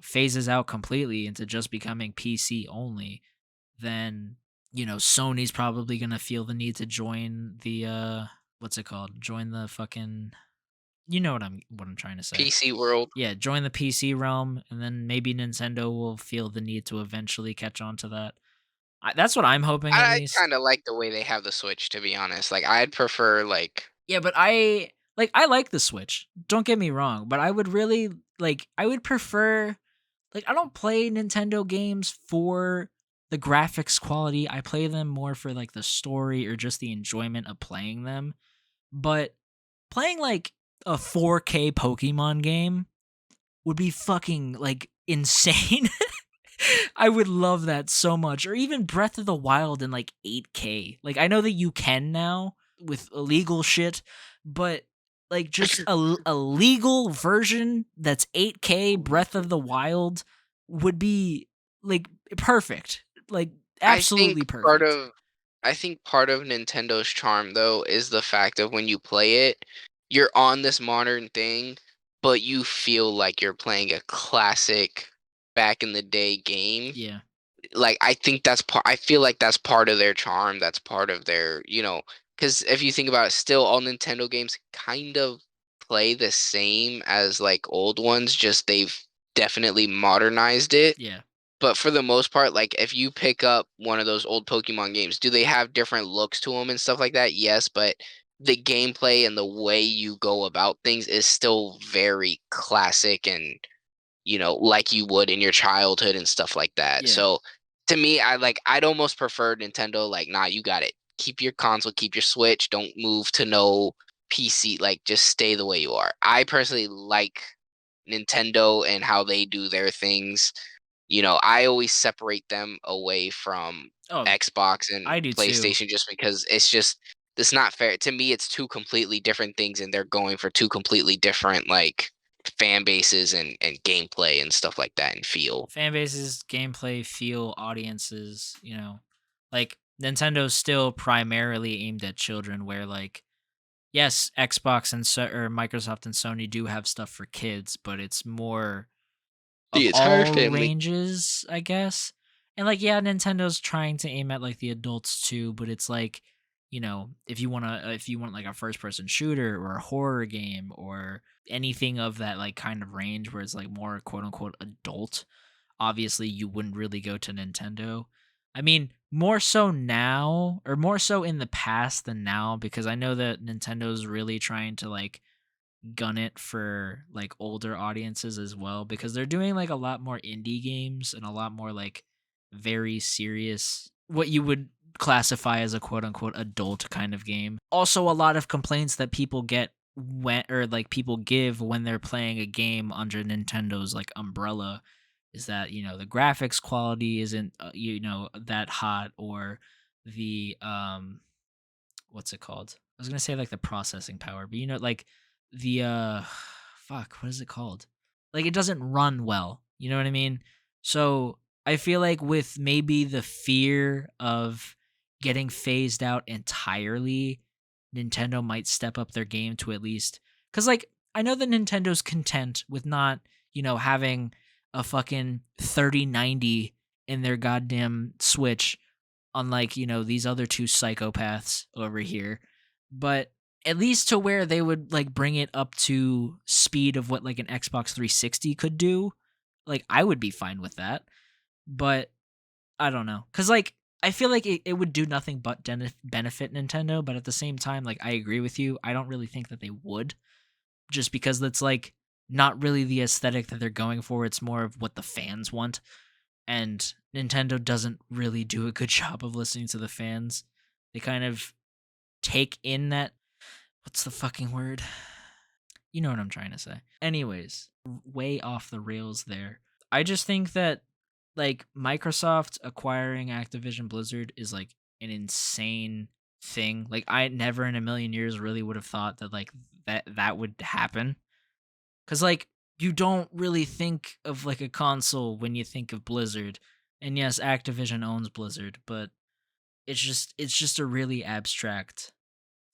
phases out completely into just becoming PC only, then Sony's probably gonna feel the need to join the what's it called? Join the fucking, what I'm trying to say. PC world. Yeah, join the PC realm, and then maybe Nintendo will feel the need to eventually catch on to that. That's what I'm hoping, at I least. kind of like the way they have the Switch, to be honest. Like, I'd prefer like. Yeah, but I like the Switch. Don't get me wrong, but I would really I would prefer, like, I don't play Nintendo games for the graphics quality. I play them more for like the story or just the enjoyment of playing them. But playing like a 4K Pokemon game would be fucking like insane. I would love that so much. Or even Breath of the Wild in like 8K. Like, I know that you can now with illegal shit, but like just a legal version that's 8K Breath of the Wild would be like perfect. Like absolutely perfect. I think part of Nintendo's charm though is the fact of when you play it, you're on this modern thing, but you feel like you're playing a classic back in the day game. Yeah. Like, I think that's part. I feel like that's part of their charm. That's part of their, because if you think about it, still all Nintendo games kind of play the same as like old ones. Just they've definitely modernized it. Yeah. But for the most part, like if you pick up one of those old Pokemon games, do they have different looks to them and stuff like that? Yes, but the gameplay and the way you go about things is still very classic and like you would in your childhood and stuff like that. Yeah. So to me, I'd almost prefer Nintendo, like, nah, you got it. Keep your console, keep your Switch, don't move to no PC, like just stay the way you are. I personally like Nintendo and how they do their things. I always separate them away from Oh, Xbox and I do too. PlayStation just because it's not fair. To me, it's two completely different things and they're going for two completely different like fan bases and gameplay and stuff like that and feel. Fan bases, gameplay, feel, audiences, like Nintendo's still primarily aimed at children, where like, yes, Xbox and or Microsoft and Sony do have stuff for kids, but it's more of The entire all family. ranges, I guess. And like, yeah, Nintendo's trying to aim at like the adults too, but it's like, if you want like a first person shooter or a horror game or anything of that like kind of range where it's like more quote unquote adult, obviously you wouldn't really go to Nintendo. I mean, more so now, or more so in the past than now, because I know that Nintendo's really trying to like gun it for like older audiences as well, because they're doing like a lot more indie games and a lot more like very serious, what you would classify as a quote unquote adult kind of game. Also, a lot of complaints that people get when, or like people give when they're playing a game under Nintendo's like umbrella, is that, you know, the graphics quality isn't you know, that hot, or the what's it called? I was gonna say like the processing power, but you know, like the fuck, what is it called? Like it doesn't run well. You know what I mean? So I feel like with maybe the fear of getting phased out entirely, Nintendo might step up their game to at least, because like I know that Nintendo's content with not, you know, having a fucking 3090 in their goddamn Switch, unlike, you know, these other two psychopaths over here, but at least to where they would like bring it up to speed of what like an Xbox 360 could do. Like I would be fine with that. But I don't know, cuz like I feel like it would do nothing but benefit Nintendo, but at the same time, like I agree with you, I don't really think that they would, just because that's like not really the aesthetic that they're going for. It's more of what the fans want, and Nintendo doesn't really do a good job of listening to the fans. They kind of take in that, what's the fucking word? You know what I'm trying to say. Anyways, way off the rails there. I just think that like Microsoft acquiring Activision Blizzard is like an insane thing. Like I never in a million years really would have thought that like that would happen. Cuz like you don't really think of like a console when you think of Blizzard. And yes, Activision owns Blizzard, but it's just a really abstract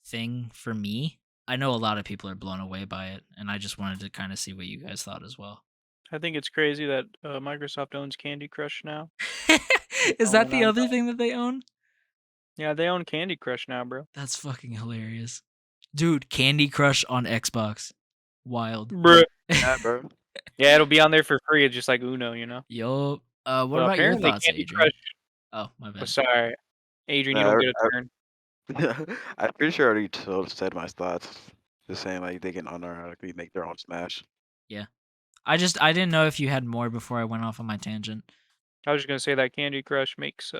thing for me. I know a lot of people are blown away by it, and I just wanted to kind of see what you guys thought as well. I think it's crazy that Microsoft owns Candy Crush now. Is Oh, that and the I'm other thing that they own? Yeah, they own Candy Crush now, bro. That's fucking hilarious. Dude, Candy Crush on Xbox. Wild. Bro. Yeah, bro. Yeah, it'll be on there for free. It's just like Uno, you know. Yo, what Well, about your apparently thoughts, Candy Adrian? Crush. Oh, my Oh, bad. sorry, Adrian, you No, don't get a turn. I'm pretty sure I already said my thoughts. Just saying, like, they can unironically make their own Smash. Yeah. I didn't know if you had more before I went off on my tangent. I was just gonna say that Candy Crush makes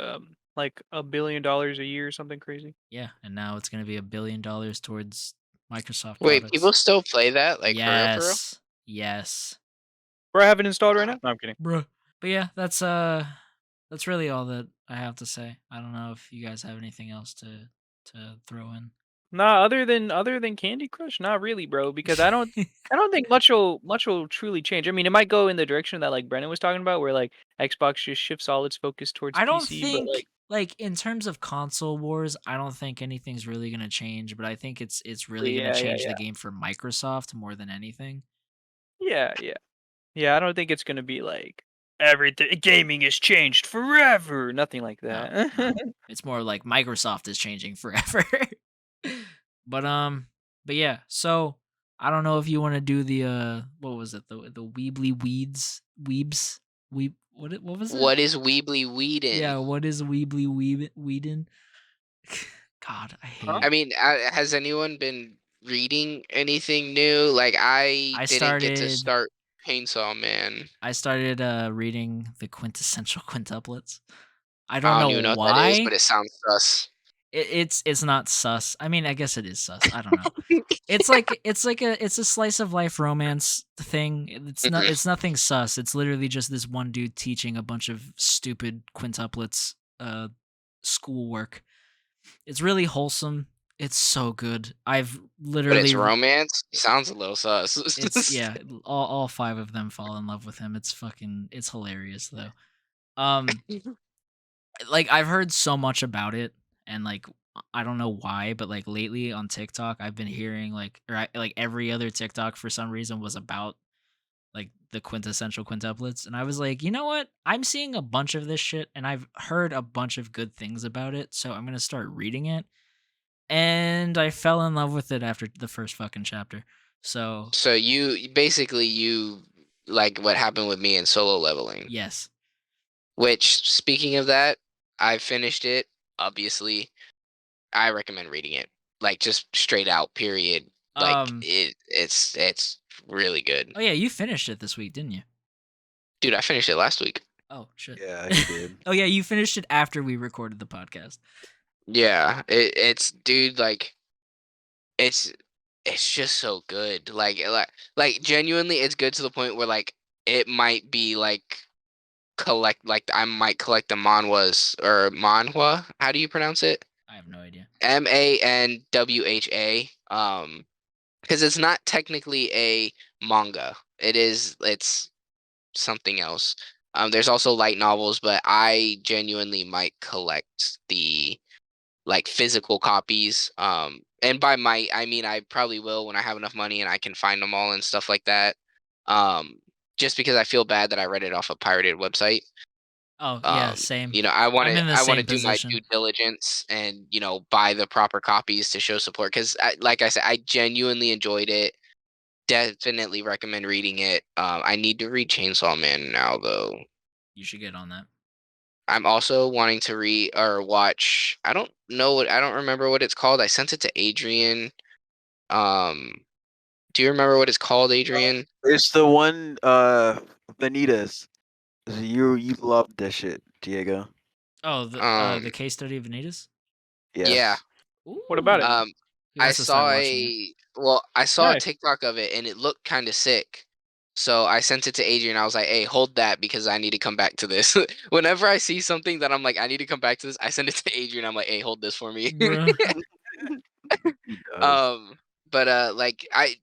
like $1 billion a year or something crazy. Yeah, and now it's gonna be $1 billion towards Microsoft Wait, products. people still play that? Like for real, for real? Yes. Bro, I have it installed right now. No, I'm kidding. Bruh. But yeah, that's really all that I have to say. I don't know if you guys have anything else to throw in. Nah, other than Candy Crush, not really, bro. Because I don't think much will truly change. I mean, it might go in the direction that like Brennan was talking about, where like Xbox just shifts all its focus towards I don't PC. But think like in terms of console wars, I don't think anything's really gonna change, but I think it's really gonna change the game for Microsoft more than anything. yeah. I don't think it's gonna be like everything gaming has changed forever. Nothing like that. No. It's more like Microsoft is changing forever. But yeah, so I don't know if you want to do the what was it, the Weebly Weebs what was it? What is Weebly Weedin? Yeah, what is Weebly Weedin? God, I hate. I mean, has anyone been reading anything new? Like I didn't get to start Chainsaw Man. I started reading the quintessential quintuplets. I I don't don't even know know what that is, why. but it sounds sus. It's not sus. I mean, I guess it is sus. I don't know. It's a slice of life romance thing. It's nothing sus. It's literally just this one dude teaching a bunch of stupid quintuplets schoolwork. It's really wholesome. It's so good. I've literally But it's romance? Sounds a little sus. It's yeah, all five of them fall in love with him. It's hilarious though. Like I've heard so much about it, and like I don't know why, but like lately on TikTok I've been hearing like every other TikTok for some reason was about like the quintessential quintuplets, and I was like, you know what? I'm seeing a bunch of this shit and I've heard a bunch of good things about it, so I'm going to start reading it. And I fell in love with it after the first fucking chapter. So you basically like what happened with me in Solo Leveling. yes. Which, speaking of that, I finished it. Obviously, I recommend reading it. Like just straight out, period. Like Um. it's really good. Oh yeah, you finished it this week, didn't you? Dude, I finished it last week. Oh shit. Yeah, he did. Oh yeah, you finished it after we recorded the podcast. Yeah, it's dude, like it's it's just so good. Like genuinely, it's good to the point where like it might be like I might collect the manhwas or manhwa. How do you pronounce it? I have no idea. Manwha. Because it's not technically a manga. It's something else. There's also light novels, but I genuinely might collect the like physical copies. And by might I mean I probably will when I have enough money and I can find them all and stuff like that. Just because I feel bad that I read it off a pirated website. Oh yeah, same. You know, I want I'm in the to same do my position. due diligence and buy the proper copies to show support because, like I said, I genuinely enjoyed it. Definitely recommend reading it. I need to read Chainsaw Man now though. You should get on that. I'm also wanting to read or watch. I don't remember what it's called. I sent it to Adrian. Um, do you remember what it's called, Adrian? It's the one Vanitas. You love this shit, Diego. Oh, the Um, case study of Vanitas. yeah. Yes. What about it? Um, He I wants to start saw watching it. I saw a Nice. TikTok of it and it looked kind of sick. So I sent it to Adrian. I was like, "Hey, hold that because I need to come back to this." Whenever I see something that I'm like, "I need to come back to this," I send it to Adrian. I'm like, "Hey, hold this for me." Bruh. He does. But like I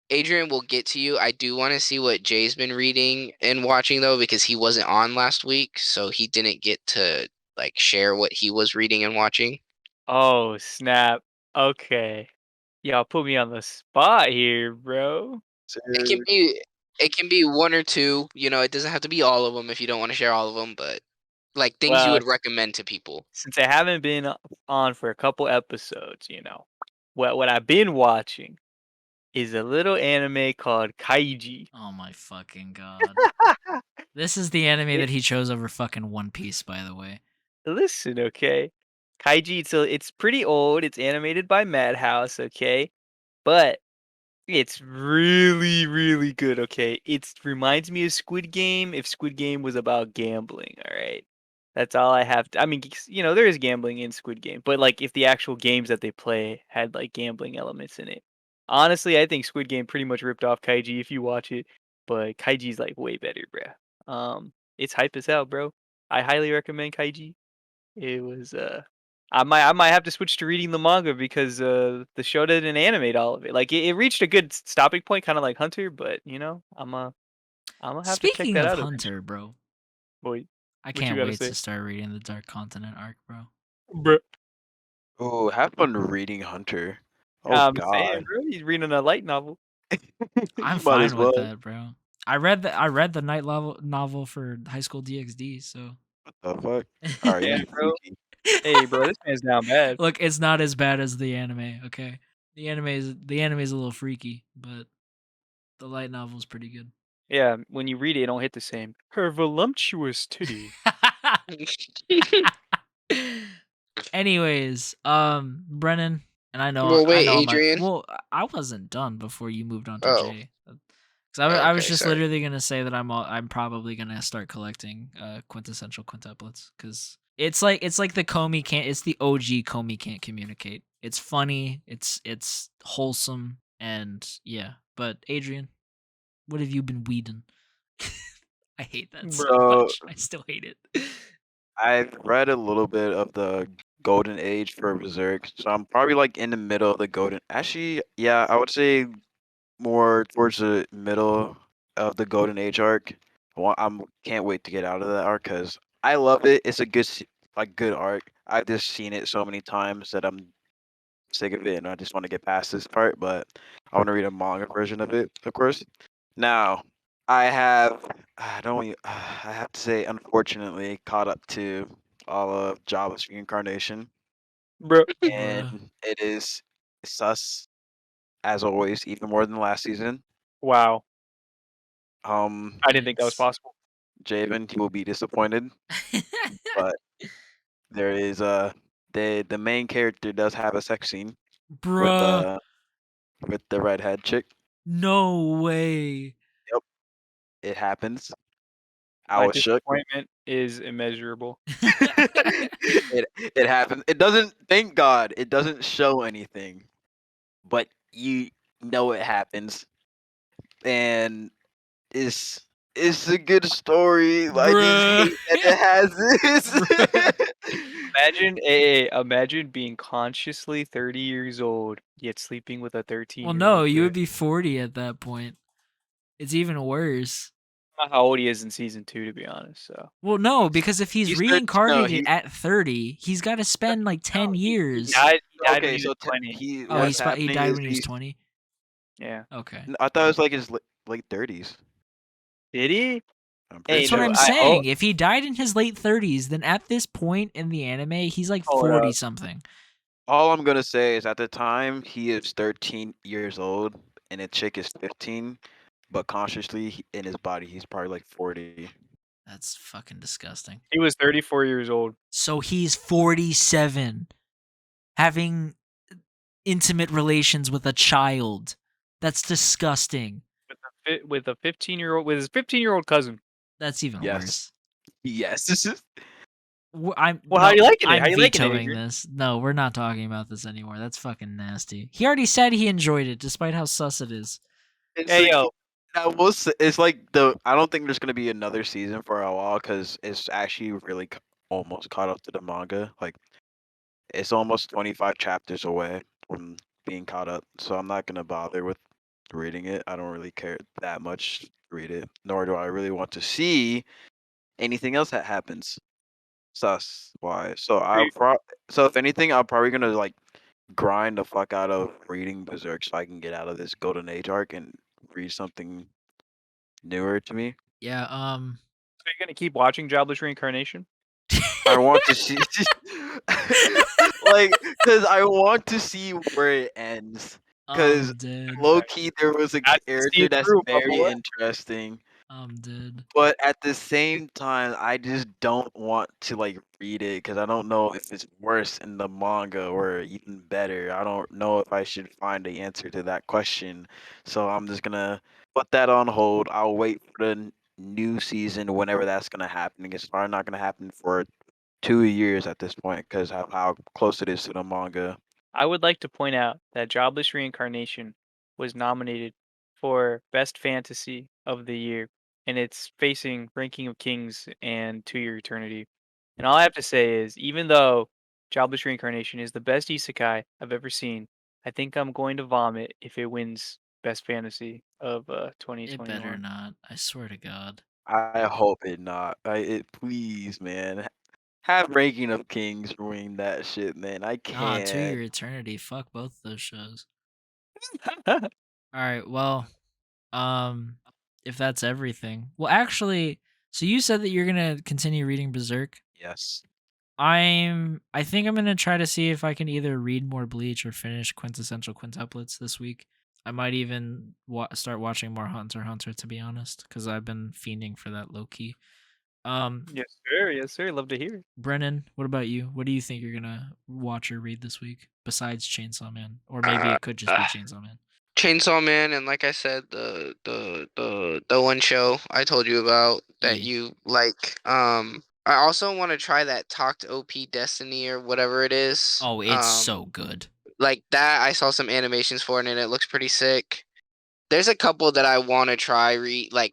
Adrian will get to you. I do want to see what Jay's been reading and watching though because he wasn't on last week, so he didn't get to like share what he was reading and watching. Oh snap. Okay. Y'all put me on the spot here, bro. It can be one or two. It doesn't have to be all of them if you don't want to share all of them. But like things you Well, would recommend to people. since I haven't been on for a couple episodes, what I've been watching is a little anime called Kaiji. Oh my fucking god. This is the anime that he chose over fucking One Piece, by the way. Listen, okay? Kaiji, so it's pretty old. It's animated by Madhouse, okay? But it's really, really good, okay? It reminds me of Squid Game if Squid Game was about gambling, all right? That's all I have to. I mean, there is gambling in Squid Game, but like if the actual games that they play had like gambling elements in it. Honestly, I think Squid Game pretty much ripped off Kaiji if you watch it, but Kaiji's like way better, bruh. It's hype as hell, bro. I highly recommend Kaiji. It was I might have to switch to reading the manga because the show didn't animate all of it. Like it reached a good stopping point, kind of like Hunter, but I'm gonna have to check Speaking that of out Hunter, bro, Boy, I what you can't gotta wait say? to start reading the Dark Continent arc, bro. Bruh. Oh, have fun reading Hunter. Oh I'm saying, God. bro, he's reading a light novel. I'm You might as fine with well. that, bro. I read the night novel for High School DxD, so. What the fuck? Are Yeah, you bro. freaky? Hey, bro, this man's down bad. Look, it's not as bad as the anime, okay? The anime is a little freaky, but the light novel is pretty good. Yeah, when you read it, it don't hit the same. Her voluptuous titty. Anyways, Brennan, and Well, I wait, know my Adrian. well, I wasn't done before you moved on to Oh, Jay. Because I was okay, just sorry. literally gonna say that I'm probably gonna start collecting quintessential quintuplets because it's like the Comey can't. It's the OG Comey can't communicate. It's funny. It's wholesome and yeah. But Adrian, what have you been weeding? I hate that so Bro, much. I still hate it. I've read a little bit of the Golden Age for Berserk, so I'm probably like in the middle of the Golden. Actually, yeah, I would say more towards the middle of the Golden Age arc. I'm can't wait to get out of that arc because I love it. It's a good arc. I've just seen it so many times that I'm sick of it, and I just want to get past this part. But I want to read a manga version of it, of course. Now, I have I don't e- I have to say unfortunately caught up to all of Java's reincarnation, Bro. Bruh. and it is sus as always, even more than last season. Wow. Um, I didn't think that was Yikes. possible. Javen, he will be disappointed, but there is the main character does have a sex scene with Bruh. with the redhead chick. No way. It happens. I My was shook. disappointment is immeasurable. it happens. It doesn't. Thank God, it doesn't show anything, but you know it happens, and it's a good story. I just Bruh. hate that it has this. Imagine being consciously 30 years old yet sleeping with a 13-year-old. Well, no, you would be 40 at that point. It's even worse. I don't know how old he is in season 2, to be honest. So Well, no, because if he's 13 no, reincarnated at 30, he's got to spend like 10 years. he died when Okay, he was so 20. Oh, what's he happening died is when he was 20. Yeah. Okay. I thought it was like his late 30s. Did he? I'm Hey, pretty That's what sure. I'm saying. If he died in his late 30s, then at this point in the anime, he's like Hold up. 40 something. All I'm gonna say is at the time he is 13 years old and the chick is 15, but consciously in his body he's probably like 40. That's fucking disgusting. He was 34 years old. So he's 47, having intimate relations with a child. That's disgusting. With a 15-year-old, with his 15-year-old cousin. That's even worse. Yes, this is. How you liking it? I'm How you liking it, vetoing Adrian? this. No, we're not talking about this anymore. That's fucking nasty. He already said he enjoyed it, despite how sus it is. It's Hey, like, yo. I will say, it's like I don't think there's gonna be another season for a while because it's actually really almost caught up to the manga. Like it's almost 25 chapters away from being caught up, so I'm not gonna bother with reading it. I don't really care that much to read it, nor do I really want to see anything else that happens. Sus why? So so if anything, I'm probably gonna like grind the fuck out of reading Berserk so I can get out of this Golden Age arc and read something newer to me. Yeah, So you're gonna keep watching Jobless Reincarnation? I want to see, like, because I want to see where it ends. Because I'm dead. low key, there was a That's the character that's see-through, my very boy. interesting. I'm dead. But at the same time, I just don't want to like read it because I don't know if it's worse in the manga or even better. I don't know if I should find the answer to that question. So I'm just gonna put that on hold. I'll wait for the new season whenever that's gonna happen. It's probably not gonna happen for 2 years at this point because of how close it is to the manga. I would like to point out that Jobless Reincarnation was nominated for Best Fantasy of the Year, and it's facing Ranking of Kings and To Your Eternity. And all I have to say is, even though Jobless Reincarnation is the best isekai I've ever seen, I think I'm going to vomit if it wins Best Fantasy of It 2021. better not. I swear to God. I hope it not. Please, man. Have Ranking of Kings ruin that shit, man. I Nah, can't. To Your Eternity. Fuck both those shows. Alright, well, if that's everything. Well, actually, so you said that you're gonna continue reading Berserk. Yes. I think I'm gonna try to see if I can either read more Bleach or finish Quintessential Quintuplets this week. I might even start watching more Hunter x Hunter, to be honest, because I've been fiending for that low key. Yes, sir. Love to hear it. Brennan, what about you? What do you think you're gonna watch or read this week besides Chainsaw Man, or maybe it could just be Chainsaw Man? Chainsaw Man, and like I said, the one show I told you about that Yeah. you like. I also want to try that Talked OP Destiny or whatever it is. Oh, it's so good. Like that. I saw some animations for it, and it looks pretty sick. There's a couple that I want to try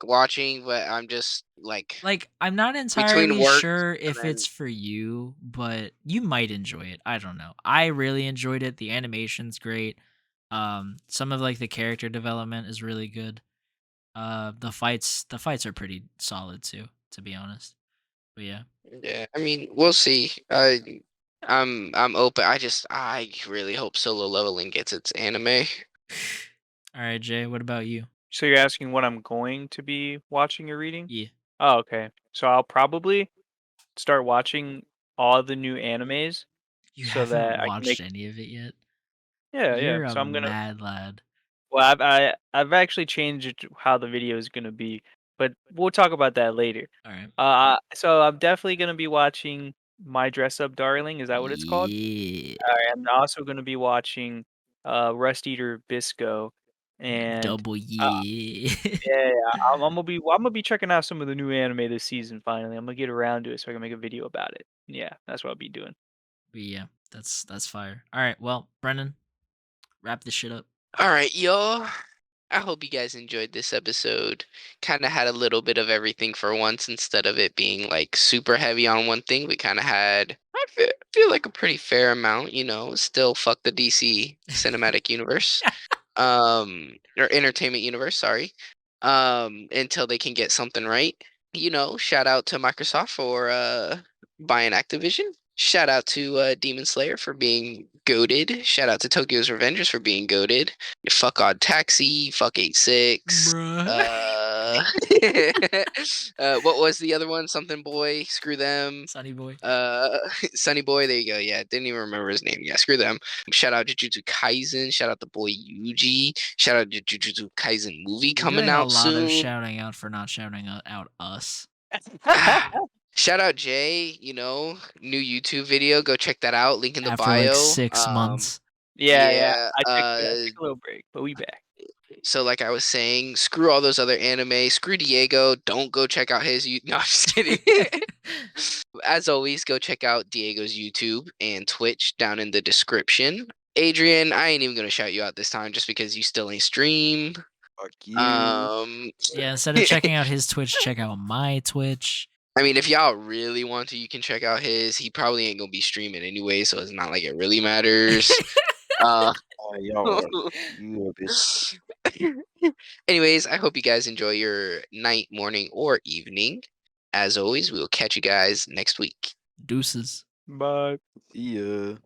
watching, but I'm just like I'm not entirely work sure and if then- it's for you, but you might enjoy it. I don't know. I really enjoyed it. The animation's great. Some of like the character development is really good. The fights are pretty solid too, to be honest. But yeah. Yeah, I mean, we'll see. I'm open. I really hope Solo Leveling gets its anime. All right, Jay, what about you? So you're asking what I'm going to be watching or reading? Yeah. Oh, okay. So I'll probably start watching all the new animes. You So that haven't I can watched make- any of it yet? Yeah, You're yeah. a So I'm gonna. mad lad. Well, I've actually changed how the video is gonna be, but we'll talk about that later. All right. So I'm definitely gonna be watching My Dress Up Darling. Is that what it's called? Yeah. Alright, I'm also gonna be watching Rust Eater Bisco, and Double yeah. yeah, I'm gonna be checking out some of the new anime this season. Finally, I'm gonna get around to it so I can make a video about it. Yeah, that's what I'll be doing. But yeah, that's fire. All right, well, Brendan, wrap this shit up. All right, y'all. I hope you guys enjoyed this episode. Kind of had a little bit of everything for once instead of it being like super heavy on one thing. We kind of had, feel like a pretty fair amount, still fuck the DC cinematic universe. Or entertainment universe, sorry. Until they can get something right. Shout out to Microsoft for buying Activision. Shout out to Demon Slayer for being goated. Shout out to Tokyo's Revengers for being goated. Fuck Odd Taxi. Fuck 8-6. Bruh. What was the other one? Something Boy. Screw them. Sunny boy. Sunny Boy. There you go. Yeah, didn't even remember his name. Yeah, screw them. Shout out Jujutsu Kaisen. Shout out the boy Yuji. Shout out to Jujutsu Kaisen movie You're coming doing out a lot soon. of shouting out for not shouting out us. Shout out Jay, new YouTube video. Go check that out. Link in the After bio. like 6 months. Yeah. I took a little break, but we back. So like I was saying, screw all those other anime. Screw Diego. Don't go check out his No, I'm just kidding. As always, go check out Diego's YouTube and Twitch down in the description. Adrian, I ain't even gonna shout you out this time just because you still ain't stream. Fuck you. Yeah, instead of checking out his Twitch, check out my Twitch. I mean, if y'all really want to, you can check out his. He probably ain't gonna be streaming anyway, so it's not like it really matters. Y'all, you a bitch. Anyways, I hope you guys enjoy your night, morning, or evening. As always, we will catch you guys next week. Deuces. Bye. See ya.